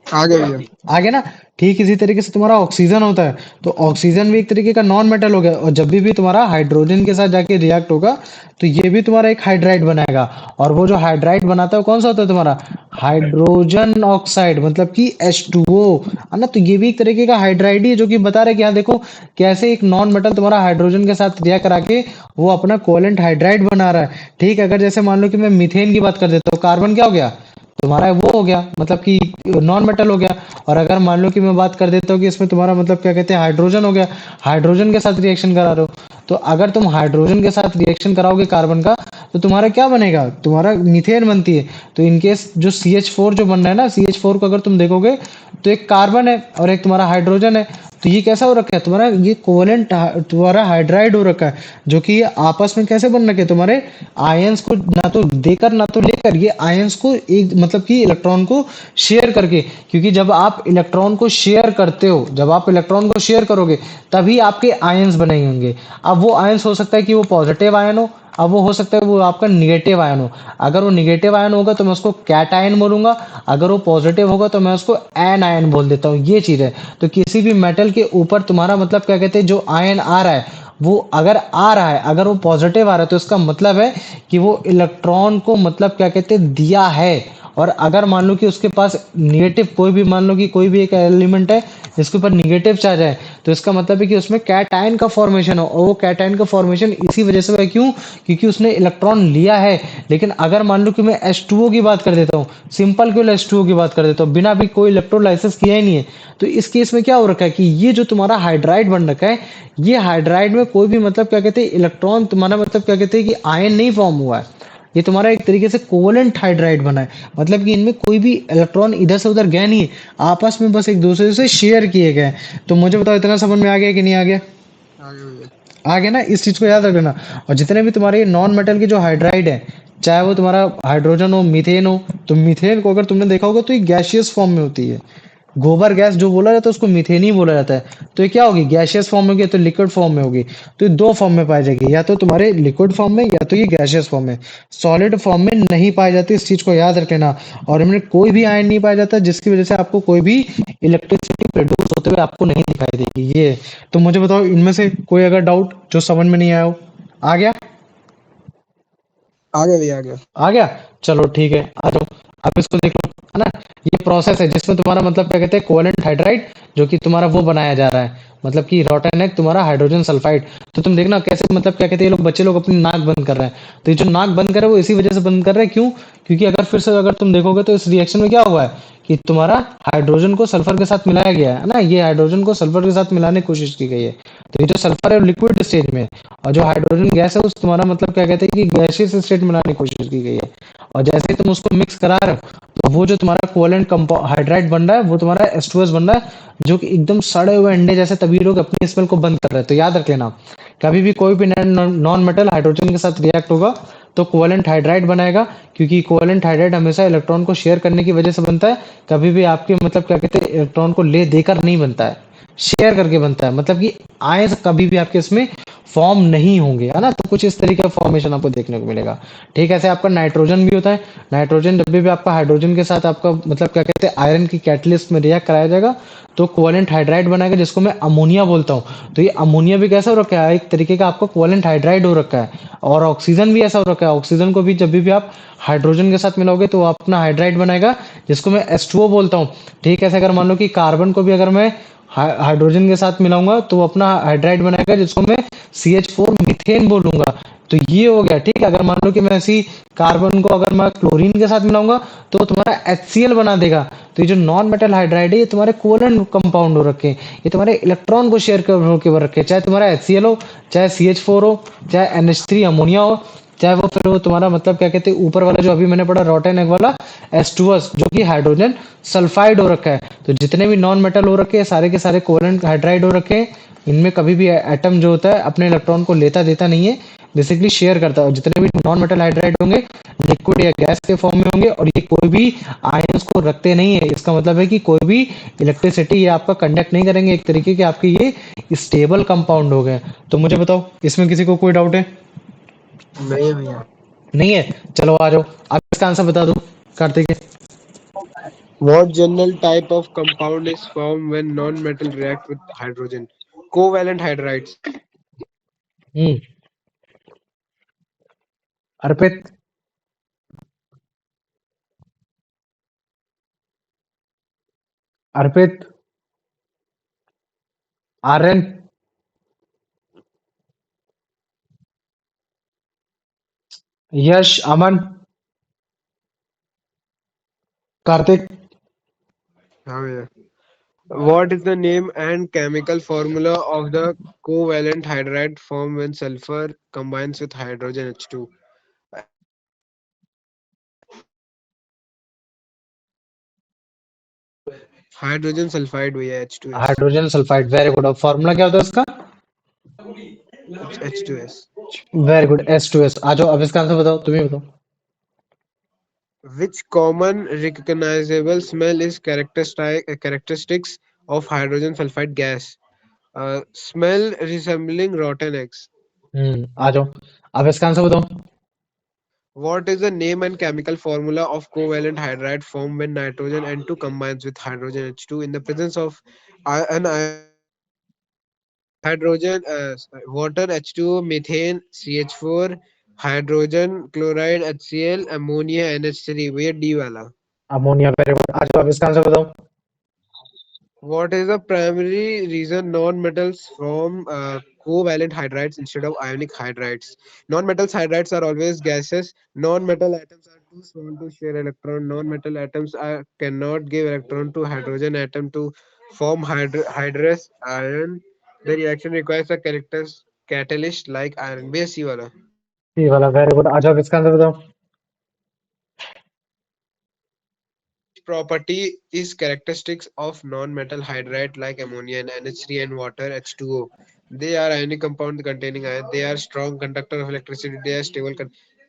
आ गया भैया। आ गया ना? ठीक इसी तरीके से तुम्हारा ऑक्सीजन होता है। तो ऑक्सीजन भी एक तरीके का नॉन मेटल हो गया, और जब भी तुम्हारा हाइड्रोजन के साथ जाके रिएक्ट होगा तो ये भी तुम्हारा एक हाइड्राइड बनाएगा। और वो जो हाइड्राइड बनाता है वो कौन सा होता है तुम्हारा? हाइड्रोजन ऑक्साइड, मतलब कि H2O, है ना? तो ये भी एक तरीके का हाइड्राइड ही है, जो कि बता रहे कि हाँ देखो कैसे एक नॉन मेटल तुम्हारा हाइड्रोजन के साथ रिएक्ट करा के वो अपना कोवेलेंट हाइड्राइड बना रहा है। ठीक, अगर जैसे मान लो कि मैं मीथेन की बात कर देता हूँ, कार्बन क्या हो गया तुम्हारा? वो हो गया, मतलब कि नॉन मेटल हो गया। और अगर मान लो कि मैं बात कर देता हूँ कि इसमें तुम्हारा मतलब क्या कहते हैं हाइड्रोजन हो गया, हाइड्रोजन के साथ रिएक्शन करा रहे हो। तो अगर तुम हाइड्रोजन के साथ रिएक्शन कराओगे कार्बन का तो तुम्हारा क्या बनेगा? तुम्हारा मीथेन बनती है। तो इनकेस जो CH4 जो बन रहा है ना, CH4 को अगर तुम देखोगे तो एक कार्बन है और एक तुम्हारा हाइड्रोजन है। तो ये कैसा हो रखा है तुम्हारा? ये कोवेलेंट तुम्हारा हाइड्राइड हो रखा है, जो कि ये आपस में कैसे बन रखे तुम्हारे आयंस को ना तो देकर ना तो लेकर, ये आयंस को एक मतलब कि इलेक्ट्रॉन को शेयर करके। क्योंकि जब आप इलेक्ट्रॉन को शेयर करते हो, जब आप इलेक्ट्रॉन को शेयर करोगे तभी आपके आयंस बने होंगे। अब वो आयंस हो सकता है कि वो पॉजिटिव आयन हो, अब वो हो सकता है वो आपका निगेटिव आयन हो। अगर वो निगेटिव आयन होगा तो मैं उसको कैटायन बोलूंगा, अगर वो पॉजिटिव होगा तो मैं उसको एन आयन बोल देता हूँ। ये चीज है। तो किसी भी मेटल के ऊपर तुम्हारा मतलब क्या कहते हैं जो आयन आ रहा है वो अगर आ रहा है, अगर वो पॉजिटिव आ रहा है तो इसका मतलब है कि वो इलेक्ट्रॉन को मतलब क्या कहते हैं दिया है। और अगर मान लो कि उसके पास निगेटिव कोई भी, मान लो कि कोई भी एक एलिमेंट है जिसके ऊपर निगेटिव चार्ज है, तो इसका मतलब है कि उसमें कैटायन का फॉर्मेशन हो। और वो कैटायन का फॉर्मेशन इसी वजह से है, क्यों? क्योंकि उसने इलेक्ट्रॉन लिया है। लेकिन अगर मान लो कि मैं H2O की बात कर देता हूँ, सिंपल केवल H2O की बात कर देता हूँ, बिना भी कोई इलेक्ट्रोलाइसिस किया ही नहीं है, तो इस केस में क्या हो रखा है कि ये जो तुम्हारा हाइड्राइड बन रखा है, ये हाइड्राइड में कोई भी मतलब क्या कहते हैं इलेक्ट्रॉन तुम्हारा मतलब क्या कहते हैं कि आयन नहीं फॉर्म हुआ है। ये तुम्हारा एक तरीके से कोवलेंट हाइड्राइड बना है, मतलब कि इनमें कोई भी इलेक्ट्रॉन इधर से उधर गया नहीं है, आपस में बस एक दूसरे से शेयर किए गए हैं। तो मुझे बताओ इतना समझ में आ गया कि नहीं आ गया? आगे भैया। आ गया ना, इस चीज को याद रख लेना। और जितने भी तुम्हारे नॉन मेटल के जो हाइड्राइड है, चाहे वो तुम्हारा हाइड्रोजन हो, मीथेन हो, तो मीथेन को अगर तुमने देखा होगा तो ये गैसियस फॉर्म में होती है। गोबर गैस जो बोला जाता है उसको मीथेन ही बोला जाता है। तो ये क्या होगी, गैसियस फॉर्म में होगी या तो लिक्विड फॉर्म में होगी। तो ये दो फॉर्म में पाई जाएगी, या तो तुम्हारे लिक्विड फॉर्म में या तो ये गैसियस फॉर्म में। सॉलिड फॉर्म में नहीं पाई जाती, इस चीज को याद रख लेना। और इनमें कोई भी आयन नहीं पाया जाता जिसकी वजह से आपको कोई भी इलेक्ट्रिसिटी प्रोड्यूस होते हुए आपको नहीं दिखाई देगी ये। तो मुझे बताओ इनमें से कोई अगर डाउट जो समझ में नहीं आया हो? आ गया? आगे भैया, आगे। आ गया, चलो ठीक है, आ जाओ। अब इसको देख लो, है ना। ये प्रोसेस है जिसमें तुम्हारा मतलब क्या कहते हैं, कोवेलेंट हाइड्राइड, जो कि तुम्हारा वो बनाया जा रहा है, मतलब कि रोटन है तुम्हारा हाइड्रोजन सल्फाइड। तो तुम देखना कैसे, मतलब क्या कहते हैं, ये लोग बच्चे लोग अपनी नाक बंद कर रहे हैं। तो ये जो नाक बंद कर रहे हैं वो इसी वजह से बंद कर रहे हैं, क्यों? क्योंकि अगर फिर से अगर तुम देखोगे तो इस रिएक्शन में क्या हुआ है कि तुम्हारा हाइड्रोजन को सल्फर के साथ मिलाया गया है ना, ये हाइड्रोजन को सल्फर के साथ मिलाने की कोशिश की गई है। तो ये जो सल्फर है लिक्विड स्टेज में है, और जो हाइड्रोजन गैस है उस तुम्हारा मतलब क्या कहते हैं कि गैसियस स्टेट में लाने की कोशिश की गई है। और जैसे ही तुम उसको मिक्स करा रहे हो तो वो जो तुम्हारा कोवेलेंट हाइड्राइड बन रहा है वो तुम्हारा H2S बन रहा है, जो कि एकदम सड़े हुए अंडे जैसे। तभी लोग अपनी स्मेल को बंद कर रहे हैं। तो याद रख लेना, कभी भी कोई भी नॉन मेटल हाइड्रोजन के साथ रिएक्ट होगा तो कोवेलेंट हाइड्राइड बनाएगा, क्योंकि कोवेलेंट हाइड्राइड हमेशा इलेक्ट्रॉन को शेयर करने की वजह से बनता है। कभी भी आपके मतलब क्या कहते हैं इलेक्ट्रॉन को ले देकर नहीं बनता है, शेयर करके बनता है। मतलब कि आयंस कभी भी आपके इसमें फॉर्म नहीं होंगे, है ना। तो कुछ इस तरीके का फॉर्मेशन आपको देखने को मिलेगा। ठीक है, ऐसे आपका नाइट्रोजन भी होता है। नाइट्रोजन जब भी आपका हाइड्रोजन के साथ आपका मतलब क्या कहते हैं आयरन की कैटलिस्ट में रिएक्ट कराया जाएगा तो कोवेलेंट हाइड्राइड बनाएगा, जिसको मैं अमोनिया बोलता हूँ। तो ये अमोनिया भी कैसा हो रखा है, एक तरीके का आपका कोवेलेंट हाइड्राइड हो रखा है। और ऑक्सीजन भी ऐसा हो रखा है, ऑक्सीजन को भी जब भी आप हाइड्रोजन के साथ मिलाओगे तो वो अपना हाइड्राइड बनाएगा, जिसको मैं H2O बोलता हूँ। ठीक है, ऐसे अगर मान लो कि कार्बन को भी अगर मैं हाइड्रोजन के साथ मिलाऊंगा तो वो अपना हाइड्राइड बनाएगा, जिसको मैं CH4 मीथेन बोलूंगा। तो ये हो गया। ठीक है, अगर मान लो कि मैं ऐसी कार्बन को अगर मैं क्लोरीन के साथ मिलाऊंगा तो तुम्हारा HCl बना देगा। तो ये जो नॉन मेटल हाइड्राइड है ये तुम्हारे कोवलेंट कंपाउंड हो रखे हैं, ये तुम्हारे इलेक्ट्रॉन को शेयर कर होकर रखे हैं। चाहे तुम्हारा HCl हो, चाहे CH4 हो, चाहे NH3 अमोनिया हो, चाहे वो फिर वो तुम्हारा मतलब क्या कहते हैं ऊपर वाला जो अभी मैंने पढ़ा रोटेन एग वाला H2S, जो कि हाइड्रोजन सल्फाइड हो रखा है। तो जितने भी नॉन मेटल हो रखे हैं सारे के सारे कोवेलेंट हाइड्राइड हो रखे हैं। इनमें कभी भी एटम जो होता है अपने इलेक्ट्रॉन को लेता देता नहीं है, बेसिकली शेयर करता है। और जितने भी नॉन मेटल हाइड्राइड होंगे लिक्विड या गैस के फॉर्म में होंगे, और ये कोई भी आयंस को रखते नहीं है। इसका मतलब है कि कोई भी इलेक्ट्रिसिटी ये आपका कंडक्ट नहीं करेंगे, एक तरीके के आपके ये स्टेबल कंपाउंड हो गए। तो मुझे बताओ इसमें किसी को कोई डाउट है? नहीं है भैया। नहीं है, चलो आ जाओ। अब इसका आंसर बता दो Kartik. What general type of compound is formed when non-metal react with hydrogen? Covalent hydrides. हम्म, अर्पित, अर्पित, आर्यन, यश, अमन, कार्तिक। हाँ भैया। What is the name and chemical formula of the covalent hydride formed when sulfur combines with hydrogen H2? Hydrogen sulfide भैया, H2S. Hydrogen sulphide, very good. अब formula क्या होता है इसका? It's H2S. Very good, S2S। आ जाओ, अब इसका answer बताओ, तुम ही बताओ। Which common recognizable smell is characteristics of hydrogen sulfide gas? Smell resembling rotten eggs. आ जाओ, अब इसका आंसर बताओ। What is the name and chemical formula of covalent hydride formed when nitrogen N2 combines with hydrogen H2 in the presence of an hydrogen, water H2O, methane CH4, hydrogen chloride HCl, ammonia NH3? भैया D वाला. Ammonia, very good. आ जाओ, अब इसका answer बताओ। What is the primary reason non-metals form covalent hydrides instead of ionic hydrides? Non-metals hydrides are always gases. Non-metal atoms are too small to share electron. Non-metal atoms cannot give electron to hydrogen atom to form hydrous ion. The reaction requires a catalyst like iron. Base वाला. ये वाला, very good. आ जाओ, अब इसका answer बताओ। property is characteristics of non-metal hydride like ammonia and NH3 and water H2O. They are ionic compound containing iron. They are strong conductor of electricity. They are stable.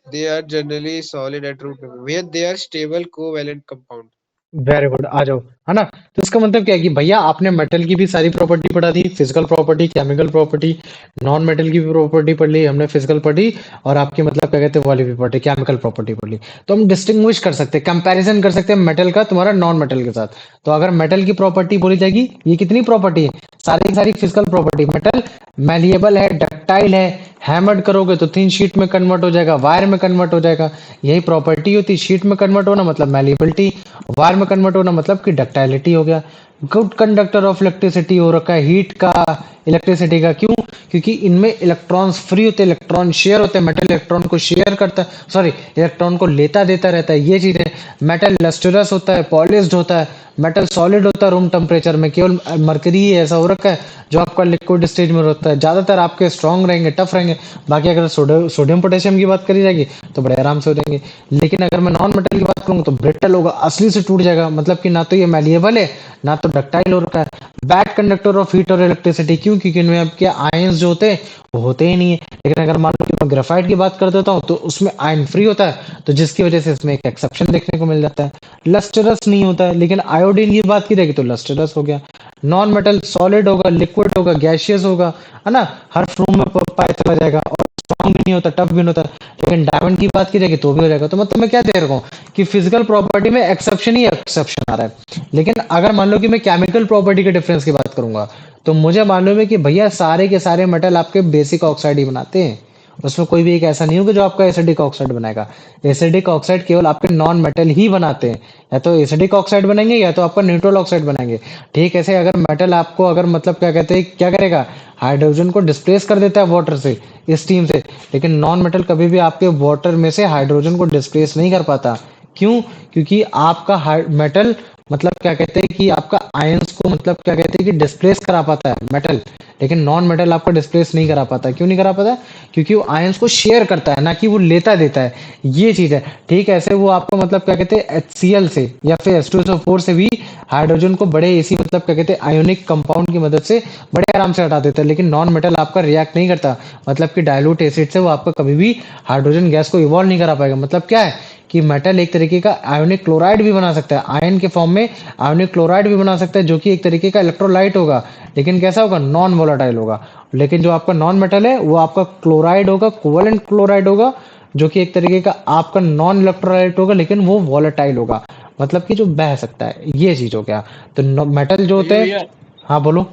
They are generally solid at root level. Where they are stable covalent compound. Very good, आ जाओ। है ना? तो इसका मतलब क्या है कि भैया आपने मेटल की भी सारी प्रॉपर्टी पढ़ा दी, physical property, chemical property, non metal की भी प्रॉपर्टी पढ़ ली हमने, फिजिकल पढ़ी, और आपकी मतलब क्या कहते हैं वाली भी पढ़ी, केमिकल प्रॉपर्टी पढ़ ली। तो हम डिस्टिंग्विश कर सकते हैं, कंपैरिजन कर सकते हैं मेटल का तुम्हारा नॉन मेटल के साथ। तो अगर मेटल की प्रॉपर्टी बोली जाएगी, ये कितनी प्रॉपर्टी है, सारी की सारी फिजिकल प्रॉपर्टी। मेटल मैलिएबल है, डक्टाइल है, हैमर्ड करोगे तो थिन शीट में कन्वर्ट हो जाएगा, वायर में कन्वर्ट हो जाएगा। यही प्रॉपर्टी होती है, शीट में कन्वर्ट होना मतलब मैलिएबिलिटी, वायर में कन्वर्ट होना मतलब कि डक्टाइलिटी हो गया। गुड कंडक्टर ऑफ इलेक्ट्रिसिटी हो रखा है, हीट का, इलेक्ट्रिसिटी का। क्यों? क्योंकि इनमें इलेक्ट्रॉन्स फ्री होते हैं, इलेक्ट्रॉन शेयर होते हैं, मेटल इलेक्ट्रॉन को शेयर करता है, सॉरी इलेक्ट्रॉन को लेता देता रहता है, ये चीज है। मेटल लस्टरस होता है, पॉलिश्ड होता है, मेटल सॉलिड होता है रूम टेम्परेचर में, केवल मरकरी ही ऐसा हो रखा है जो आपका लिक्विड स्टेज में होता है। ज्यादातर आपके स्ट्रॉन्ग रहेंगे, टफ रहेंगे। बाकी अगर सोडियम पोटेशियम की बात करी जाएगी तो बड़े आराम से हो जाएंगे। लेकिन अगर मैं नॉन मेटल की बात करूंगा तो ब्रिटल होगा, असली से टूट जाएगा, मतलब कि ना तो ये मैलिएबल है ना तो डक्टाइल हो रखा है। बैड कंडक्टर ऑफ हीट और इलेक्ट्रिसिटी। क्यों? क्योंकि इनमें आपके आयंस जो होते हैं वो होते ही नहीं है। लेकिन अगर मान लो कि मैं ग्रेफाइट की बात कर देता हूँ तो उसमें आयन फ्री होता है, तो जिसकी वजह से इसमें एक एक्सेप्शन देखने को मिल जाता है। लस्टरस नहीं होता है, लेकिन आयोडीन की बात की जाएगी तो लस्टरस हो गया। नॉन मेटल सॉलिड होगा, लिक्विड होगा, गैशियस होगा, है ना, हर फ्लूम में पाया चला जाएगा, और स्ट्रॉन्ग भी नहीं होता, टफ भी नहीं होता। लेकिन डायमंड की बात की जाएगी तो भी हो जाएगा। तो मतलब मैं क्या दे रहा हूँ कि फिजिकल प्रॉपर्टी में एक्सेप्शन ही एक्सेप्शन आ रहा है। लेकिन अगर मान लो कि मैं केमिकल प्रॉपर्टी के डिफरेंस की बात करूंगा तो मुझे मालूम है कि भैया सारे के सारे मेटल आपके बेसिक ऑक्साइड ही बनाते हैं। उसमें कोई भी एक ऐसा नहीं होगा जो आपका एसिडिक ऑक्साइड बनाएगा। एसिडिक ऑक्साइड केवल आपके नॉन मेटल ही बनाते हैं, या तो एसिडिक ऑक्साइड बनेंगे या तो आपका न्यूट्रल ऑक्साइड बनाएंगे। ठीक ऐसे अगर मेटल आपको अगर मतलब क्या कहते हैं क्या करेगा, हाइड्रोजन को डिस्प्लेस कर देता है वाटर से, स्टीम से। लेकिन नॉन मेटल कभी भी आपके वाटर में से हाइड्रोजन को डिस्प्लेस नहीं कर पाता। क्यों? क्योंकि आपका मेटल मतलब क्या कहते हैं कि आपका आयंस को मतलब क्या कहते हैं कि डिस्प्लेस करा पाता है मेटल, लेकिन नॉन मेटल आपका डिस्प्लेस नहीं करा पाता। क्यों नहीं करा पाता? क्योंकि वो आयंस को शेयर करता है, ना कि वो लेता देता है, ये चीज है। ठीक है, ऐसे वो आपको मतलब क्या कहते हैं HCl से या फिर H2SO4 से भी हाइड्रोजन को बड़े इसी मतलब क्या कहते हैं आयोनिक कंपाउंड की मदद से बड़े आराम से हटा देता है। लेकिन नॉन मेटल आपका रिएक्ट नहीं करता, मतलब कि डाइल्यूट एसिड से वो आपका कभी भी हाइड्रोजन गैस को इवॉल्व नहीं करा पाएगा। मतलब क्या है कि मेटल एक तरीके का आयोनिक क्लोराइड भी बना सकता है, आयन के फॉर्म में आयोनिक क्लोराइड भी बना सकता है, जो कि एक तरीके का इलेक्ट्रोलाइट होगा, लेकिन कैसा होगा, नॉन वोलेटाइल होगा। लेकिन जो आपका नॉन मेटल है वो आपका क्लोराइड होगा, कोवेलेंट क्लोराइड होगा, जो कि एक तरीके का आपका नॉन इलेक्ट्रोलाइट होगा, लेकिन वो वोलेटाइल होगा, मतलब कि जो बह सकता है, ये चीज हो गया। तो मेटल जो होते भैया हैं, भैया हाँ बोलो।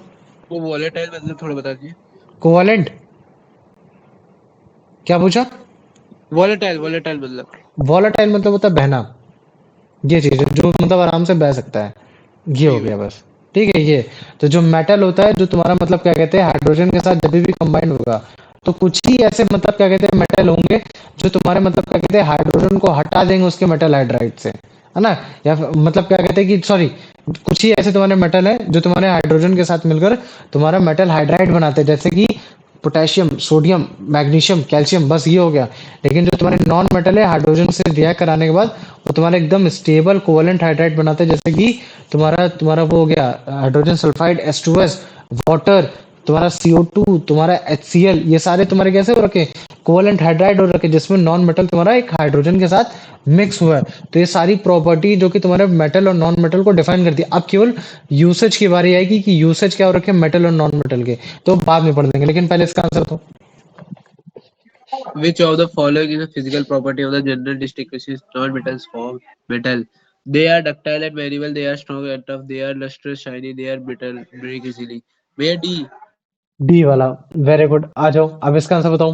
वो वॉलेटाइल मतलब थोड़ा बता दीजिए। कोवेलेंट क्या पूछा? वॉलेटाइल वॉलेटाइल मतलब। वोलेटाइल मतलब होता है बहना, ये चीज है जो मतलब आराम से बह सकता है, ये हो जी गया भैया। बस। ठीक है ये। तो जो मेटल होता है जो तुम्हारा मतलब क्या कहते हैं हाइड्रोजन के साथ जब भी कंबाइंड होगा, तो कुछ ही ऐसे मतलब क्या कहते हैं मेटल होंगे जो तुम्हारे मतलब क्या कहते हैं हाइड्रोजन को हटा देंगे उसके मेटल हाइड्राइड से, है ना। या मतलब क्या कहते हैं कि सॉरी, कुछ ही ऐसे तुम्हारे मेटल है जो तुम्हारे हाइड्रोजन के साथ मिलकर तुम्हारा मेटल हाइड्राइड बनाते हैं, जैसे कि पोटेशियम, सोडियम, मैग्नीशियम, कैल्शियम, बस ये हो गया। लेकिन जो तुम्हारे नॉन मेटल है हाइड्रोजन से रिएक्ट कराने के बाद वो तुम्हारा एकदम स्टेबल कोवेलेंट हाइड्राइड बनाते हैं, जैसे कि तुम्हारा तुम्हारा वो हो गया हाइड्रोजन सल्फाइड H2S, वाटर, तुम्हारा CO2, तुम्हारा HCl, ये सारे तुम्हारे कैसे हो रखे, कोवेलेंट हाइड्राइड हो रखे, जिसमें नॉन मेटल तुम्हारा एक हाइड्रोजन के साथ मिक्स हुआ है। तो ये सारी प्रॉपर्टी जो कि तुम्हारे मेटल और नॉन मेटल को डिफाइन करती है। अब केवल यूसेज की बारी आएगी कि यूसेज क्या हो रखे मेटल और नॉन मेटल के, तो बाद में पढ़ लेंगे, लेकिन पहले इसका आंसर तो Which of the following is a physical property of the general distinguishes non-metals from metal? They are ductile and malleable. They are strong and tough. They are lustrous, shiny. They are brittle, break easily. Where D? D वाला। Very good, आ जाओ अब इसका answer बताओ।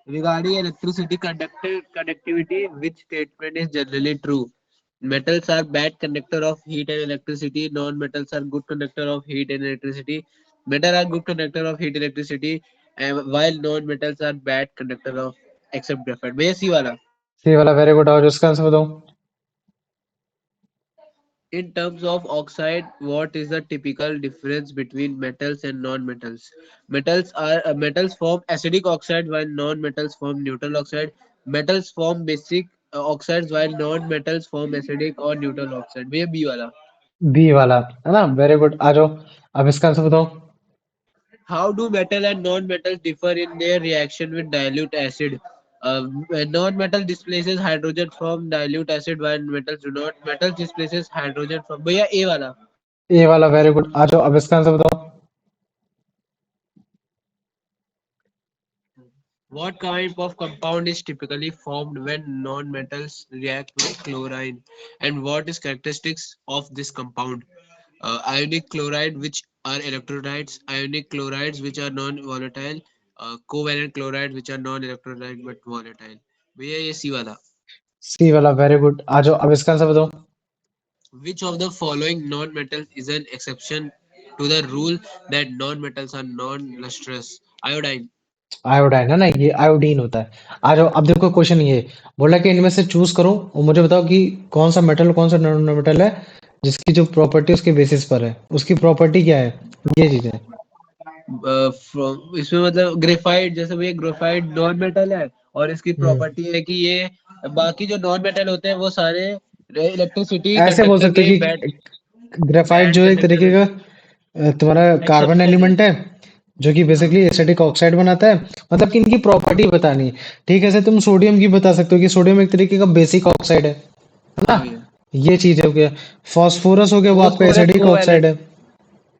Regarding electricity conductivity, which statement is generally true? Metals are bad conductor of heat and electricity. Non-metals are good conductor of heat and electricity. Metal are good conductor of heat and electricity, and while non-metals are bad conductor of except graphite. भैया सी वाला। सी वाला very good, और इसका answer बताओ। In terms of oxide, what is the typical difference between metals and non-metals? Metals form acidic oxide while non-metals form neutral oxide. Metals form basic oxides while non-metals form acidic or neutral oxide. भैया B वाला. B वाला है ना, very good. आ जाओ, अब इसका answer बताओ। How do metal and non-metals differ in their reaction with dilute acid? Non-metal displaces hydrogen from dilute acid while metals do not. Metals displaces hydrogen from. भैया ए वाला. ए वाला, वेरी गुड। आ जाओ, अब इसका आंसर बताओ। What kind of compound is typically formed when non-metals react with chlorine, and what is characteristics of this compound? Ionic chloride, which are electrolytes; ionic chlorides, which are non-volatile; covalent chloride, which are non-electrolyte but volatile. भैया ये सी वाला. सी वाला, very good. आ जाओ, अब इसका answer बताओ। Which of the following non-metals is an exception to the rule that non-metals are non-lustrous? Iodine. Iodine है ना, ये आयोडीन होता है। आ जाओ, अब देखो क्वेश्चन ये बोला कि इनमें से चूज करो और मुझे बताओ कि कौन सा मेटल कौन सा नॉन मेटल है जिसकी जो प्रॉपर्टी उसके बेसिस पर है, उसकी प्रॉपर्टी क्या है, ये चीज है। इसमें मतलब ग्रेफाइट, जैसे भैया ग्रेफाइट नॉन मेटल है और इसकी हम्म प्रॉपर्टी है कि ये बाकी जो नॉन मेटल होते हैं वो सारे इलेक्ट्रिसिटी ऐसे बोल कंडक्टर सकते हो के बैंड कि ग्रेफाइट बैंड जो एक कंडक्टर तरीके का तुम्हारा कार्बन एक्सेप्शन है. एलिमेंट है जो कि हाँ बेसिकली एसिडिक ऑक्साइड बनाता है। मतलब कि इनकी प्रॉपर्टी बतानी है। ठीक है, ऐसे तुम सोडियम की बता सकते हो कि सोडियम एक तरीके का बेसिक ऑक्साइड है हाँ ना। भैया. ये चीज हो गया। फॉस्फोरस हो गया, वो आपका फोस्फोरस एसिडिक ऑक्साइड कोवैलेंट.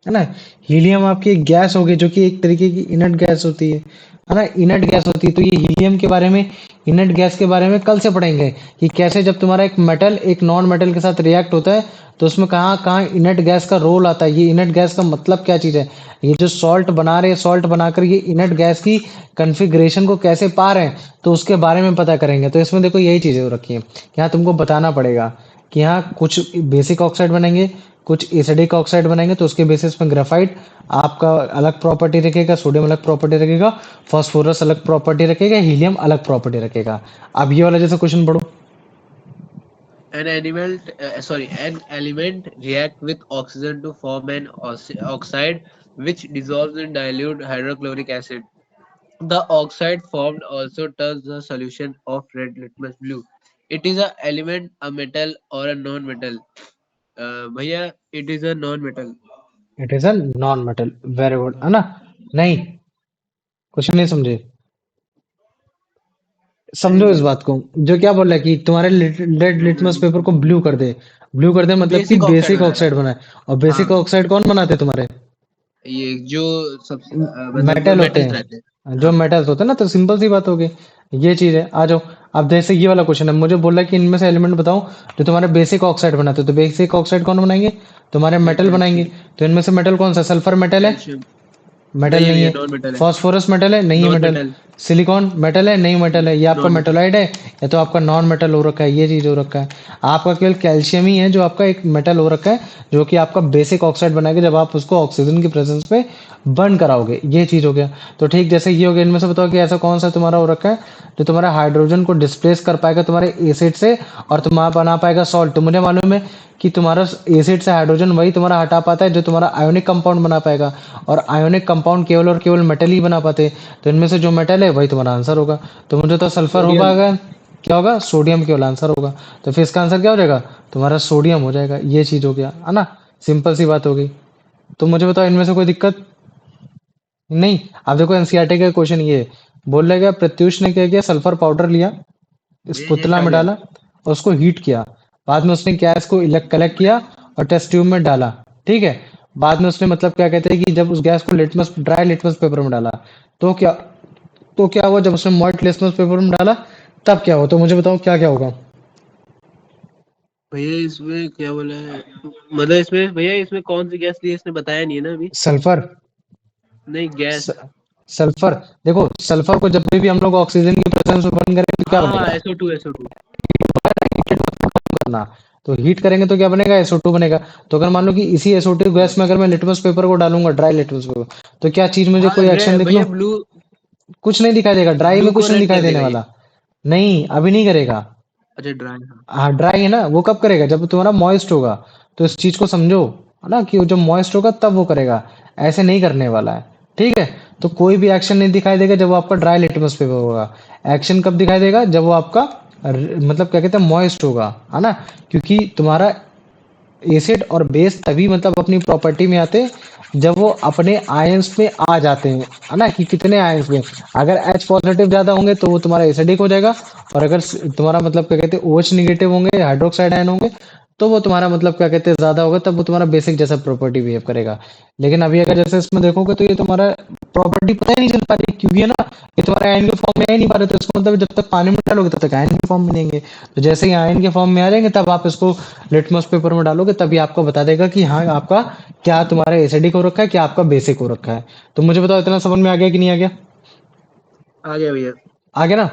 है ना। हीलियम आपकी एक गैस होगी जो कि एक तरीके की इनर्ट गैस होती है ना, इनर्ट गैस होती है। तो ये हीलियम के बारे में, इनर्ट गैस के बारे में कल से पढ़ेंगे कि कैसे जब तुम्हारा एक मेटल एक नॉन मेटल के साथ रिएक्ट होता है तो उसमें कहाँ कहाँ इनर्ट गैस का रोल आता है। ये इनर्ट गैस का मतलब क्या चीज़ है, ये जो सॉल्ट बना रहे हैं, सॉल्ट बनाकर ये इनर्ट गैस की कन्फिग्रेशन को कैसे पा रहे हैं, तो उसके बारे में पता करेंगे। तो इसमें देखो यही चीज़ें हो रखी हैं कि यहाँ तुमको बताना पड़ेगा कि यहाँ कुछ बेसिक ऑक्साइड बनेंगे, कुछ एसिडिक ऑक्साइड बनेंगे, तो उसके बेसिस पे ग्राफाइट आपका अलग प्रॉपर्टी रखेगा, सोडियम अलग प्रॉपर्टी रखेगा, फास्फोरस अलग प्रॉपर्टी रखेगा, हीलियम अलग प्रॉपर्टी रखेगा। अब ये वाला जैसे क्वेश्चन पढ़ो। An element react with oxygen to form an oxide which dissolves in dilute hydrochloric acid. The oxide formed also turns the solution of red litmus blue. It is a element, a metal or a non-metal. भैया it is a non-metal. It is a non metal, very good है ना। नहीं, question नहीं समझे, नहीं समझो इस भैया. बात को। जो क्या बोल रहा है कि तुम्हारे रेड लिटमस पेपर को ब्लू कर दे, ब्लू कर दे मतलब कि बेसिक ऑक्साइड बेसिक बना रहा ऑक्साइड है. बनाए। और बेसिक हाँ ऑक्साइड कौन बनाते हैं तुम्हारे, ये जो सबसे मतलब मेटल होते मेटल्स हैं, रहते हैं. जो हाँ मेटल्स होते हैं ना। तो सिंपल सी बात होगी, ये चीज है। आ जाओ, अब जैसे ये वाला क्वेश्चन है, मुझे बोला कि इनमें से एलिमेंट बताओ जो तुम्हारे बेसिक ऑक्साइड बनाते हो। तो बेसिक ऑक्साइड कौन बनाएंगे, तुम्हारे ये मेटल बनाएंगे। कैल्शियम. तो इनमें से मेटल कौन सा, सल्फर मेटल है, कैल्शियम मेटल नहीं है नहीं भैया, है। नॉन मेटल है. फास्फोरस मेटल है, नहीं है non metal. Metal. Silicon metal है, नहीं मेटल है। ये आपका नॉन मेटल. मेटोलाइट है या तो आपका नॉन मेटल हो रखा है, ये चीज हो रखा है। आपका केवल कैल्शियम ही है जो आपका एक मेटल हो रखा है, जो कि आपका बेसिक ऑक्साइड बनाएगा जब आप उसको ऑक्सीजन की प्रेजेंस पे बर्न कराओगे। ये चीज हो गया। तो ठीक, जैसे ये हो गया। इनमें से बताओ कि ऐसा कौन सा तुम्हारा हो रखा है जो तुम्हारा हाइड्रोजन को डिस्प्लेस कर पाएगा तुम्हारे एसिड से और तुम्हारा बना पाएगा सॉल्ट। तो मुझे मालूम है कि तुम्हारा एसिड से हाइड्रोजन वही तुम्हारा हटा पाता है जो तुम्हारा आयोनिक कंपाउंड बना पाएगा। और आयोनिक कंपाउंड केवल और केवल मेटल ही बना पाते हैं। तो इनमें से जो मेटल है वही तुम्हारा आंसर होगा। तो मुझे तो सल्फर हो सोडियम. पाएगा, क्या होगा, सोडियम केवल आंसर होगा। तो फिर इसका आंसर क्या हो जाएगा, तुम्हारा सोडियम हो जाएगा। ये चीज हो गया है ना, सिंपल सी बात होगी। तो मुझे बताओ इनमें से कोई दिक्कत नहीं। अब देखो एनसीईआरटी का क्वेश्चन ये है, बोल रहा है प्रत्युष ने क्या किया, सल्फर पाउडर लिया, इस ये पुतला में पहले. डाला और उसको हीट किया। बाद में उसने गैस को कलेक्ट किया और टेस्ट ट्यूब में डाला। ठीक है, बाद में उसने मतलब क्या कहते हैं कि जब उस गैस को लिटमस ड्राई लिटमस पेपर में डाला तो क्या, तो क्या हुआ, जब उसने मॉइस्ट लिटमस पेपर में डाला तब क्या हुआ। तो मुझे बताओ क्या क्या होगा। भैया इसमें क्या बोला है, मतलब इसमें भैया इसमें कौन सी गैस ली है, इसने बताया नहीं है ना अभी. सल्फर, नहीं गैस. स- सल्फर। देखो सल्फर को जब भी हम लोग ऑक्सीजन की प्रेजेंस में बर्न करेंगे तो क्या हाँ बनेगा, SO2 SO2. करना। तो हीट करेंगे तो क्या बनेगा, SO2 बनेगा। तो अगर मान लो कि इसी SO2 गैस में अगर मैं लिटमस पेपर को डालूंगा, ड्राई लिटमस पेपर, तो क्या चीज मुझे हाँ कोई एक्शन दिख लो, भैया ब्लू. कुछ नहीं दिखाई देगा। ड्राई ब्लू में को कुछ नहीं रेड दिखाई कर देने देगा ये. वाला। नहीं, अभी नहीं करेगा। अच्छा ड्राई. हाँ हाँ, ड्राई है ना, वो कब करेगा, जब तुम्हारा मॉइस्ट होगा। तो इस चीज को समझो, है ना, कि वो जब मॉइस्ट होगा तब वो करेगा, ऐसे नहीं करने वाला है। ठीक है, तो कोई भी एक्शन नहीं दिखाई देगा जब वो आपका ड्राई लिटमस पेपर होगा। एक्शन कब दिखाई देगा, जब वो आपका मतलब क्या कहते हैं मॉइस्ट होगा, है ना, क्योंकि तुम्हारा एसिड और बेस तभी मतलब अपनी प्रॉपर्टी में आते हैं जब वो अपने आयंस में आ जाते हैं, है ना, कि कितने आयंस में। अगर H पॉजिटिव ज्यादा होंगे तो वो तुम्हारा एसिडिक हो जाएगा, और अगर तुम्हारा मतलब क्या कहते हैं OH निगेटिव होंगे, हाइड्रोक्साइड आयन होंगे, तो वो तुम्हारा मतलब क्या कहते हैं ज्यादा होगा, तब वो तुम्हारा बेसिक जैसा प्रॉपर्टी बिहेव करेगा। लेकिन अभी अगर जैसे इसमें देखोगे तो ये तुम्हारा प्रॉपर्टी पता ही नहीं चल पा रही, क्योंकि है ना ये तुम्हारे आयन के फॉर्म में आ ही नहीं पा रहे, तो इसका मतलब जब तक पानी में डालोगे तब तक आयन के फॉर्म में नहीं आएंगे। तो जैसे ही आयन के फॉर्म में आ जाएंगे तब आप इसको लिटमस पेपर में डालोगे, तभी आपको बता देगा कि हाँ आपका क्या तुम्हारा एसिडिक हो रखा है, क्या आपका बेसिक हो रखा है। तो मुझे बताओ इतना समझ में आ गया कि नहीं आ गया? आ गया भैया। आ गया ना?